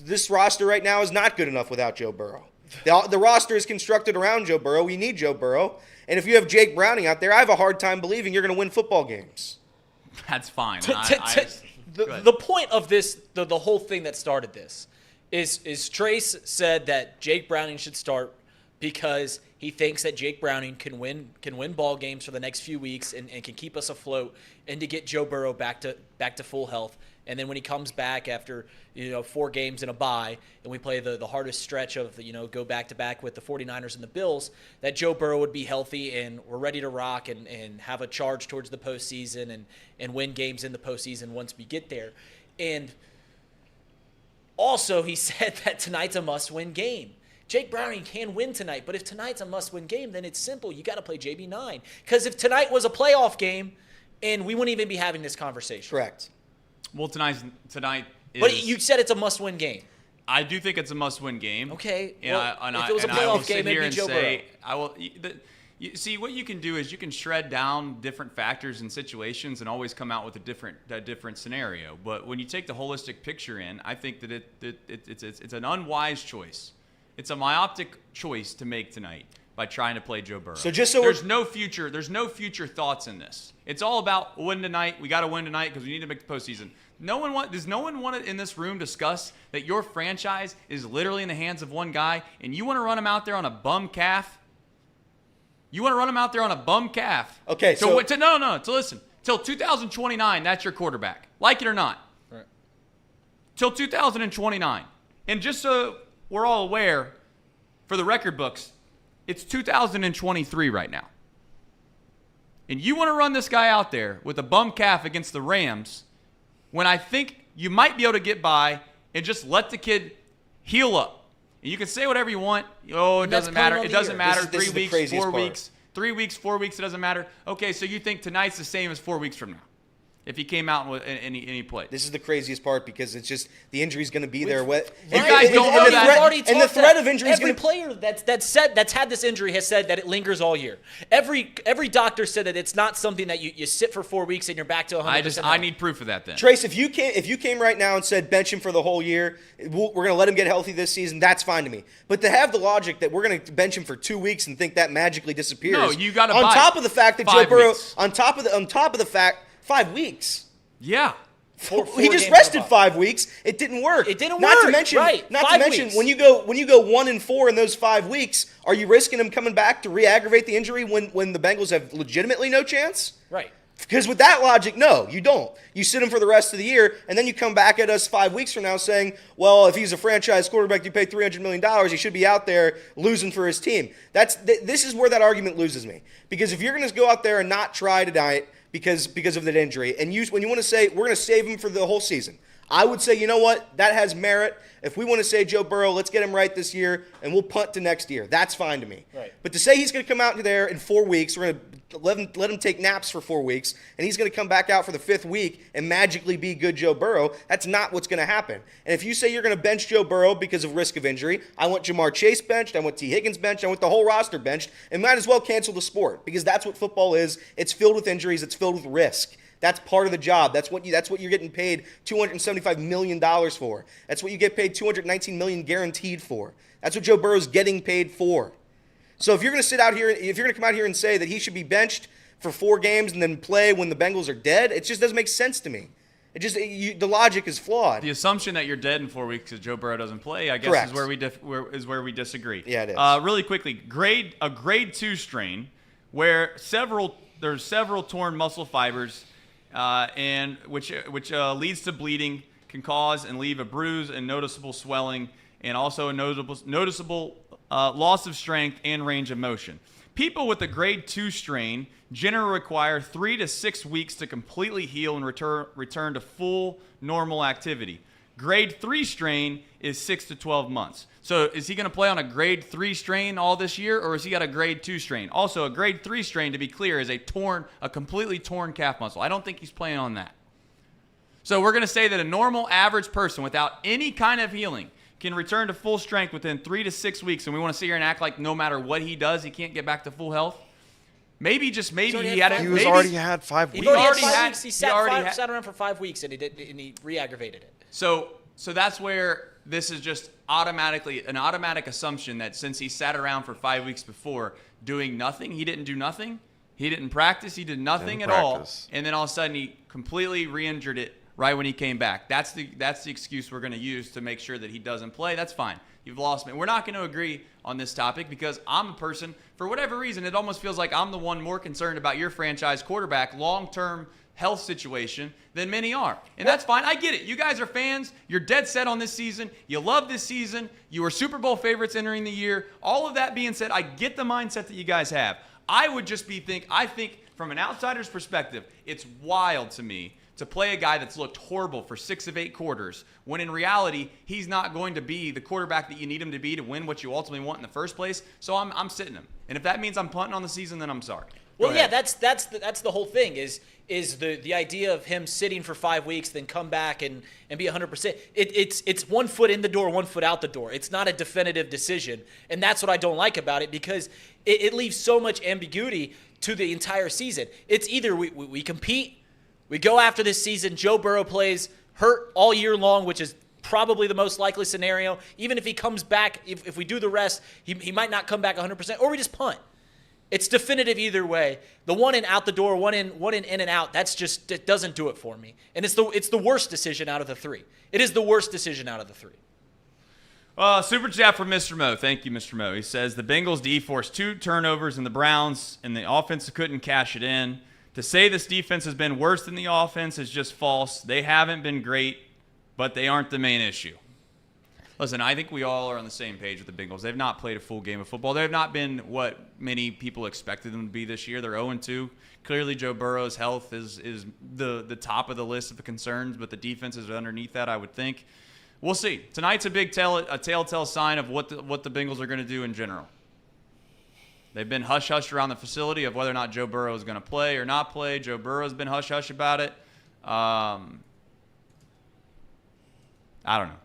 Speaker 10: this roster right now is not good enough without Joe Burrow. The roster is constructed around Joe Burrow. We need Joe Burrow. And if you have Jake Browning out there, I have a hard time believing you're going to win football games.
Speaker 6: That's fine.
Speaker 9: The point of this, the whole thing that started this, is Trace said that Jake Browning should start because he thinks that Jake Browning can win ball games for the next few weeks and can keep us afloat, and to get Joe Burrow back to full health. And then when he comes back after 4 games in a bye, and we play the hardest stretch of go back to back with the 49ers and the Bills, that Joe Burrow would be healthy and we're ready to rock and have a charge towards the postseason and win games in the postseason once we get there. And also he said that tonight's a must-win game. Jake Browning can win tonight, but if tonight's a must-win game, then it's simple. You got to play JB9. Because if tonight was a playoff game, and we wouldn't even be having this conversation.
Speaker 10: Correct.
Speaker 6: Well, tonight is.
Speaker 9: But you said it's a must-win game.
Speaker 6: I do think it's a must-win game.
Speaker 9: Okay.
Speaker 6: And
Speaker 9: Well, if it was a playoff game, it'd be Joe Burrow.
Speaker 6: I will. See, what you can do is you can shred down different factors and situations and always come out with a different scenario. But when you take the holistic picture in, I think that it's an unwise choice. It's a myopic choice to make tonight by trying to play Joe Burrow.
Speaker 10: So just so
Speaker 6: there's no future thoughts in this. It's all about win tonight. We got to win tonight because we need to make the postseason. Does no one want to in this room discuss that your franchise is literally in the hands of one guy and you want to run him out there on a bum calf? You want to run him out there on a bum calf?
Speaker 10: Okay.
Speaker 6: So listen. Till 2029, that's your quarterback. Like it or not.
Speaker 9: Right.
Speaker 6: Till 2029. And just so we're all aware, for the record books, it's 2023 right now. And you want to run this guy out there with a bum calf against the Rams when I think you might be able to get by and just let the kid heal up. And you can say whatever you want. Oh, it doesn't matter. It doesn't matter.
Speaker 10: This is
Speaker 6: 3
Speaker 10: the
Speaker 6: weeks,
Speaker 10: craziest
Speaker 6: 4
Speaker 10: part.
Speaker 6: weeks. 3 weeks, 4 weeks, it doesn't matter. Okay, so you think tonight's the same as 4 weeks from now if he came out and he played.
Speaker 10: This is the craziest part because it's just the injury's going to be there.
Speaker 6: You guys don't know that.
Speaker 10: And the threat of injury is
Speaker 9: every
Speaker 10: going to
Speaker 9: player that's had this injury has said that it lingers all year. Every doctor said that it's not something that you sit for 4 weeks and you're back to 100%.
Speaker 6: I need proof of that then.
Speaker 10: Trace, if you came right now and said bench him for the whole year, we're going to let him get healthy this season, that's fine to me. But to have the logic that we're going to bench him for 2 weeks and think that magically disappears.
Speaker 6: No, you got to
Speaker 10: on
Speaker 6: buy
Speaker 10: top of the fact that
Speaker 6: 5
Speaker 10: Joe Burrow,
Speaker 6: weeks.
Speaker 10: on top of the fact, 5 weeks.
Speaker 6: Yeah.
Speaker 10: He just rested 5 weeks. It didn't work.
Speaker 9: It didn't
Speaker 10: not
Speaker 9: work.
Speaker 10: To mention,
Speaker 9: Right.
Speaker 10: Not
Speaker 9: 5
Speaker 10: to mention,
Speaker 9: weeks.
Speaker 10: when you go 1-4 in those 5 weeks, are you risking him coming back to re-aggravate the injury when the Bengals have legitimately no chance?
Speaker 9: Right.
Speaker 10: Because with that logic, no, you don't. You sit him for the rest of the year, and then you come back at us 5 weeks from now saying, well, if he's a franchise quarterback, you pay $300 million, he should be out there losing for his team. This is where that argument loses me. Because if you're going to go out there and not try tonight because of that injury, and when you want to say, we're going to save him for the whole season, I would say, you know what, that has merit. If we want to say Joe Burrow, let's get him right this year, and we'll punt to next year. That's fine to me.
Speaker 9: Right.
Speaker 10: But to say he's going to come out there in 4 weeks, we're going to let him take naps for 4 weeks, and he's going to come back out for the 5th week and magically be good Joe Burrow, that's not what's going to happen. And if you say you're going to bench Joe Burrow because of risk of injury, I want Jamar Chase benched, I want T. Higgins benched, I want the whole roster benched, and might as well cancel the sport because that's what football is. It's filled with injuries. It's filled with risk. That's part of the job. That's what you're getting paid $275 million for. That's what you get paid $219 million guaranteed for. That's what Joe Burrow's getting paid for. So if you're going to sit out here, if you're going to come out here and say that he should be benched for 4 games and then play when the Bengals are dead, it just doesn't make sense to me. The logic is flawed.
Speaker 6: The assumption that you're dead in 4 weeks because Joe Burrow doesn't play, I guess,
Speaker 10: Correct.
Speaker 6: is where we disagree.
Speaker 10: Yeah, it is.
Speaker 6: Really quickly, a grade 2 strain where there's several torn muscle fibers, and which leads to bleeding, can cause and leave a bruise and noticeable swelling, and also a noticeable loss of strength and range of motion. People with a grade 2 strain generally require 3 to 6 weeks to completely heal and return to full normal activity. Grade 3 strain is 6 to 12 months. So is he going to play on a grade 3 strain all this year, or is he got a grade 2 strain? Also, a grade 3 strain, to be clear, is a completely torn calf muscle. I don't think he's playing on that. So we're going to say that a normal average person without any kind of healing can return to full strength within 3 to 6 weeks, and we want to sit here and act like no matter what he does, he can't get back to full health? Maybe he had it.
Speaker 1: He already had 5 weeks.
Speaker 9: He already had 5 weeks. He sat around for 5 weeks and he re-aggravated it.
Speaker 6: So that's where this is just an automatic assumption that since he sat around for 5 weeks before doing nothing, he didn't do nothing. He didn't practice. He did nothing at all. And then all of a sudden he completely re-injured it right when he came back. That's the excuse we're going to use to make sure that he doesn't play. That's fine. You've lost me. We're not going to agree on this topic because I'm a person, for whatever reason, it almost feels like I'm the one more concerned about your franchise quarterback long-term health situation than many are. And that's fine. I get it. You guys are fans. You're dead set on this season. You love this season. You were Super Bowl favorites entering the year. All of that being said, I get the mindset that you guys have. I would just I think from an outsider's perspective, it's wild to me to play a guy that's looked horrible for 6 of 8 quarters, when in reality, he's not going to be the quarterback that you need him to be to win what you ultimately want in the first place. So I'm sitting him. And if that means I'm punting on the season, then I'm sorry.
Speaker 9: Well, yeah, that's the whole thing is the idea of him sitting for 5 weeks, then come back and be 100%. It's 1 foot in the door, 1 foot out the door. It's not a definitive decision, and that's what I don't like about it, because it leaves so much ambiguity to the entire season. It's either we compete, we go after this season, Joe Burrow plays hurt all year long, which is probably the most likely scenario. Even if he comes back, if we do the rest, he might not come back 100%, or we just punt. It's definitive either way. The one in out the door, one in and out, it doesn't do it for me. And it's the worst decision out of the 3. It is the worst decision out of the 3.
Speaker 6: Super chat from Mr. Mo. Thank you, Mr. Mo. He says the Bengals D forced 2 turnovers in the Browns, and the offense couldn't cash it in. To say this defense has been worse than the offense is just false. They haven't been great, but they aren't the main issue. Listen, I think we all are on the same page with the Bengals. They've not played a full game of football. They have not been what many people expected them to be this year. They're 0-2. Clearly, Joe Burrow's health is the top of the list of the concerns, but the defense is underneath that, I would think. We'll see. Tonight's a big telltale sign of what the Bengals are going to do in general. They've been hush-hush around the facility of whether or not Joe Burrow is going to play or not play. Joe Burrow's been hush-hush about it. I don't know.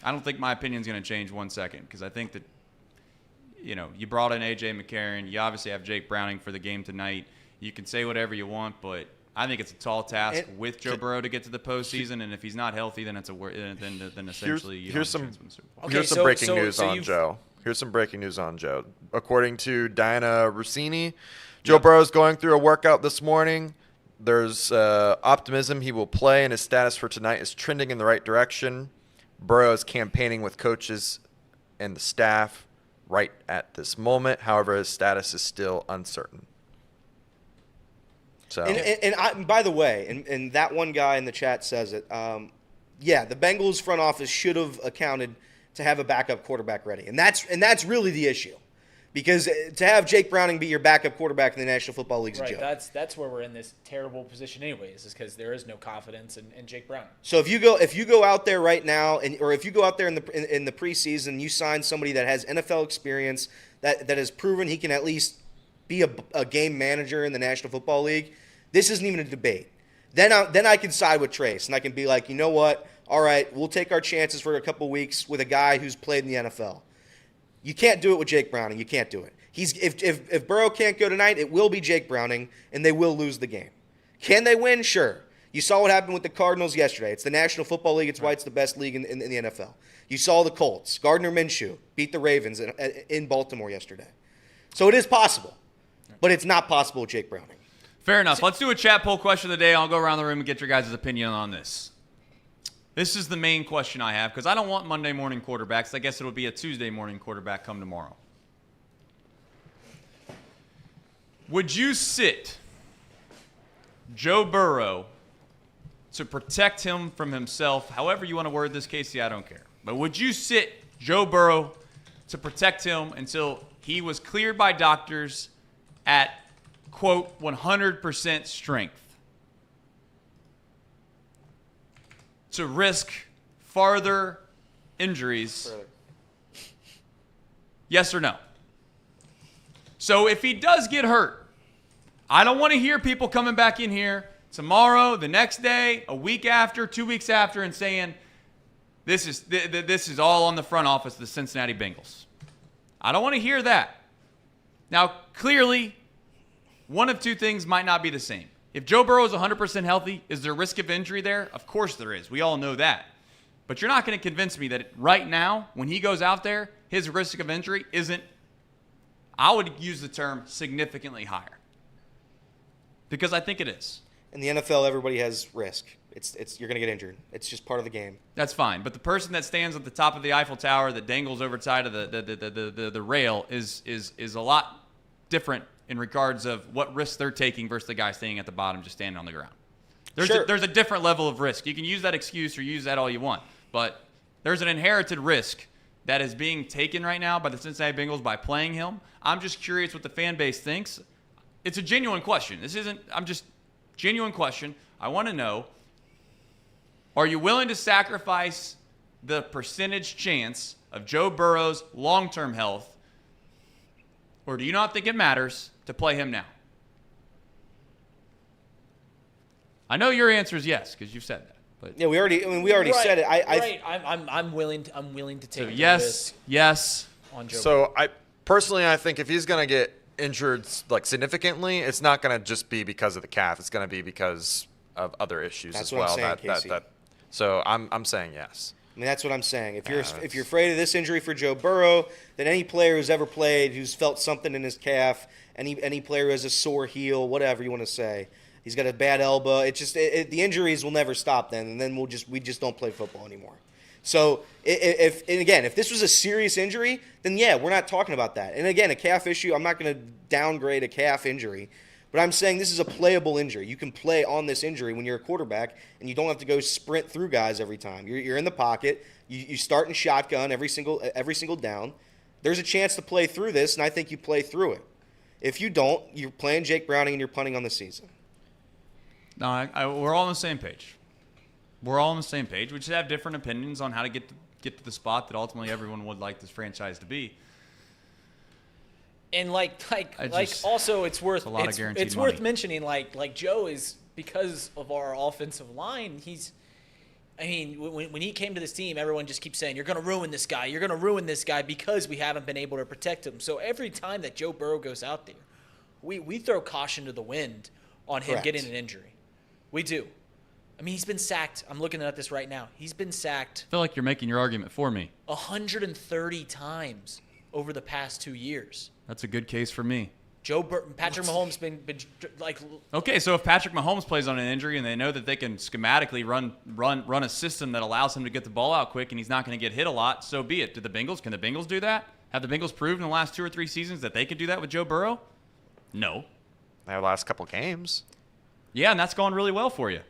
Speaker 6: I don't think my opinion is going to change 1 second, because I think that, you brought in A.J. McCarron. You obviously have Jake Browning for the game tonight. You can say whatever you want, but I think it's a tall task with Joe Burrow to get to the postseason, and if he's not healthy, then it's then essentially
Speaker 1: here's some breaking news on Joe. Here's some breaking news on Joe. According to Diana Rossini, Joe Burrow's going through a workout this morning. There's optimism he will play, and his status for tonight is trending in the right direction. Burrow is campaigning with coaches and the staff right at this moment. However, his status is still uncertain. So,
Speaker 10: and by the way, and that one guy in the chat says it. The Bengals front office should have accounted to have a backup quarterback ready, and that's really the issue, because to have Jake Browning be your backup quarterback in the National Football League is a joke.
Speaker 9: That's where we're in this terrible position, anyways, is because there is no confidence in Jake Browning.
Speaker 10: So if you go out there right now, or if you go out there in the preseason, you sign somebody that has NFL experience, that has proven he can at least be a game manager in the National Football League, this isn't even a debate. Then I can side with Trace, and I can be like, you know what? All right, we'll take our chances for a couple weeks with a guy who's played in the NFL. You can't do it with Jake Browning. You can't do it. If Burrow can't go tonight, it will be Jake Browning, and they will lose the game. Can they win? Sure. You saw what happened with the Cardinals yesterday. It's the National Football League. It's why it's the best league in the NFL. You saw the Colts. Gardner Minshew beat the Ravens in Baltimore yesterday. So it is possible, but it's not possible with Jake Browning.
Speaker 6: Fair enough. Let's do a chat poll question of the day. I'll go around the room and get your guys' opinion on this. This is the main question I have, because I don't want Monday morning quarterbacks. I guess it'll be a Tuesday morning quarterback come tomorrow. Would you sit Joe Burrow to protect him from himself? However you want to word this, Casey, I don't care. But would you sit Joe Burrow to protect him until he was cleared by doctors at, quote, 100% strength, to risk farther injuries? Yes or no? So if he does get hurt, I don't want to hear people coming back in here tomorrow, the next day, a week after, 2 weeks after, and saying this is all on the front office of the Cincinnati Bengals. I don't want to hear that. Now, clearly, one of two things might not be the same. If Joe Burrow is 100% healthy, is there risk of injury there? Of course there is. We all know that. But you're not going to convince me that right now, when he goes out there, his risk of injury isn't, I would use the term, significantly higher. Because I think it is.
Speaker 10: In the NFL, everybody has risk. You're going to get injured. It's just part of the game.
Speaker 6: That's fine. But the person that stands at the top of the Eiffel Tower that dangles over side of the rail is a lot different in regards of what risks they're taking versus the guy standing at the bottom just standing on the ground. There's a different level of risk. You can use that excuse or use that all you want, but there's an inherited risk that is being taken right now by the Cincinnati Bengals by playing him. I'm just curious what the fan base thinks. It's a genuine question. Genuine question. I want to know, are you willing to sacrifice the percentage chance of Joe Burrow's long-term health, or do you not think it matters to play him now? I know your answer is yes because you've said that. But
Speaker 10: yeah, we already said it.
Speaker 9: I'm willing to take the
Speaker 6: risk. Yes.
Speaker 9: On Joe
Speaker 1: So Burrow. I think if he's gonna get injured like significantly, it's not gonna just be because of the calf. It's gonna be because of other issues
Speaker 10: That's
Speaker 1: as
Speaker 10: what
Speaker 1: well.
Speaker 10: I'm saying, Casey.
Speaker 1: So I'm saying yes.
Speaker 10: I mean, that's what I'm saying. If you're afraid of this injury for Joe Burrow, then any player who's ever played, who's felt something in his calf, any player who has a sore heel, whatever you want to say, he's got a bad elbow. It's just the injuries will never stop then, and then we just don't play football anymore. So if this was a serious injury, then yeah, we're not talking about that. And again, a calf issue, I'm not going to downgrade a calf injury. But I'm saying this is a playable injury. You can play on this injury when you're a quarterback, and you don't have to go sprint through guys every time. You're in the pocket. You start in shotgun every single down. There's a chance to play through this, and I think you play through it. If you don't, you're playing Jake Browning and you're punting on the season.
Speaker 6: No, we're all on the same page. We're all on the same page. We just have different opinions on how to get to the spot that ultimately everyone would like this franchise to be.
Speaker 9: And also it's worth it's worth mentioning like Joe is, because of our offensive line, when he came to this team, everyone just keeps saying, you're going to ruin this guy because we haven't been able to protect him. So every time that Joe Burrow goes out there, we throw caution to the wind on him getting an injury. We do. I mean, he's been sacked. I'm looking at this right now. He's been sacked.
Speaker 6: I feel like you're making your argument for me.
Speaker 9: 130 times over the past 2 years.
Speaker 6: That's a good case for me.
Speaker 9: Patrick Mahomes been like.
Speaker 6: Okay, so if Patrick Mahomes plays on an injury and they know that they can schematically run a system that allows him to get the ball out quick and he's not going to get hit a lot, so be it. Can the Bengals do that? Have the Bengals proved in the last 2 or 3 seasons that they could do that with Joe Burrow? No.
Speaker 1: Their last couple games.
Speaker 6: Yeah, and that's gone really well for you.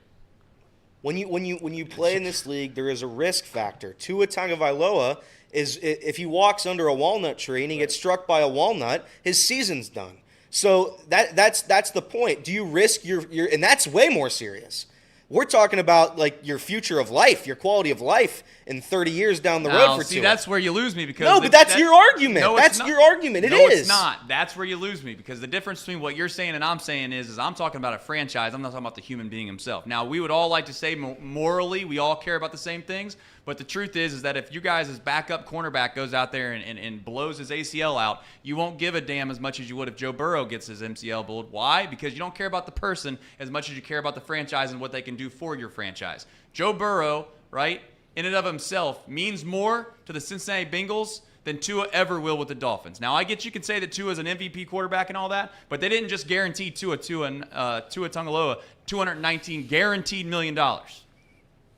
Speaker 10: When you play in this league, there is a risk factor. Tua Tagovailoa is, if he walks under a walnut tree and he gets struck by a walnut, his season's done. So that's the point. Do you risk your and that's way more serious. We're talking about like your future of life, your quality of life in 30 years down the road for Tua.
Speaker 6: That's where you lose me because
Speaker 10: no, but that's your argument.
Speaker 6: No,
Speaker 10: that's your argument. It is.
Speaker 6: It's not. That's where you lose me because the difference between what you're saying and I'm saying is I'm talking about a franchise. I'm not talking about the human being himself. Now, we would all like to say morally we all care about the same things, but the truth is that if you guys' backup cornerback goes out there and blows his ACL out, you won't give a damn as much as you would if Joe Burrow gets his MCL blown. Why? Because you don't care about the person as much as you care about the franchise and what they can do for your franchise. Joe Burrow, right, in and of himself means more to the Cincinnati Bengals than Tua ever will with the Dolphins. Now, I get you can say that Tua is an MVP quarterback and all that, but they didn't just guarantee Tua Tagovailoa $219 guaranteed $1 million.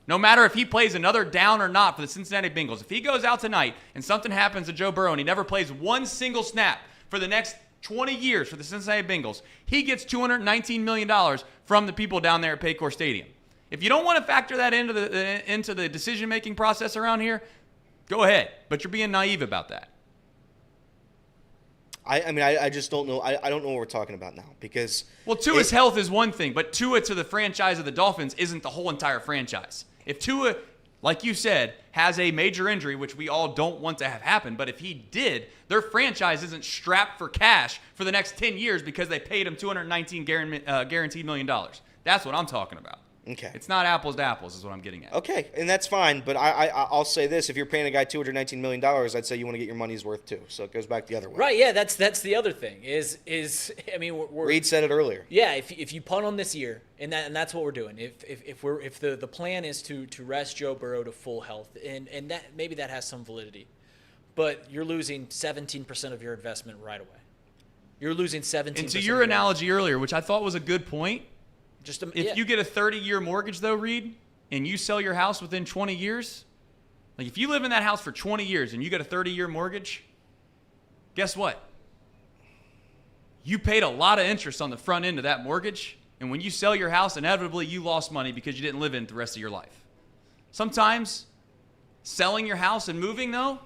Speaker 6: No matter if he plays another down or not for the Cincinnati Bengals, if he goes out tonight and something happens to Joe Burrow and he never plays one single snap for the next 20 years for the Cincinnati Bengals, he gets $219 million from the people down there at Paycor Stadium. If you don't want to factor that into the decision-making process around here, go ahead. But you're being naive about that.
Speaker 10: I just don't know. I don't know what we're talking about now because
Speaker 6: Tua's health is one thing, but Tua to the franchise of the Dolphins isn't the whole entire franchise. If Tua, like you said, has a major injury, which we all don't want to have happen, but if he did, their franchise isn't strapped for cash for the next 10 years because they paid him $219 guaranteed $1 million. That's what I'm talking about.
Speaker 10: Okay.
Speaker 6: It's not apples to apples is what I'm getting at.
Speaker 10: Okay, and that's fine, but I'll say this. If you're paying a guy $219 million, I'd say you want to get your money's worth too. So it goes back the other way.
Speaker 9: Right, yeah, that's the other thing is
Speaker 10: Reed said it earlier.
Speaker 9: Yeah, if you punt on this year, and that's what we're doing. If the plan is to rest Joe Burrow to full health, and that maybe that has some validity, but you're losing 17% of your investment right away. You're losing 17%.
Speaker 6: And to your analogy earlier, which I thought was a good point, If you get a 30-year mortgage, though, Reed, and you sell your house within 20 years, like if you live in that house for 20 years and you get a 30-year mortgage, guess what? You paid a lot of interest on the front end of that mortgage, and when you sell your house, inevitably you lost money because you didn't live in it the rest of your life. Sometimes selling your house and moving, though,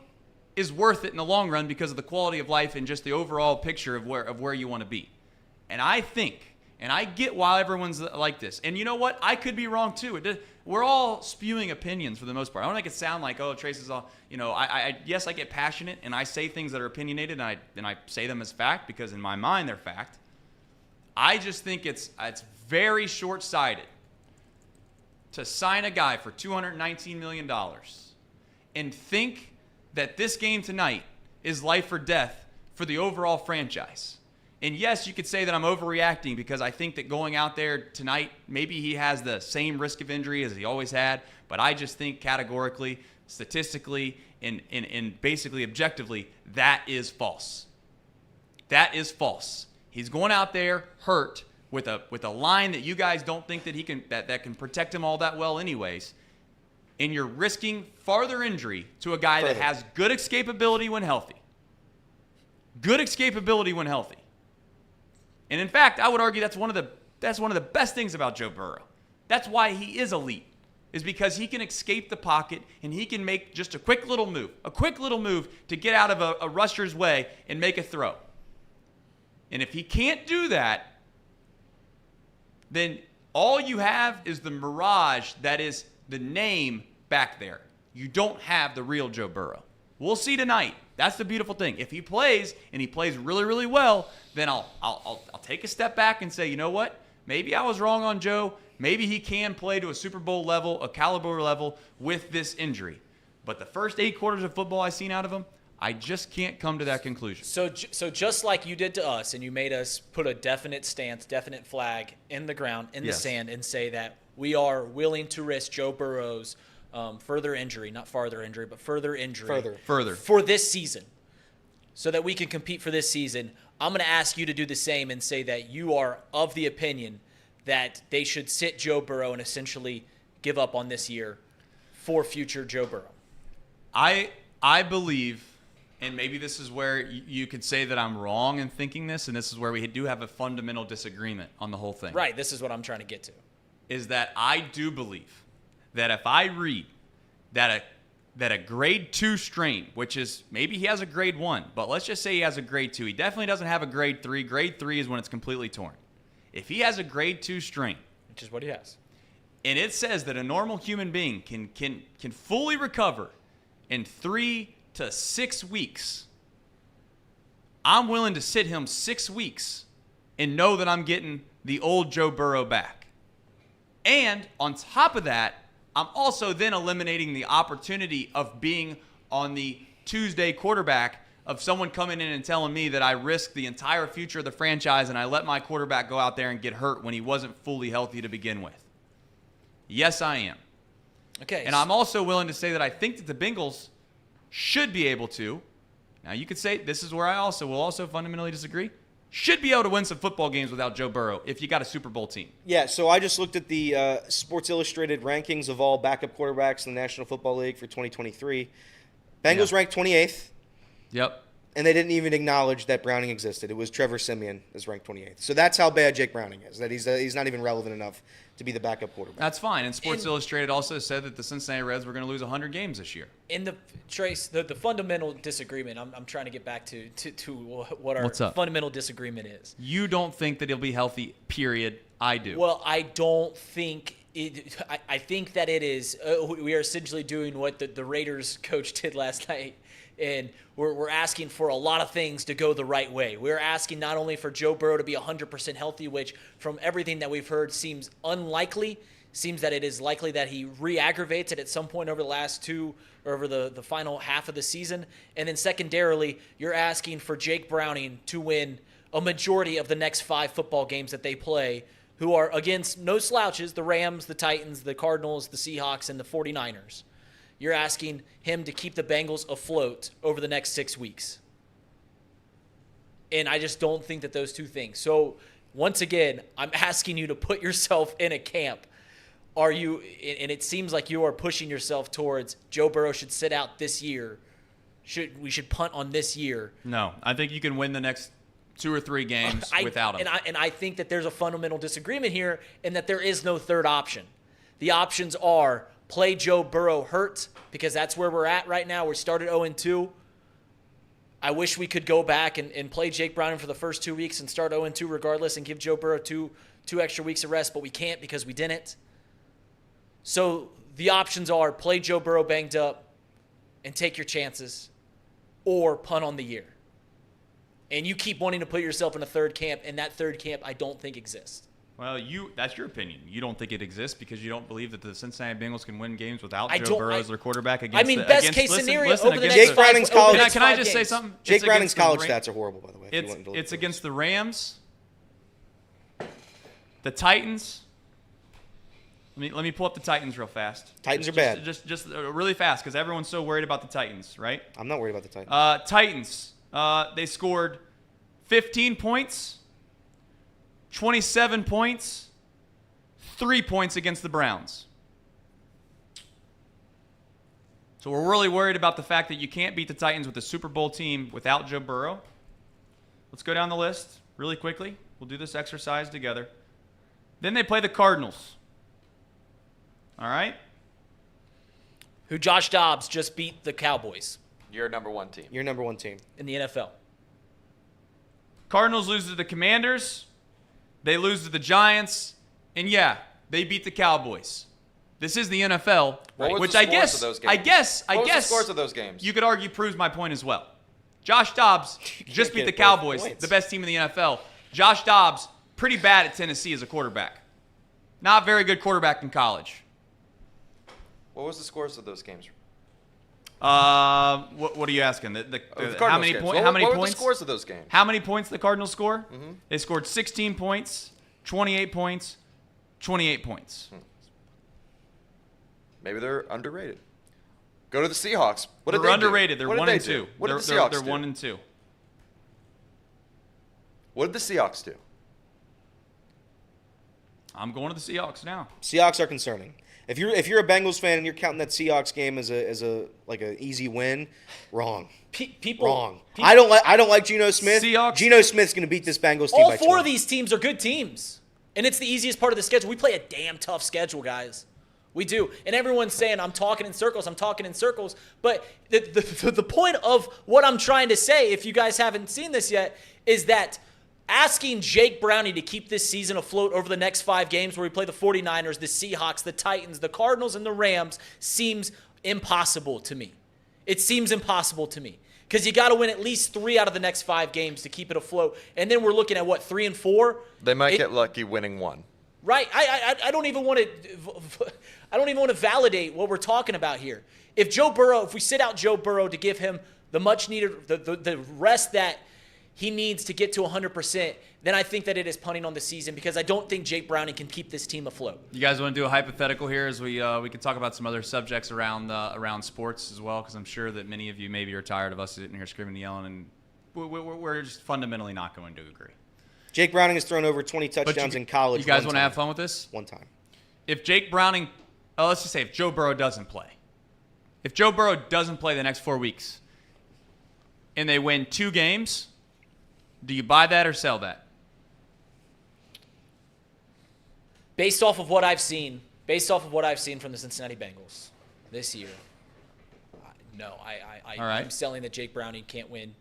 Speaker 6: is worth it in the long run because of the quality of life and just the overall picture of where you want to be. And I think, and I get why everyone's like this. And you know what? I could be wrong too. We're all spewing opinions for the most part. I don't make it sound like, oh, Trace is all, yes, I get passionate and I say things that are opinionated and I say them as fact because in my mind they're fact. I just think it's very short-sighted to sign a guy for $219 million and think that this game tonight is life or death for the overall franchise. And yes, you could say that I'm overreacting because I think that going out there tonight, maybe he has the same risk of injury as he always had, but I just think categorically, statistically, and basically objectively, that is false. That is false. He's going out there hurt with a line that you guys don't think that he can that can protect him all that well anyways. And you're risking farther injury to a guy that has good escapability when healthy. Good escapability when healthy. And in fact, I would argue that's one of the best things about Joe Burrow. That's why he is elite, is because he can escape the pocket and he can make just a quick little move to get out of a rusher's way and make a throw. And if he can't do that, then all you have is the mirage that is the name back there. You don't have the real Joe Burrow. We'll see tonight. That's the beautiful thing. If he plays and he plays really, really well, then I'll take a step back and say, you know what? Maybe I was wrong on Joe. Maybe he can play to a Super Bowl level, a caliber level with this injury. But the first 8 quarters of football I've seen out of him, I just can't come to that conclusion.
Speaker 9: So just like you did to us and you made us put a definite stance, definite flag in the ground, in the sand, and say that we are willing to risk Joe Burrow's further injury, not farther injury, but further injury.
Speaker 6: Further.
Speaker 9: For this season, so that we can compete for this season. I'm going to ask you to do the same and say that you are of the opinion that they should sit Joe Burrow and essentially give up on this year for future Joe Burrow.
Speaker 6: I believe, and maybe this is where you could say that I'm wrong in thinking this, and this is where we do have a fundamental disagreement on the whole thing.
Speaker 9: Right, this is what I'm trying to get to.
Speaker 6: Is that I do believe that if I read that a grade 2 strain, which is maybe he has a grade 1, but let's just say he has a grade 2. He definitely doesn't have a grade 3. Grade 3 is when it's completely torn. If he has a grade 2 strain,
Speaker 9: which is what he has,
Speaker 6: and it says that a normal human being can fully recover in 3 to 6 weeks, I'm willing to sit him 6 weeks and know that I'm getting the old Joe Burrow back. And on top of that, I'm also then eliminating the opportunity of being on the Tuesday quarterback of someone coming in and telling me that I risked the entire future of the franchise and I let my quarterback go out there and get hurt when he wasn't fully healthy to begin with. Yes, I am.
Speaker 9: Okay.
Speaker 6: And I'm also willing to say that I think that the Bengals should be able to. Now, you could say this is where I will also fundamentally disagree. Should be able to win some football games without Joe Burrow if you got a Super Bowl team.
Speaker 10: Yeah, so I just looked at the Sports Illustrated rankings of all backup quarterbacks in the National Football League for 2023. Bengals ranked 28th.
Speaker 6: Yep.
Speaker 10: And they didn't even acknowledge that Browning existed. It was Trevor Siemian is ranked 28th. So that's how bad Jake Browning is, that he's not even relevant enough to be the backup quarterback.
Speaker 6: That's fine. And Sports Illustrated also said that the Cincinnati Reds were going to lose 100 games this year.
Speaker 9: In the fundamental disagreement, I'm trying to get back to what our fundamental disagreement is.
Speaker 6: You don't think that he'll be healthy, period. I do.
Speaker 9: Well, I don't think it. I think that it is. We are essentially doing what the Raiders coach did last night. And we're asking for a lot of things to go the right way. We're asking not only for Joe Burrow to be 100% healthy, which from everything that we've heard seems unlikely. Seems that it is likely that he re-aggravates it at some point over the last 2 or over the final half of the season. And then secondarily, you're asking for Jake Browning to win a majority of the next 5 football games that they play, who are against no slouches, the Rams, the Titans, the Cardinals, the Seahawks, and the 49ers. You're asking him to keep the Bengals afloat over the next 6 weeks. And I just don't think that those two things. So once again, I'm asking you to put yourself in a camp. Are you, and it seems like you are pushing yourself towards Joe Burrow should sit out this year. We should punt on this year.
Speaker 6: No, I think you can win the next 2 or 3 games without him.
Speaker 9: And I think that there's a fundamental disagreement here and that there is no third option. The options are play Joe Burrow hurt, because that's where we're at right now. We started 0-2. I wish we could go back and play Jake Browning for the first 2 weeks and start 0-2 regardless and give Joe Burrow two extra weeks of rest, but we can't because we didn't. So the options are play Joe Burrow banged up and take your chances, or punt on the year. And you keep wanting to put yourself in a third camp, and that third camp I don't think exists.
Speaker 6: Well, that's your opinion. You don't think it exists because you don't believe that the Cincinnati Bengals can win games without Joe Burrow as their quarterback against
Speaker 9: best case scenario over the next
Speaker 10: Jake Browning's college.
Speaker 6: Can I just say something?
Speaker 10: Jake Browning's college stats are horrible, by the way.
Speaker 6: It's against the Rams, the Titans. Let me pull up the Titans real fast.
Speaker 10: Titans are bad.
Speaker 6: Just really fast because everyone's so worried about the Titans, right?
Speaker 10: I'm not worried about the Titans.
Speaker 6: Titans, they scored 15 points, 27 points, 3 points against the Browns. So we're really worried about the fact that you can't beat the Titans with a Super Bowl team without Joe Burrow. Let's go down the list really quickly. We'll do this exercise together. Then they play the Cardinals. All right?
Speaker 9: Who Josh Dobbs just beat the Cowboys.
Speaker 1: Your number one team.
Speaker 10: Your number one team.
Speaker 9: In the NFL.
Speaker 6: Cardinals lose to the Commanders. They lose to the Giants. And yeah, they beat the Cowboys. This is the NFL, which I guess
Speaker 1: the scores of those games?
Speaker 6: You could argue proves my point as well. Josh Dobbs just beat the Cowboys, the best team in the NFL. Josh Dobbs, pretty bad at Tennessee as a quarterback. Not very good quarterback in college.
Speaker 1: What was the scores of those games?
Speaker 6: What are you asking? How many points?
Speaker 1: What were the scores of those games?
Speaker 6: How many points the Cardinals score? Mm-hmm. They scored 16 points, 28 points, 28 points.
Speaker 1: Maybe they're underrated. Go to the Seahawks.
Speaker 6: They're underrated. They're 1-2.
Speaker 1: What did the Seahawks do?
Speaker 6: They're 1-2.
Speaker 1: What did the Seahawks do?
Speaker 6: I'm going to the Seahawks now.
Speaker 10: Seahawks are concerning. If you're a Bengals fan and you're counting that Seahawks game as an easy win, wrong. Wrong. I don't like Geno Smith.
Speaker 6: Seahawks.
Speaker 10: Geno Smith's going to beat this Bengals team.
Speaker 9: All
Speaker 10: by
Speaker 9: 4
Speaker 10: 20.
Speaker 9: of these teams are good teams, and it's the easiest part of the schedule. We play a damn tough schedule, guys. We do. And everyone's saying, I'm talking in circles. But the point of what I'm trying to say, if you guys haven't seen this yet, is that asking Jake Browning to keep this season afloat over the next 5 games where we play the 49ers, the Seahawks, the Titans, the Cardinals, and the Rams seems impossible to me. It seems impossible to me. Because you got to win at least 3 out of the next 5 games to keep it afloat. And then we're looking at, 3 and 4?
Speaker 1: They might get lucky winning 1.
Speaker 9: Right. I don't even want to validate what we're talking about here. If we sit out Joe Burrow to give him the much needed the rest that he needs to get to 100%, then I think that it is punting on the season because I don't think Jake Browning can keep this team afloat.
Speaker 6: You guys want to do a hypothetical here as we can talk about some other subjects around sports as well, because I'm sure that many of you maybe are tired of us sitting here screaming and yelling, and we're just fundamentally not going to agree.
Speaker 10: Jake Browning has thrown over 20 touchdowns in college.
Speaker 6: You guys want to have fun with this?
Speaker 10: One time.
Speaker 6: If Jake Browning, let's just say if Joe Burrow doesn't play. If Joe Burrow doesn't play the next 4 weeks and they win 2 games, do you buy that or sell that?
Speaker 9: Based off of what I've seen from the Cincinnati Bengals this year, no, I'm selling that Jake Browning can't win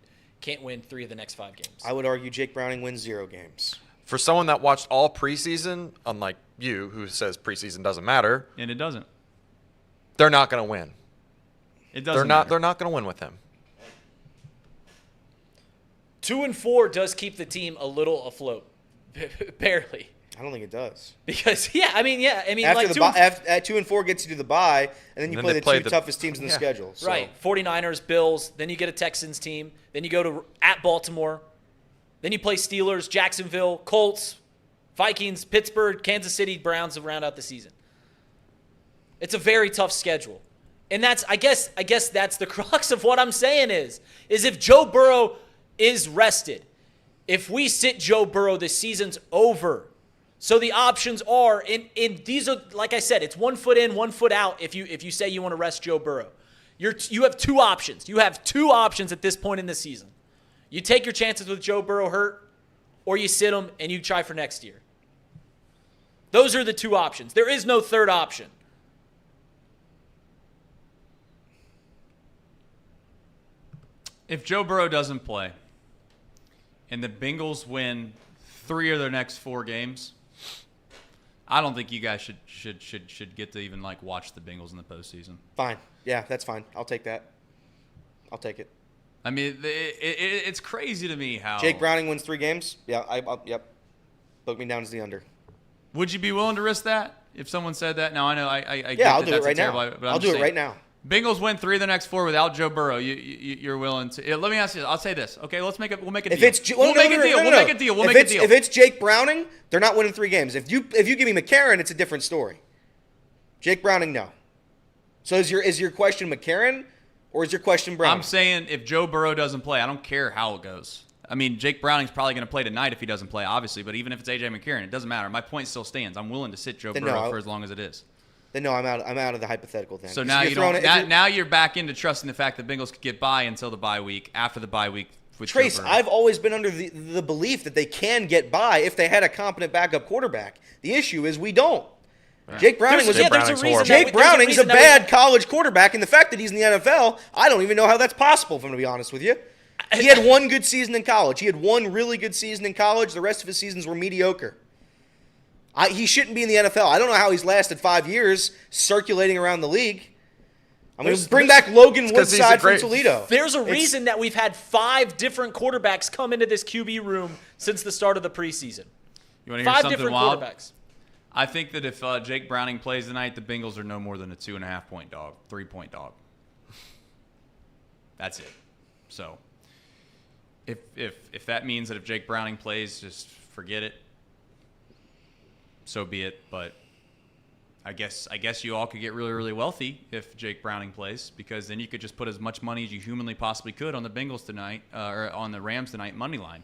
Speaker 9: 3 of the next 5 games.
Speaker 10: I would argue Jake Browning wins 0 games.
Speaker 1: For someone that watched all preseason, unlike you, who says preseason doesn't matter,
Speaker 6: and it doesn't,
Speaker 1: they're not going to win.
Speaker 6: It doesn't. They're
Speaker 1: not going to win with him.
Speaker 9: 2 and 4 does keep the team a little afloat, barely.
Speaker 10: I don't think it does.
Speaker 9: Because
Speaker 10: after 2 and 4 gets you to the bye, and then you play the 2 toughest teams in the schedule. So.
Speaker 9: Right, 49ers, Bills, then you get a Texans team, then you go at Baltimore, then you play Steelers, Jacksonville, Colts, Vikings, Pittsburgh, Kansas City, Browns to round out the season. It's a very tough schedule. And that's I guess that's the crux of what I'm saying is if Joe Burrow is rested If we sit Joe Burrow, the season's over. So the options are, in these are, like I said, it's 1 foot in, 1 foot out if you say you want to rest Joe Burrow. You have 2 options. You have 2 options at this point in the season. You take your chances with Joe Burrow hurt, or you sit him and you try for next year. Those are the 2 options. There is no third option.
Speaker 6: If Joe Burrow doesn't play and the Bengals win 3 of their next 4 games, I don't think you guys should get to even like watch the Bengals in the postseason.
Speaker 10: Fine. Yeah, that's fine. I'll take that. I'll take it.
Speaker 6: I mean, it's crazy to me how
Speaker 10: Jake Browning wins 3 games. Yeah, yep. Book me down as the under.
Speaker 6: Would you be willing to risk that if someone said that? Now I know I
Speaker 10: yeah,
Speaker 6: get
Speaker 10: I'll
Speaker 6: that
Speaker 10: do
Speaker 6: that's
Speaker 10: it right now.
Speaker 6: but I'm
Speaker 10: I'll
Speaker 6: just
Speaker 10: do it
Speaker 6: saying,
Speaker 10: right now.
Speaker 6: Bengals win 3 of the next 4 without Joe Burrow. You're willing to? Let me ask you. I'll say this. Okay, we'll make a deal. We'll make a deal. We'll make a deal.
Speaker 10: If it's Jake Browning, they're not winning 3 games. If you give me McCarron, it's a different story. Jake Browning, no. So is your question McCarron or is your question Browning?
Speaker 6: I'm saying if Joe Burrow doesn't play, I don't care how it goes. I mean, Jake Browning's probably going to play tonight if he doesn't play, obviously. But even if it's A.J. McCarron, it doesn't matter. My point still stands. I'm willing to sit Joe Burrow for as long as it is.
Speaker 10: Then no, I'm out of the hypothetical thing.
Speaker 6: So now now you're back into trusting the fact that Bengals could get by until the bye week. After the bye week with
Speaker 10: Trace,
Speaker 6: Joe Burrow.
Speaker 10: I've always been under the belief that they can get by if they had a competent backup quarterback. The issue is we don't.
Speaker 6: Right.
Speaker 10: Jake Browning was Jake Browning's a bad college quarterback, and the fact that he's in the NFL, I don't even know how that's possible. If I'm going to be honest with you, he had 1 good season in college. He had 1 really good season in college. The rest of his seasons were mediocre. He shouldn't be in the NFL. I don't know how he's lasted 5 years circulating around the league. I'm going to bring back Logan Woodside from Toledo.
Speaker 9: There's a reason that we've had 5 different quarterbacks come into this QB room since the start of the preseason.
Speaker 6: You want to hear something wild?
Speaker 9: Quarterbacks.
Speaker 6: I think that if Jake Browning plays tonight, the Bengals are no more than a 2.5-point dog, 3-point dog. That's it. So if that means that if Jake Browning plays, just forget it. So be it. But I guess you all could get really, really wealthy if Jake Browning plays, because then you could just put as much money as you humanly possibly could on the Bengals tonight, or on the Rams tonight money line,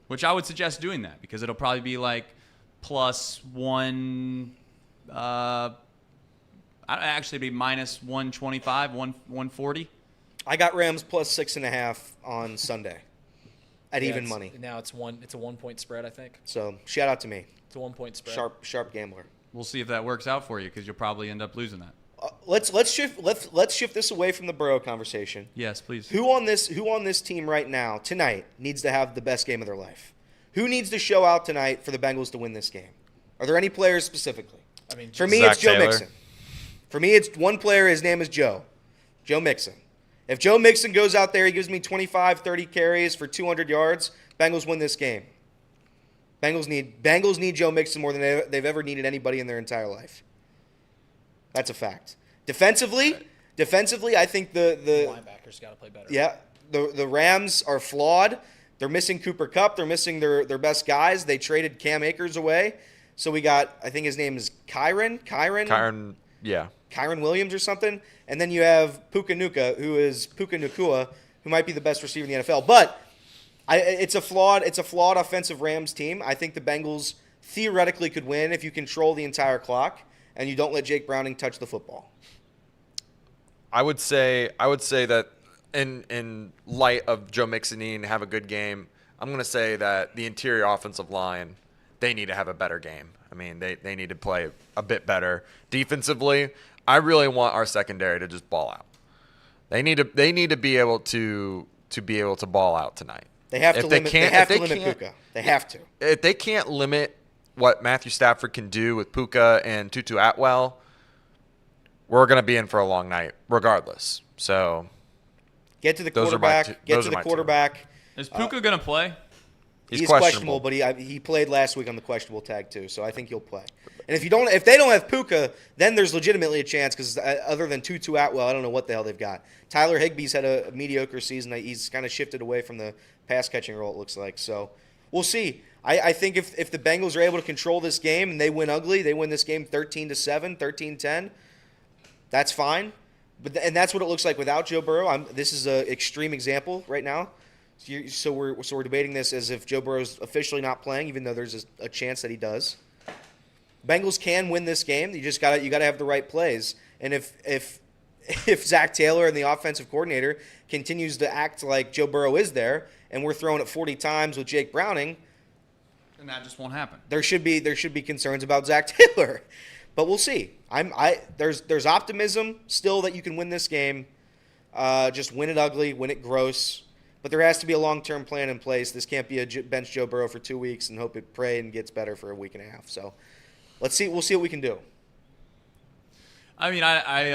Speaker 6: which I would suggest doing that, because it'll probably be like +1. Actually be -125, 140.
Speaker 10: I got Rams +6.5 on Sunday at even money.
Speaker 9: Now it's a 1-point spread, I think.
Speaker 10: So shout out to me.
Speaker 9: It's a 1-point spread.
Speaker 10: Sharp gambler.
Speaker 6: We'll see if that works out for you, because you'll probably end up losing that.
Speaker 10: Let's shift this away from the Burrow conversation.
Speaker 6: Yes, please.
Speaker 10: Who on this team right now tonight needs to have the best game of their life? Who needs to show out tonight for the Bengals to win this game? Are there any players specifically?
Speaker 9: I mean,
Speaker 10: for me, it's Joe Mixon. For me, it's one player. His name is Joe Mixon. If Joe Mixon goes out there, he gives me 25, 30 carries for 200 yards, Bengals win this game. Bengals need Joe Mixon more than they've ever needed anybody in their entire life. That's a fact. Defensively, I think the
Speaker 9: linebackers got to play better.
Speaker 10: Yeah, the Rams are flawed. They're missing Cooper Kupp. They're missing their best guys. They traded Cam Akers away. So we got, I think his name is Kyron,
Speaker 1: yeah.
Speaker 10: Kyron Williams or something. And then you have Puka Nacua, who might be the best receiver in the NFL. But it's a flawed offensive Rams team. I think the Bengals theoretically could win if you control the entire clock and you don't let Jake Browning touch the football.
Speaker 1: I would say that in light of Joe Mixon needing to have a good game, I'm going to say that the interior offensive line, they need to have a better game. I mean, they need to play a bit better defensively. I really want our secondary to just ball out. They need to be able to ball out tonight.
Speaker 10: They have to limit Puka. They have to.
Speaker 1: If they can't limit what Matthew Stafford can do with Puka and Tutu Atwell, we're going to be in for a long night regardless. So
Speaker 10: get to the quarterback.
Speaker 6: Is Puka going to play?
Speaker 10: He's questionable, but he played last week on the questionable tag too, so I think he'll play. And if they don't have Puka, then there's legitimately a chance, because other than Tutu Atwell, I don't know what the hell they've got. Tyler Higbee's had a mediocre season. He's kind of shifted away from the pass catching role, it looks like. So we'll see. I think if the Bengals are able to control this game and they win ugly, they win this game 13-7, 13-10, that's fine. And that's what it looks like without Joe Burrow. This is an extreme example right now. So we're debating this as if Joe Burrow's officially not playing, even though there's a chance that he does. Bengals can win this game. You gotta have the right plays. And if Zach Taylor and the offensive coordinator continues to act like Joe Burrow is there, and we're throwing it 40 times with Jake Browning,
Speaker 6: And that just won't happen.
Speaker 10: there should be concerns about Zach Taylor. But we'll see. There's optimism still that you can win this game. Just win it ugly, win it gross. But there has to be a long-term plan in place. This can't be a bench Joe Burrow for 2 weeks and hope it pray and gets better for a week and a half. So let's see. We'll see what we can do.
Speaker 6: I mean, I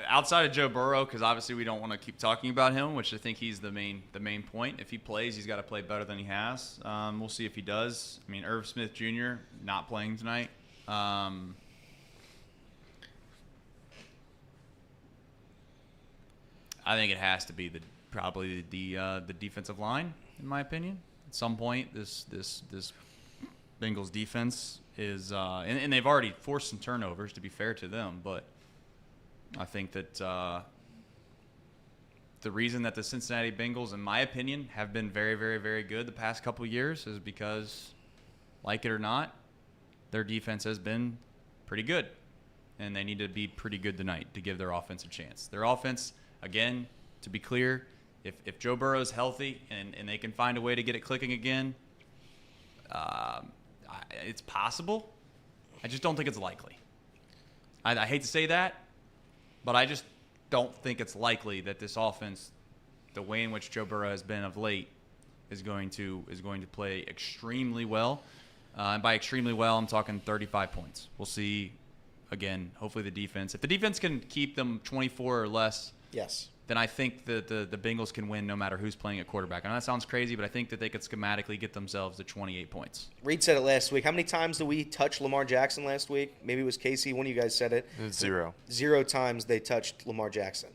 Speaker 6: outside of Joe Burrow, because obviously we don't want to keep talking about him, which I think he's the main point. If he plays, he's got to play better than he has. We'll see if he does. I mean, Irv Smith Jr. not playing tonight. I think it has to be probably the defensive line, in my opinion. At some point, this Bengals defense is, and they've already forced some turnovers, to be fair to them, but I think that the reason that the Cincinnati Bengals, in my opinion, have been very, very, very good the past couple of years is because, like it or not, their defense has been pretty good, and they need to be pretty good tonight to give their offense a chance. Their offense, again, to be clear, if Joe Burrow is healthy and they can find a way to get it clicking again, it's possible. I just don't think it's likely. I hate to say that, but I just don't think it's likely that this offense, the way in which Joe Burrow has been of late, is going to play extremely well. And by extremely well, I'm talking 35 points. We'll see. Again, hopefully the defense. If the defense can keep them 24 or less,
Speaker 10: yes,
Speaker 6: then I think that the Bengals can win no matter who's playing at quarterback. I know that sounds crazy, but I think that they could schematically get themselves to 28 points.
Speaker 10: Reed said it last week. How many times did we touch Lamar Jackson last week? Maybe it was Casey. One of you guys said it.
Speaker 1: It's 0.
Speaker 10: 0 times they touched Lamar Jackson.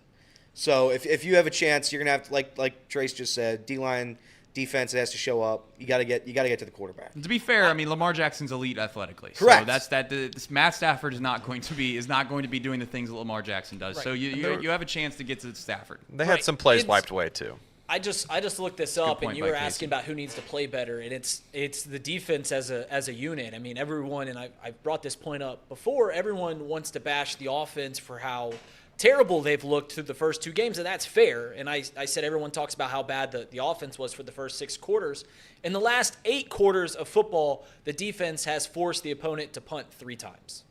Speaker 10: So if you have a chance, you're gonna have to, like Trace just said, D-line defense has to show up. You gotta get to the quarterback.
Speaker 6: To be fair, I mean Lamar Jackson's elite athletically.
Speaker 10: Correct.
Speaker 6: So this Matt Stafford is not going to be doing the things that Lamar Jackson does. Right. So you have a chance to get to Stafford.
Speaker 1: They had some plays wiped away too.
Speaker 9: I just looked this up, and you were asking about who needs to play better, and it's the defense as a unit. I mean, everyone, and I've brought this point up before. Everyone wants to bash the offense for how terrible they've looked through the first 2 games, and that's fair. And I said everyone talks about how bad the offense was for the first 6 quarters. In the last 8 quarters of football, the defense has forced the opponent to punt 3 times.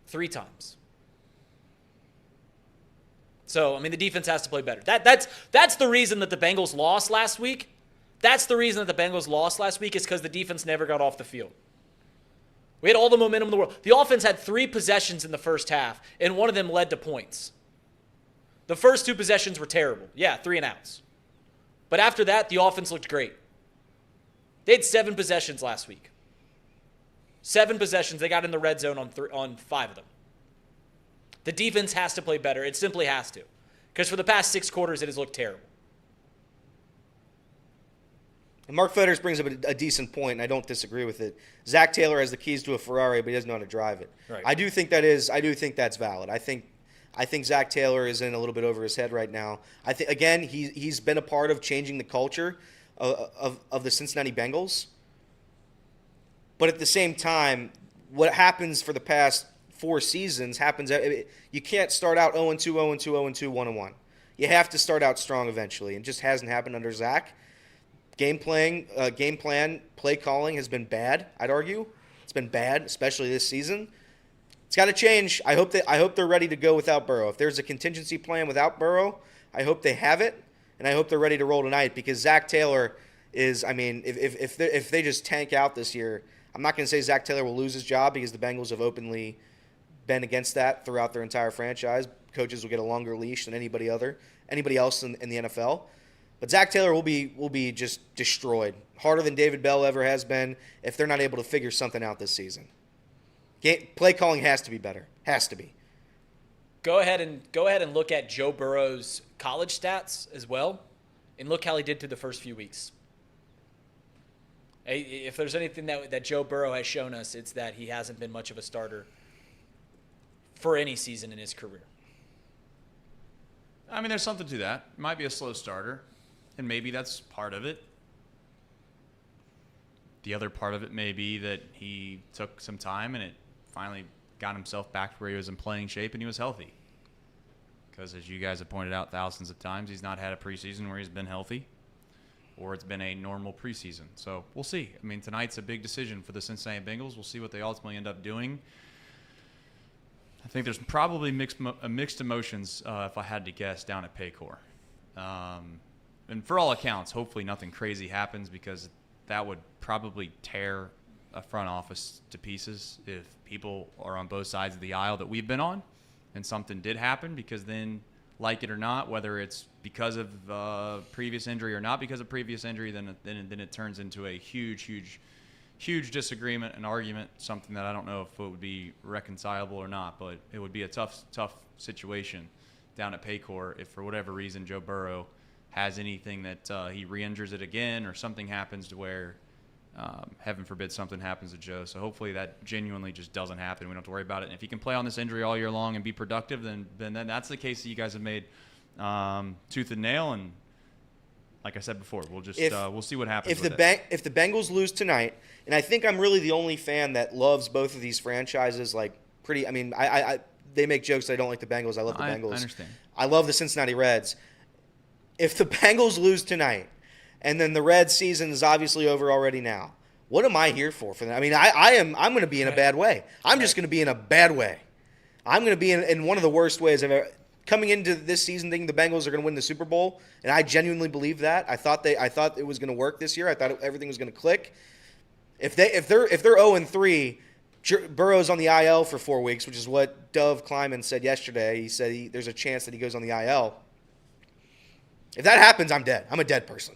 Speaker 9: 3 times. So, I mean, the defense has to play better. That's the reason that the Bengals lost last week. That's the reason that the Bengals lost last week is because the defense never got off the field. We had all the momentum in the world. The offense had 3 possessions in the first half, and one of them led to points. The first 2 possessions were terrible. Yeah, 3 and outs. But after that, the offense looked great. They had 7 possessions last week. 7 possessions. They got in the red zone on 5 of them. The defense has to play better. It simply has to. Because for the past 6 quarters, it has looked terrible.
Speaker 10: And Mark Fetters brings up a decent point, and I don't disagree with it. Zach Taylor has the keys to a Ferrari, but he doesn't know how to drive it.
Speaker 9: Right.
Speaker 10: I do think that's valid. I think Zach Taylor is in a little bit over his head right now. I think again he's been a part of changing the culture of the Cincinnati Bengals. But at the same time, what happens for the past 4 seasons happens. You can't start out 0-2, 0-2, 0-2, 1-1. You have to start out strong eventually, and it just hasn't happened under Zach. Game plan, play calling has been bad. I'd argue it's been bad, especially this season. It's got to change. I hope they're ready to go without Burrow. If there's a contingency plan without Burrow, I hope they have it, and I hope they're ready to roll tonight because Zach Taylor is. I mean, if they just tank out this year, I'm not going to say Zach Taylor will lose his job because the Bengals have openly been against that throughout their entire franchise. Coaches will get a longer leash than anybody else in the NFL. But Zach Taylor will be just destroyed, harder than David Bell ever has been if they're not able to figure something out this season. Play calling has to be better. Has to be.
Speaker 9: Go ahead and look at Joe Burrow's college stats as well, and look how he did through the first few weeks. If there's anything that Joe Burrow has shown us, it's that he hasn't been much of a starter for any season in his career.
Speaker 6: I mean, there's something to that. Might be a slow starter. and maybe that's part of it. The other part of it may be that he took some time and it finally got himself back to where he was in playing shape and he was healthy. Because as you guys have pointed out thousands of times, he's not had a preseason where he's been healthy, or it's been a normal preseason. So we'll see. I mean, tonight's a big decision for the Cincinnati Bengals. We'll see what they ultimately end up doing. I think there's probably mixed emotions, if I had to guess, down at Paycor. And for all accounts, hopefully nothing crazy happens, because that would probably tear a front office to pieces if people are on both sides of the aisle that we've been on and something did happen, because then, like it or not, whether it's because of previous injury or not because of previous injury, then it turns into a huge disagreement and argument, something that I don't know if it would be reconcilable or not, but it would be a tough situation down at Paycor if for whatever reason Joe Burrow has anything that he re-injures it again, or something happens to where, heaven forbid, something happens to Joe. So hopefully that genuinely just doesn't happen. We don't have to worry about it. And if he can play on this injury all year long and be productive, then that's the case that you guys have made tooth and nail. And like I said before, we'll just we'll see what happens.
Speaker 10: If the Bengals lose tonight, and I think I'm really the only fan that loves both of these franchises, like pretty. I mean, I they make jokes that I don't like the Bengals. I love the Bengals.
Speaker 6: I understand.
Speaker 10: I love the Cincinnati Reds. If the Bengals lose tonight, and then the Reds season is obviously over already now, what am I here for them? I mean, I'm going to be in a bad way. I'm just going to be in a bad way. I'm going to be in one of the worst ways I've ever. Coming into this season thinking the Bengals are going to win the Super Bowl, and I genuinely believe that. I thought it was going to work this year. I thought everything was going to click. If they're 0-3, Burrow's on the IL for 4 weeks, which is what Dove Kleiman said yesterday. He said there's a chance that he goes on the IL. If that happens, I'm dead. I'm a dead person.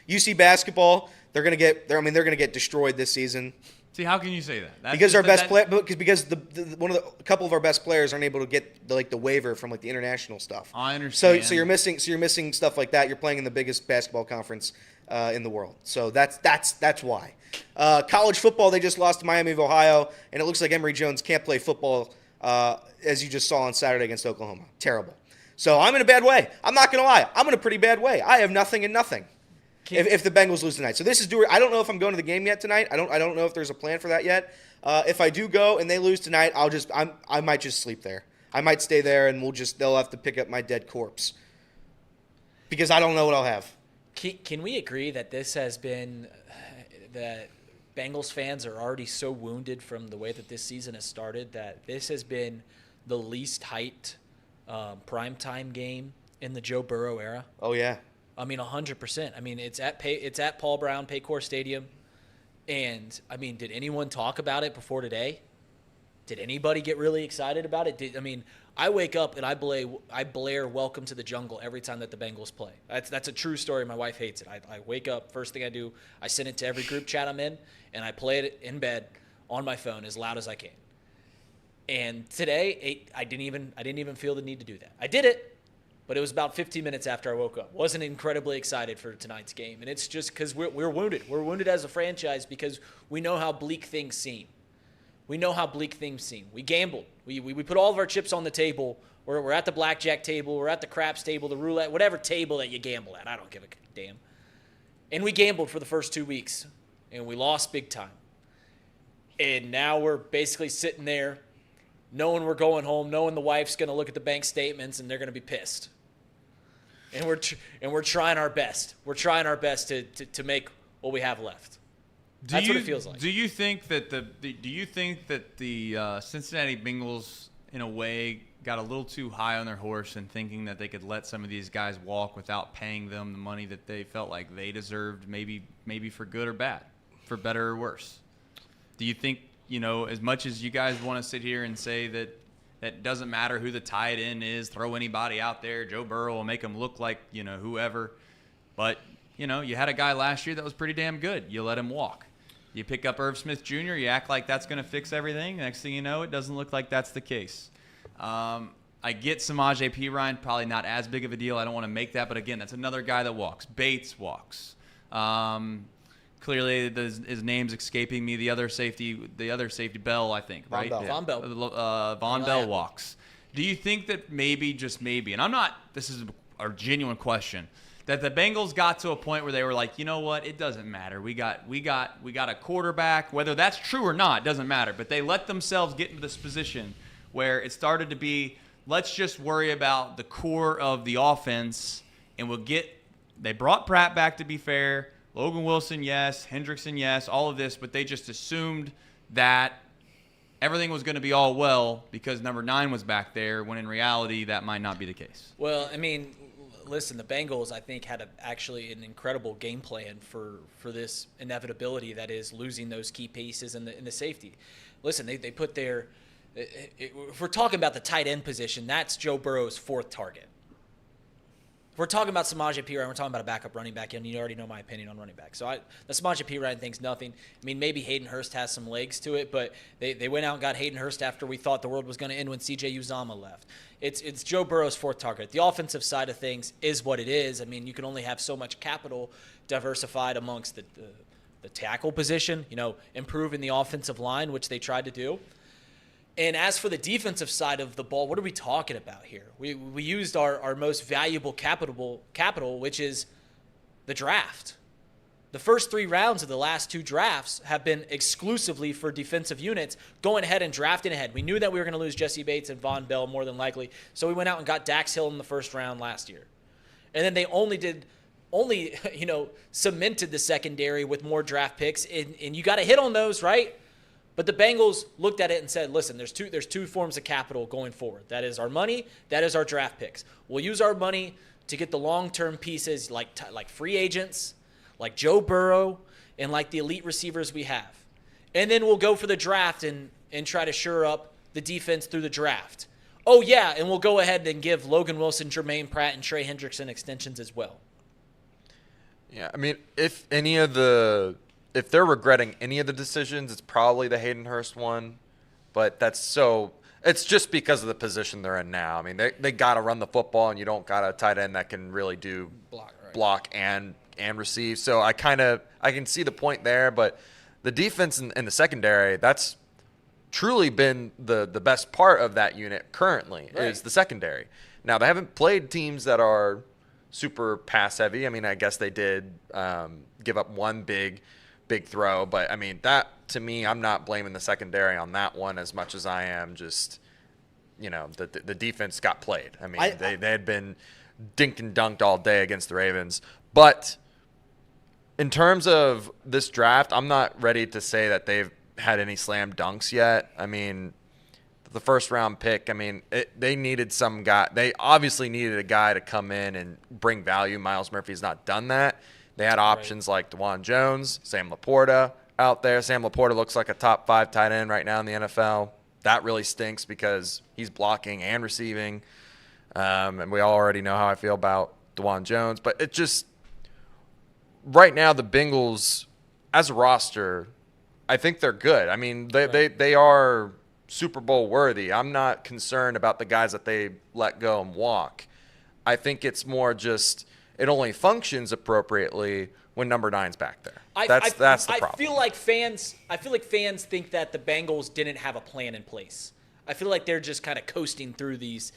Speaker 10: UC basketball, they're going to get destroyed this season.
Speaker 6: See, how can you say that?
Speaker 10: Because our best player, because a couple of our best players aren't able to get the waiver from the international stuff.
Speaker 6: I understand.
Speaker 10: So you're missing stuff like that. You're playing in the biggest basketball conference in the world. So that's why. College football, they just lost to Miami of Ohio, and it looks like Emory Jones can't play football, as you just saw on Saturday against Oklahoma. Terrible. So I'm in a bad way. I'm not going to lie. I'm in a pretty bad way. I have nothing and nothing. If the Bengals lose tonight. So this is I don't know if I'm going to the game yet tonight. I don't know if there's a plan for that yet. If I do go and they lose tonight, I might just sleep there. I might stay there, and they'll have to pick up my dead corpse, because I don't know what I'll have.
Speaker 9: Can we agree that this has been that Bengals fans are already so wounded from the way that this season has started that this has been the least hyped primetime game in the Joe Burrow era?
Speaker 10: Oh yeah.
Speaker 9: I mean, 100%. I mean, it's at Paul Brown Paycor Stadium, and I mean, did anyone talk about it before today? Did anybody get really excited about it? I wake up and I blare "Welcome to the Jungle" every time that the Bengals play. That's a true story. My wife hates it. I wake up, first thing I do, I send it to every group chat I'm in, and I play it in bed on my phone as loud as I can. And today, I didn't even feel the need to do that. I did it. But it was about 15 minutes after I woke up. Wasn't incredibly excited for tonight's game. And it's just because we're wounded. We're wounded as a franchise because we know how bleak things seem. We gambled. We put all of our chips on the table. We're at the blackjack table. We're at the craps table, the roulette, whatever table that you gamble at. I don't give a damn. And we gambled for the first 2 weeks. And we lost big time. And now we're basically sitting there knowing we're going home, knowing the wife's going to look at the bank statements and they're going to be pissed. And we're trying our best. We're trying our best to make what we have left. That's what it feels like.
Speaker 6: Do you think that the Cincinnati Bengals, in a way, got a little too high on their horse and thinking that they could let some of these guys walk without paying them the money that they felt like they deserved, maybe for good or bad, for better or worse? Do you think, as much as you guys want to sit here and say that doesn't matter who the tight end is, throw anybody out there, Joe Burrow will make them look like, whoever. But, you had a guy last year that was pretty damn good. You let him walk. You pick up Irv Smith Jr., you act like that's going to fix everything. Next thing you know, it doesn't look like that's the case. I get Samaje Perine, probably not as big of a deal. I don't want to make that. But, again, that's another guy that walks. Bates walks. Clearly, his name's escaping me. The other safety, Bell, I think, right?
Speaker 9: Von Bell.
Speaker 6: Von Bell walks. Do you think that maybe, just maybe, and this is a genuine question, that the Bengals got to a point where they were like, you know what, it doesn't matter. We got a quarterback. Whether that's true or not doesn't matter. But they let themselves get into this position where it started to be, let's just worry about the core of the offense, and they brought Pratt back, to be fair. Logan Wilson, yes. Hendrickson, yes. All of this, but they just assumed that everything was going to be all well because number 9 was back there, when in reality that might not be the case.
Speaker 9: Well, I mean, listen, the Bengals, I think, had actually an incredible game plan for this inevitability that is losing those key pieces in the safety. Listen, they put their if we're talking about the tight end position, that's Joe Burrow's 4th target. If we're talking about Samaje Perine, we're talking about a backup running back, and you already know my opinion on running back. So the Samaje Perine thing's nothing. I mean, maybe Hayden Hurst has some legs to it, but they went out and got Hayden Hurst after we thought the world was going to end when C.J. Uzomah left. It's Joe Burrow's 4th target. The offensive side of things is what it is. I mean, you can only have so much capital diversified amongst the tackle position, improving the offensive line, which they tried to do. And as for the defensive side of the ball, what are we talking about here? We used our most valuable capital, which is the draft. The first 3 rounds of the last 2 drafts have been exclusively for defensive units, going ahead and drafting ahead. We knew that we were going to lose Jesse Bates and Von Bell more than likely, so we went out and got Dax Hill in the first round last year. And then they only cemented the secondary with more draft picks, and you got to hit on those, right? But the Bengals looked at it and said, listen, there's two forms of capital going forward. That is our money. That is our draft picks. We'll use our money to get the long-term pieces like free agents, like Joe Burrow, and like the elite receivers we have. And then we'll go for the draft and try to shore up the defense through the draft. Oh, yeah, and we'll go ahead and give Logan Wilson, Jermaine Pratt, and Trey Hendrickson extensions as well.
Speaker 1: Yeah, I mean, if they're regretting any of the decisions, it's probably the Hayden Hurst one. But it's just because of the position they're in now. I mean, they got to run the football, and you don't got a tight end that can really do block and receive. So I can see the point there. But the defense in the secondary, that's truly been the best part of that unit currently, is the secondary. Now, they haven't played teams that are super pass heavy. I mean, I guess they did give up one big throw, but I mean, that to me, I'm not blaming the secondary on that one as much as I am just, the defense got played. I mean, they had been dinked and dunked all day against the Ravens. But in terms of this draft, I'm not ready to say that they've had any slam dunks yet. I mean, the first round pick, I mean, they needed some guy. They obviously needed a guy to come in and bring value. Miles Murphy's not done that. They had options like DeJuan Jones, Sam Laporta out there. Sam Laporta looks like a top 5 tight end right now in the NFL. That really stinks because he's blocking and receiving. And we all already know how I feel about DeJuan Jones. But it just – right now the Bengals, as a roster, I think they're good. I mean, they are Super Bowl worthy. I'm not concerned about the guys that they let go and walk. I think it's more just – it only functions appropriately when number 9's back there. That's the problem.
Speaker 9: I feel like fans think that the Bengals didn't have a plan in place. I feel like they're just kind of coasting through this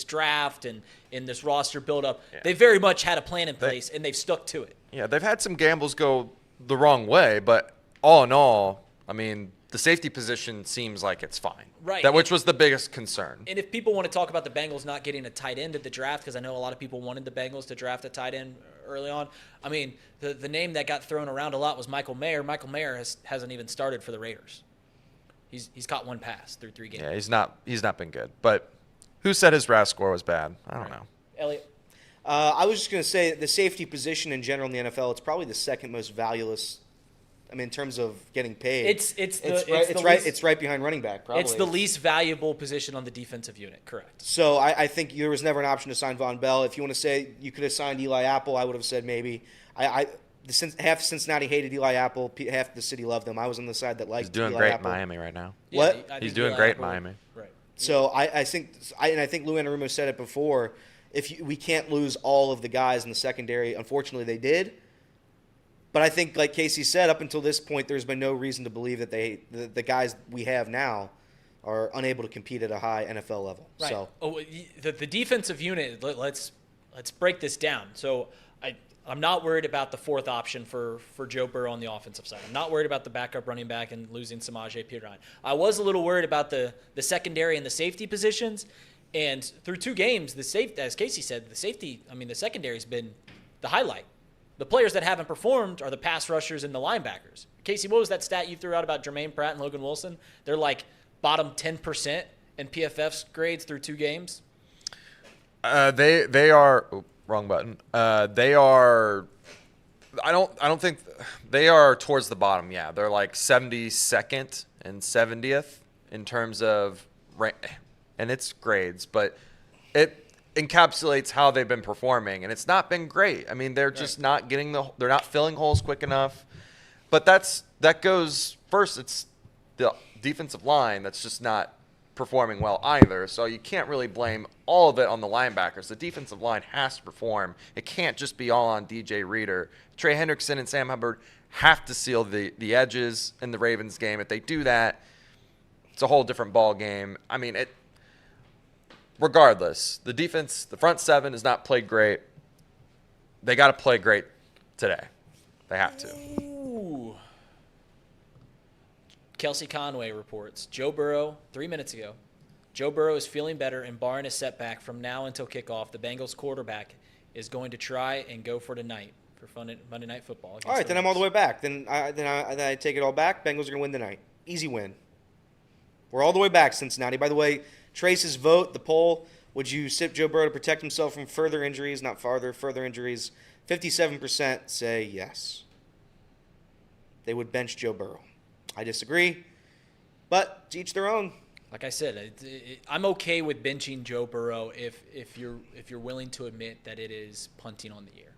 Speaker 9: draft and this roster buildup. Yeah. They very much had a plan in place, and they've stuck to it.
Speaker 1: Yeah, they've had some gambles go the wrong way, but all in all, I mean, the safety position seems like it's fine.
Speaker 9: Right.
Speaker 1: Which was the biggest concern.
Speaker 9: And if people want to talk about the Bengals not getting a tight end at the draft, because I know a lot of people wanted the Bengals to draft a tight end early on, I mean, the name that got thrown around a lot was Michael Mayer. Michael Mayer hasn't even started for the Raiders. He's caught 1 pass through 3 games.
Speaker 1: Yeah, he's not been good. But who said his RAS score was bad? I don't know.
Speaker 9: Elliot?
Speaker 10: I was just going to say the safety position in general in the NFL, it's probably the second most valueless. I mean, in terms of getting paid, it's right behind running back. Probably
Speaker 9: it's the least valuable position on the defensive unit. Correct.
Speaker 10: So I think there was never an option to sign Von Bell. If you want to say you could have signed Eli Apple, I would have said maybe. Half Cincinnati hated Eli Apple, half the city loved him. I was on the side that liked.
Speaker 1: He's doing
Speaker 10: Eli
Speaker 1: great
Speaker 10: Apple.
Speaker 1: in Miami right now.
Speaker 10: What?
Speaker 1: He's doing great in Miami.
Speaker 9: Right.
Speaker 10: So I think Lou Anarumo said it before. We can't lose all of the guys in the secondary. Unfortunately, they did. But I think, like Casey said, up until this point, there's been no reason to believe that the guys we have now are unable to compete at a high NFL level.
Speaker 9: Right.
Speaker 10: So
Speaker 9: the defensive unit, let's let's break this down. So I'm not worried about the fourth option for Joe Burrow on the offensive side. I'm not worried about the backup running back and losing Samaje Perine. I was a little worried about the secondary and the safety positions. And through 2 games, as Casey said, the secondary's been the highlight. The players that haven't performed are the pass rushers and the linebackers. Casey, what was that stat you threw out about Jermaine Pratt and Logan Wilson? They're like bottom 10% in PFF's grades through 2 games.
Speaker 1: They are wrong button. They are. I don't think they are towards the bottom. Yeah, they're like 72nd and 70th in terms of and it's grades, but it encapsulates how they've been performing, and it's not been great. I mean, they're just not getting they're not filling holes quick enough. But that goes first. It's the defensive line that's just not performing well either. So you can't really blame all of it on the linebackers. The defensive line has to perform. It can't just be all on DJ Reader. Trey Hendrickson and Sam Hubbard have to seal the edges in the Ravens game. If they do that, it's a whole different ball game. I mean, regardless, the defense, the front 7 has not played great. They got to play great today. They have to.
Speaker 9: Ooh. Kelsey Conway reports, Joe Burrow, 3 minutes ago, Joe Burrow is feeling better and barring a setback from now until kickoff, the Bengals quarterback is going to try and go for tonight for Monday Night Football.
Speaker 10: All right, then I'm all the way back. Then I take it all back. Bengals are going to win tonight. Easy win. We're all the way back, Cincinnati. By the way, Trace's vote, the poll, would you sit Joe Burrow to protect himself from further injuries, not further injuries? 57% say yes. They would bench Joe Burrow. I disagree, but to each their own.
Speaker 9: Like I said, I'm okay with benching Joe Burrow if you're willing to admit that it is punting on the year.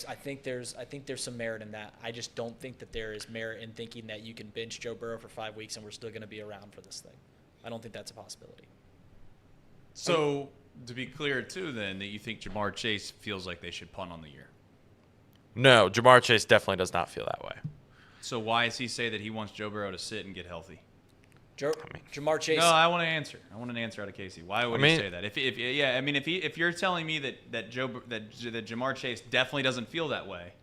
Speaker 9: I think there's some merit in that. I just don't think that there is merit in thinking that you can bench Joe Burrow for 5 weeks and we're still going to be around for this thing. I don't think that's a possibility.
Speaker 6: So to be clear too, then that you think Jamar Chase feels like they should punt on the year.
Speaker 1: No, Jamar Chase definitely does not feel that way.
Speaker 6: So why does he say that he wants Joe Burrow to sit and get healthy?
Speaker 9: Jamar Chase.
Speaker 6: No, I want an answer. I want an answer out of Casey. Why would he say that? If you're telling me that Jamar Chase definitely doesn't feel that way,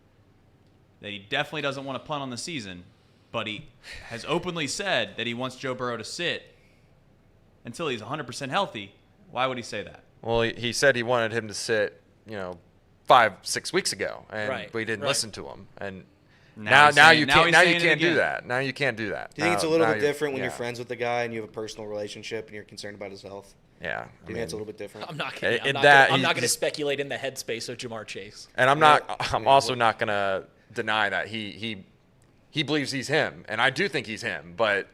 Speaker 6: that he definitely doesn't want to punt on the season, but he has openly said that he wants Joe Burrow to sit until he's 100% healthy, why would he say that?
Speaker 1: Well, he said he wanted him to sit, 5-6 weeks ago, and we didn't listen to him, and. Now you can't do that. Now you can't do that.
Speaker 10: Do you think it's a little bit different when you're friends with the guy and you have a personal relationship and you're concerned about his health?
Speaker 1: Yeah,
Speaker 10: Do you think that's a little bit different?
Speaker 9: I'm not going to speculate in the headspace of Jamar Chase.
Speaker 1: And I'm also not going to deny that he believes he's him, and I do think he's him. But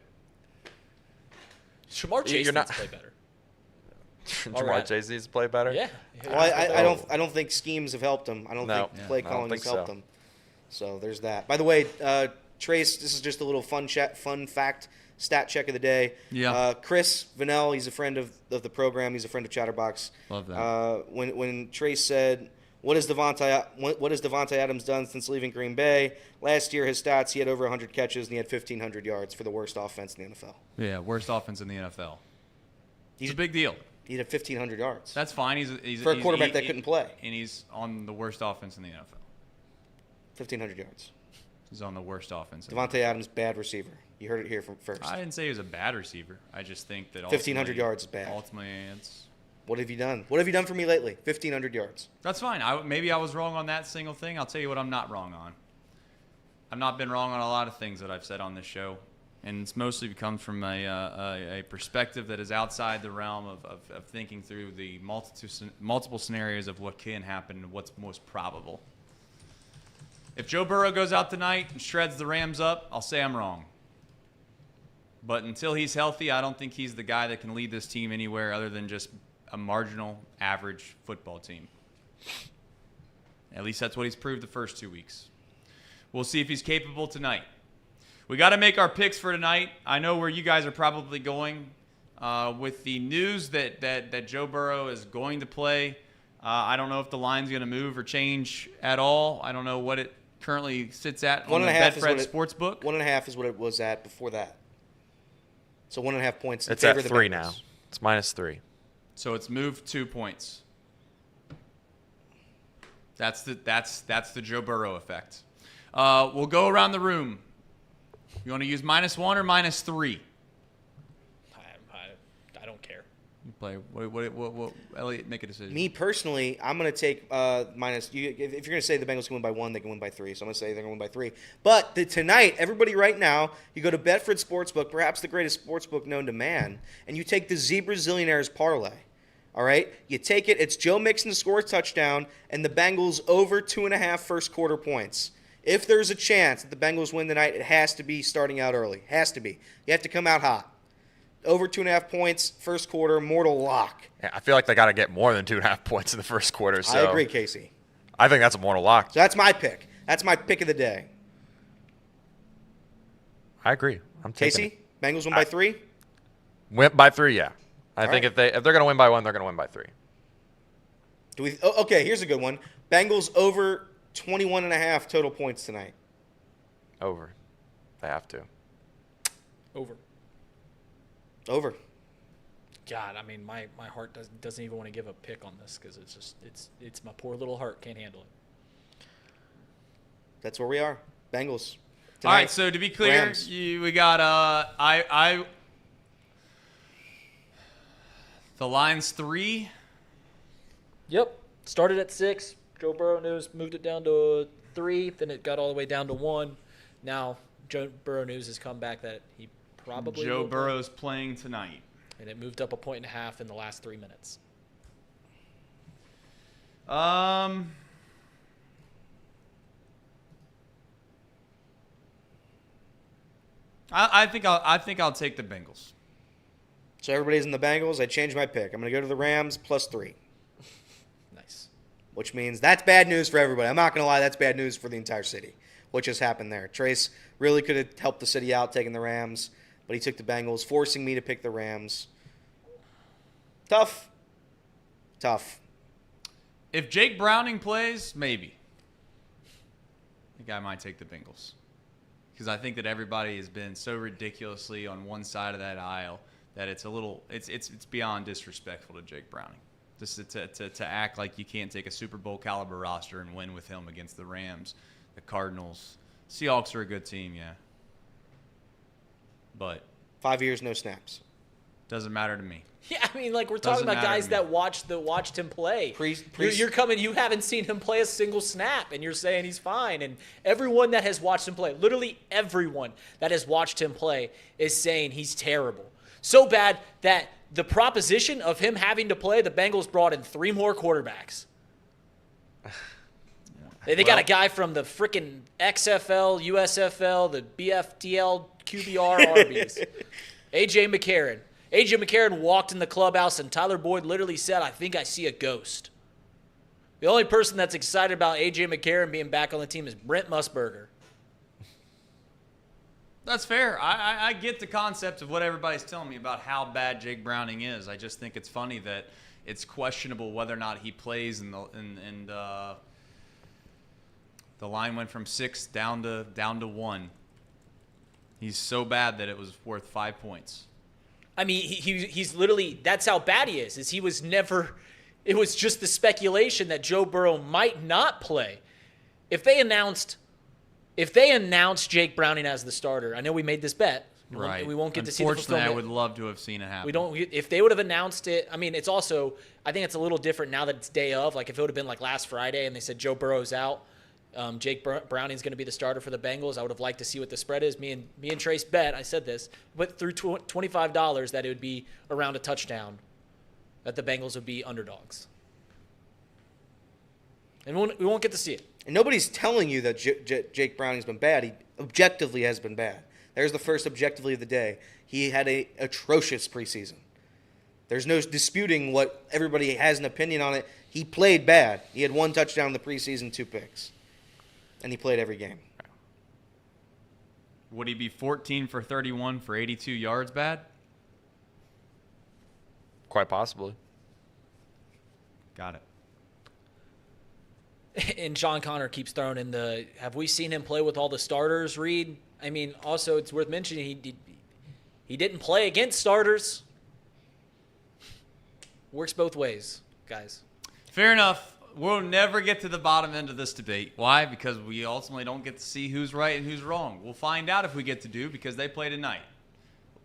Speaker 9: Jamar Chase needs to play better.
Speaker 1: Jamar Chase needs to play better.
Speaker 9: Yeah.
Speaker 10: Well, I don't think schemes have helped him. I don't think play calling has helped him. So there's that. By the way, Trace, this is just a little fun fact, stat check of the day.
Speaker 6: Yeah.
Speaker 10: Chris Vanell, he's a friend of the program. He's a friend of Chatterbox.
Speaker 6: Love that.
Speaker 10: When Trace said, what has Devontae Adams done since leaving Green Bay? Last year, his stats, he had over 100 catches and he had 1,500 yards for the worst offense in the NFL.
Speaker 6: Yeah, worst offense in the NFL. It's a big deal.
Speaker 10: He had 1,500 yards.
Speaker 6: That's fine. He's
Speaker 10: for a quarterback that couldn't play.
Speaker 6: And he's on the worst offense in the NFL.
Speaker 10: 1,500 yards.
Speaker 6: He's on the worst offense.
Speaker 10: Devontae Adams, bad receiver. You heard it here from first.
Speaker 6: I didn't say he was a bad receiver. I just think that
Speaker 10: 1,500 yards is bad.
Speaker 6: Ultimately, it's.
Speaker 10: What have you done? What have you done for me lately? 1,500 yards.
Speaker 6: That's fine. Maybe I was wrong on that single thing. I'll tell you what I'm not wrong on. I've not been wrong on a lot of things that I've said on this show. And it's mostly come from a perspective that is outside the realm of thinking through the multiple scenarios of what can happen and what's most probable. If Joe Burrow goes out tonight and shreds the Rams up, I'll say I'm wrong. But until he's healthy, I don't think he's the guy that can lead this team anywhere other than just a marginal average football team. At least that's what he's proved the first 2 weeks. We'll see if he's capable tonight. We got to make our picks for tonight. I know where you guys are probably going with the news that Joe Burrow is going to play. I don't know if the line's going to move or change at all. I don't know what it currently sits at on the Betfred Sportsbook.
Speaker 10: 1.5 is what it was at before that. So 1.5 points.
Speaker 1: It's at 3 now. It's -3.
Speaker 6: So it's moved 2 points. That's the Joe Burrow effect. We'll go around the room. You want to use -1 or -3?
Speaker 9: I don't care.
Speaker 6: You play. What? Elliot, make a decision.
Speaker 10: Me personally, I'm going to take minus. If you're going to say the Bengals can win by 1, they can win by 3. So I'm going to say they're going to win by 3. But tonight, everybody right now, you go to Bedford Sportsbook, perhaps the greatest sportsbook known to man, and you take the Zebra Zillionaires parlay. All right? You take it. It's Joe Mixon to score a touchdown, and the Bengals over 2.5 first quarter points. If there's a chance that the Bengals win tonight, it has to be starting out early. Has to be. You have to come out hot. Over 2.5 points, first quarter, mortal lock.
Speaker 1: Yeah, I feel like they got to get more than 2.5 points in the first quarter. So
Speaker 10: I agree, Casey.
Speaker 1: I think that's a mortal lock.
Speaker 10: So that's my pick. That's my pick of the day.
Speaker 1: I agree. I'm taking
Speaker 10: Casey, Bengals win by 3?
Speaker 1: Win by 3, yeah. I think
Speaker 10: right.
Speaker 1: if they're going to win by 1, they're going to win by 3.
Speaker 10: Okay, here's a good one. Bengals over 21.5 total points tonight.
Speaker 1: Over. They have to.
Speaker 10: Over.
Speaker 9: God, I mean, my heart doesn't even want to give a pick on this because it's my poor little heart can't handle it.
Speaker 10: That's where we are. Bengals. Tonight,
Speaker 6: All right, so to be clear,
Speaker 10: Rams.
Speaker 6: we got the line's 3.
Speaker 9: Yep. Started at 6. Joe Burrow news moved it down to 3. Then it got all the way down to 1. Now Joe Burrow news has come back that he probably
Speaker 6: Joe
Speaker 9: will play.
Speaker 6: Burrow's playing tonight.
Speaker 9: And it moved up 1.5 points in the last 3 minutes.
Speaker 6: I think I'll take the Bengals.
Speaker 10: So everybody's in the Bengals. I changed my pick. I'm going to go to the Rams +3.
Speaker 9: Nice.
Speaker 10: Which means that's bad news for everybody. I'm not going to lie. That's bad news for the entire city. What just happened there? Trace really could have helped the city out taking the Rams, but he took the Bengals, forcing me to pick the Rams. Tough.
Speaker 6: If Jake Browning plays, maybe. I think I might take the Bengals. Because I think that everybody has been so ridiculously on one side of that aisle that it's beyond disrespectful to Jake Browning. Just to act like you can't take a Super Bowl caliber roster and win with him against the Rams, the Cardinals. Seahawks are a good team, yeah. But
Speaker 10: 5 years, no snaps.
Speaker 6: doesn't matter to me.
Speaker 9: Yeah, I mean, like we're talking about guys that watched him play. You're coming. You haven't seen him play a single snap, and you're saying he's fine. And everyone that has watched him play, literally everyone that has watched him play, is saying he's terrible. So bad that the proposition of him having to play, the Bengals brought in 3 more quarterbacks. They got a guy from the freaking XFL, USFL, the BFTL, QBR, Arby's. A.J. McCarron. A.J. McCarron walked in the clubhouse, and Tyler Boyd literally said, "I think I see a ghost." The only person that's excited about A.J. McCarron being back on the team is Brent Musburger.
Speaker 6: That's fair. I get the concept of what everybody's telling me about how bad Jake Browning is. I just think it's funny that it's questionable whether or not he plays, and the line went from 6 down to 1. He's so bad that it was worth 5 points.
Speaker 9: I mean, he's literally, that's how bad he is he was never, it was just the speculation that Joe Burrow might not play. If they announced Jake Browning as the starter, I know we made this bet.
Speaker 6: Right.
Speaker 9: We won't get to see the
Speaker 6: fulfillment.
Speaker 9: fulfillment.
Speaker 6: I would love to have seen it happen.
Speaker 9: If they would have announced it, I mean, it's also, I think it's a little different now that it's day of. Like if it would have been like last Friday and they said Joe Burrow's out, Jake Browning's going to be the starter for the Bengals. I would have liked to see what the spread is. Me and Trace bet, I said this, went through $25 that it would be around a touchdown, that the Bengals would be underdogs. And we won't get to see it.
Speaker 10: And nobody's telling you that Jake Browning's been bad. He objectively has been bad. There's the first objectively of the day. He had a atrocious preseason. There's no disputing what everybody has an opinion on it. He played bad. He had 1 touchdown in the preseason, 2 picks. And he played every game.
Speaker 6: Would he be 14 for 31 for 82 yards bad?
Speaker 1: Quite possibly.
Speaker 6: Got
Speaker 9: it. And Sean Connor keeps throwing in the, have we seen him play with all the starters, Reed? I mean, also it's worth mentioning he didn't play against starters. Works both ways, guys.
Speaker 6: Fair enough. we'll never get to the bottom end of this debate. Why? Because we ultimately don't get to see who's right and who's wrong. We'll find out if we get to because they play tonight.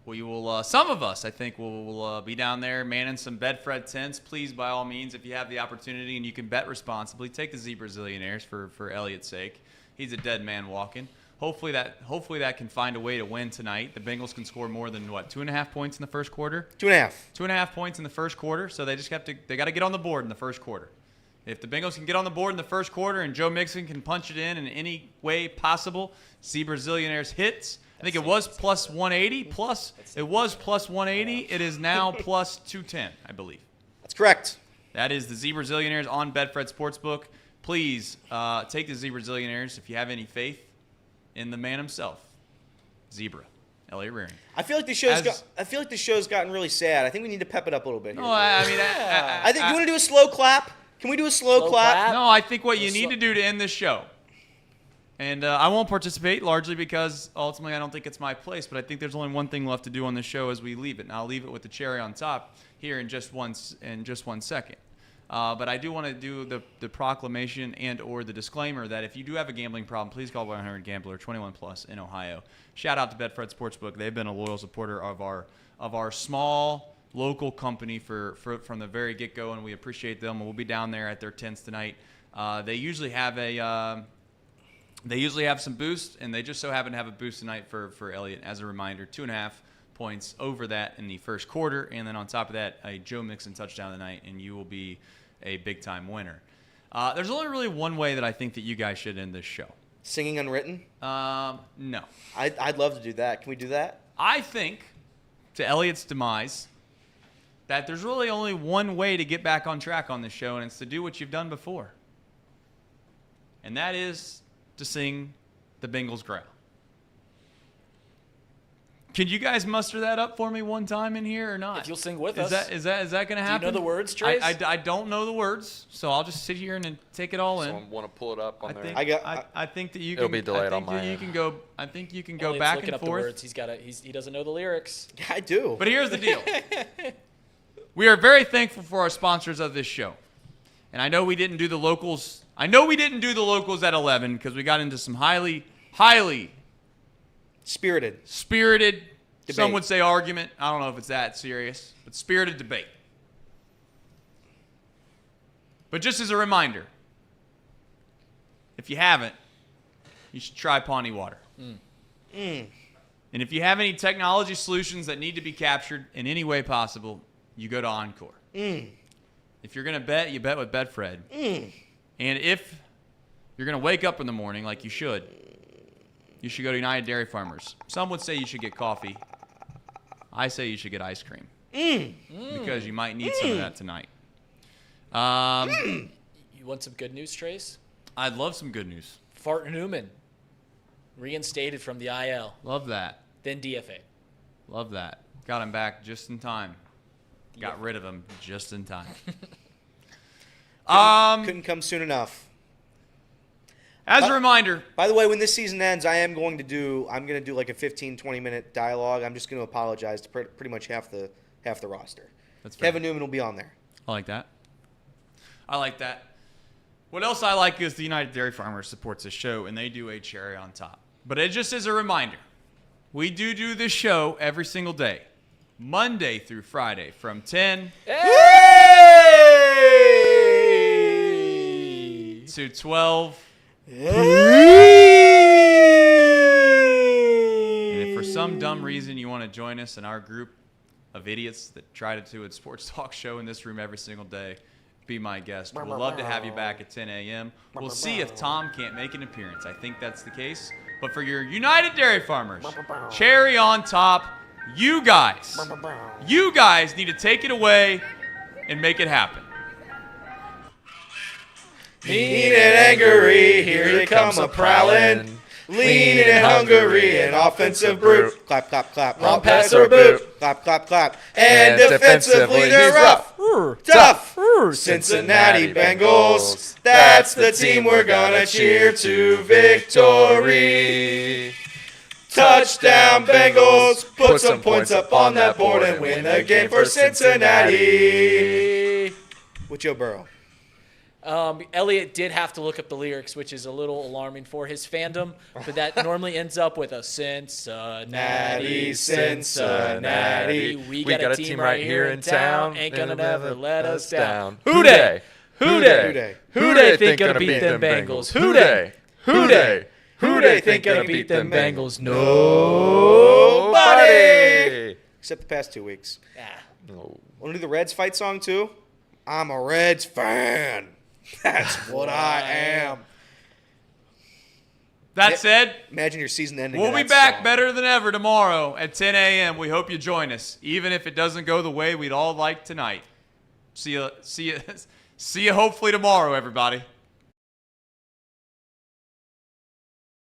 Speaker 6: We will. Some of us, I think, will be down there manning some Bedfred tents. Please, by all means, if you have the opportunity and you can bet responsibly, take the Zebra Zillionaires for Elliot's sake. He's a dead man walking. Hopefully that can find a way to win tonight. The Bengals can score more than 2.5 points in the first quarter.
Speaker 10: 2.5.
Speaker 6: 2.5 points in the first quarter. So they got to get on the board in the first quarter. If the Bengals can get on the board in the first quarter and Joe Mixon can punch it in any way possible, Zebra Zillionaires hits. I think it was plus 180. It was plus 180. It is now plus 210, I believe.
Speaker 10: That's correct.
Speaker 6: That is the Zebra Zillionaires on Betfred Sportsbook. Please take the Zebra Zillionaires if you have any faith in the man himself, Zebra, Elliot Rearing.
Speaker 10: I feel like the show's gotten really sad. I think we need to pep it up a little bit here.
Speaker 6: No, I
Speaker 10: think you want to do a slow clap? Can we do a slow clap?
Speaker 6: No, I think what you need to do to end this show, and I won't participate largely because ultimately I don't think it's my place, but I think there's only one thing left to do on this show as we leave it, and I'll leave it with the cherry on top here in just one second. But I do want to do the proclamation and or the disclaimer that if you do have a gambling problem, please call 1-800-GAMBLER, 21 plus in Ohio. Shout out to Betfred Sportsbook. They've been a loyal supporter of our small local company from the very get-go, and we appreciate them. We'll be down there at their tents tonight. They usually have some boost, and they just so happen to have a boost tonight for Elliot. As a reminder, 2.5 points over that in the first quarter, and then on top of that, a Joe Mixon touchdown tonight, and you will be a big-time winner. There's only really one way that I think that you guys should end this show.
Speaker 10: Singing Unwritten?
Speaker 6: No.
Speaker 10: I'd love to do that. Can we do that?
Speaker 6: I think, to Elliot's demise, that there's really only one way to get back on track on this show, and it's to do what you've done before. And that is to sing the Bengals growl. Can you guys muster that up for me one time in here or not?
Speaker 9: If you'll sing with us.
Speaker 6: Is that going to happen?
Speaker 9: Do you know the words, Trace?
Speaker 6: I don't know the words, so I'll just sit here and take it all in.
Speaker 1: Someone want to pull it up on there?
Speaker 6: I think that you can.
Speaker 1: It'll be delayed on my
Speaker 6: you
Speaker 1: end.
Speaker 6: can go. I think you can go
Speaker 9: Elliot's
Speaker 6: back
Speaker 9: looking
Speaker 6: and
Speaker 9: up
Speaker 6: forth.
Speaker 9: The words. He doesn't know the lyrics.
Speaker 10: I do.
Speaker 6: But here's the deal. We are very thankful for our sponsors of this show, and I know we didn't do the locals. at 11 because we got into some highly
Speaker 10: spirited.
Speaker 6: Debate. Some would say argument. I don't know if it's that serious, but spirited debate. But just as a reminder, if you haven't, you should try Pawnee Water. And if you have any technology solutions that need to be captured in any way possible, you go to Encore. If you're going to bet, you bet with Betfred. And if you're going to wake up in the morning like you should go to United Dairy Farmers. Some would say you should get coffee. I say you should get ice cream. Because you might need some of that tonight.
Speaker 9: You want some good news, Trace?
Speaker 6: I'd love some good news.
Speaker 9: Fart Newman, reinstated from the IL.
Speaker 6: Love that.
Speaker 9: Then DFA.
Speaker 6: Love that. Got him back just in time. Got rid of him just in time.
Speaker 10: Couldn't come soon enough.
Speaker 6: As a reminder.
Speaker 10: By the way, when this season ends, I'm going to do like a 15, 20-minute dialogue. I'm just going to apologize to pretty much half the roster.
Speaker 6: That's fair.
Speaker 10: Kevin Newman will be on there.
Speaker 6: I like that. What else I like is the United Dairy Farmers supports this show, and they do a cherry on top. But it just as a reminder, we do this show every single day, Monday through Friday, from 10 to 12. And if for some dumb reason you want to join us in our group of idiots that try to do a sports talk show in this room every single day, be my guest. We'd love to have you back at 10 a.m. We'll see if Tom can't make an appearance. I think that's the case. But for your United Dairy Farmers, cherry on top, you guys need to take it away and make it happen.
Speaker 10: Mean and angry, here comes a prowling. Lean and hungry, an offensive brute. Clap, clap, clap. Wrong pass or boot. Clap, clap, clap. And defensively, they're rough. Tough. Cincinnati Bengals. That's the team we're gonna cheer to victory. Touchdown Bengals. Put some points up on that board and win a game for Cincinnati. With Joe Burrow.
Speaker 9: Elliot did have to look up the lyrics, which is a little alarming for his fandom, but that normally ends up with a Cincinnati, Cincinnati. We got a team right here in town. Ain't gonna never let us down. Who dey? Who dey? Who dey think gonna beat them Bengals? Who dey? Who dey? Who dey think gonna beat them Bengals? Nobody.
Speaker 10: Except the past 2 weeks.
Speaker 9: Yeah.
Speaker 10: Want to do the Reds fight song too? I'm a Reds fan. That's what I am.
Speaker 6: That said,
Speaker 10: imagine your season ending.
Speaker 6: We'll be back better than ever tomorrow at 10 a.m. We hope you join us, even if it doesn't go the way we'd all like tonight. See you hopefully tomorrow, everybody.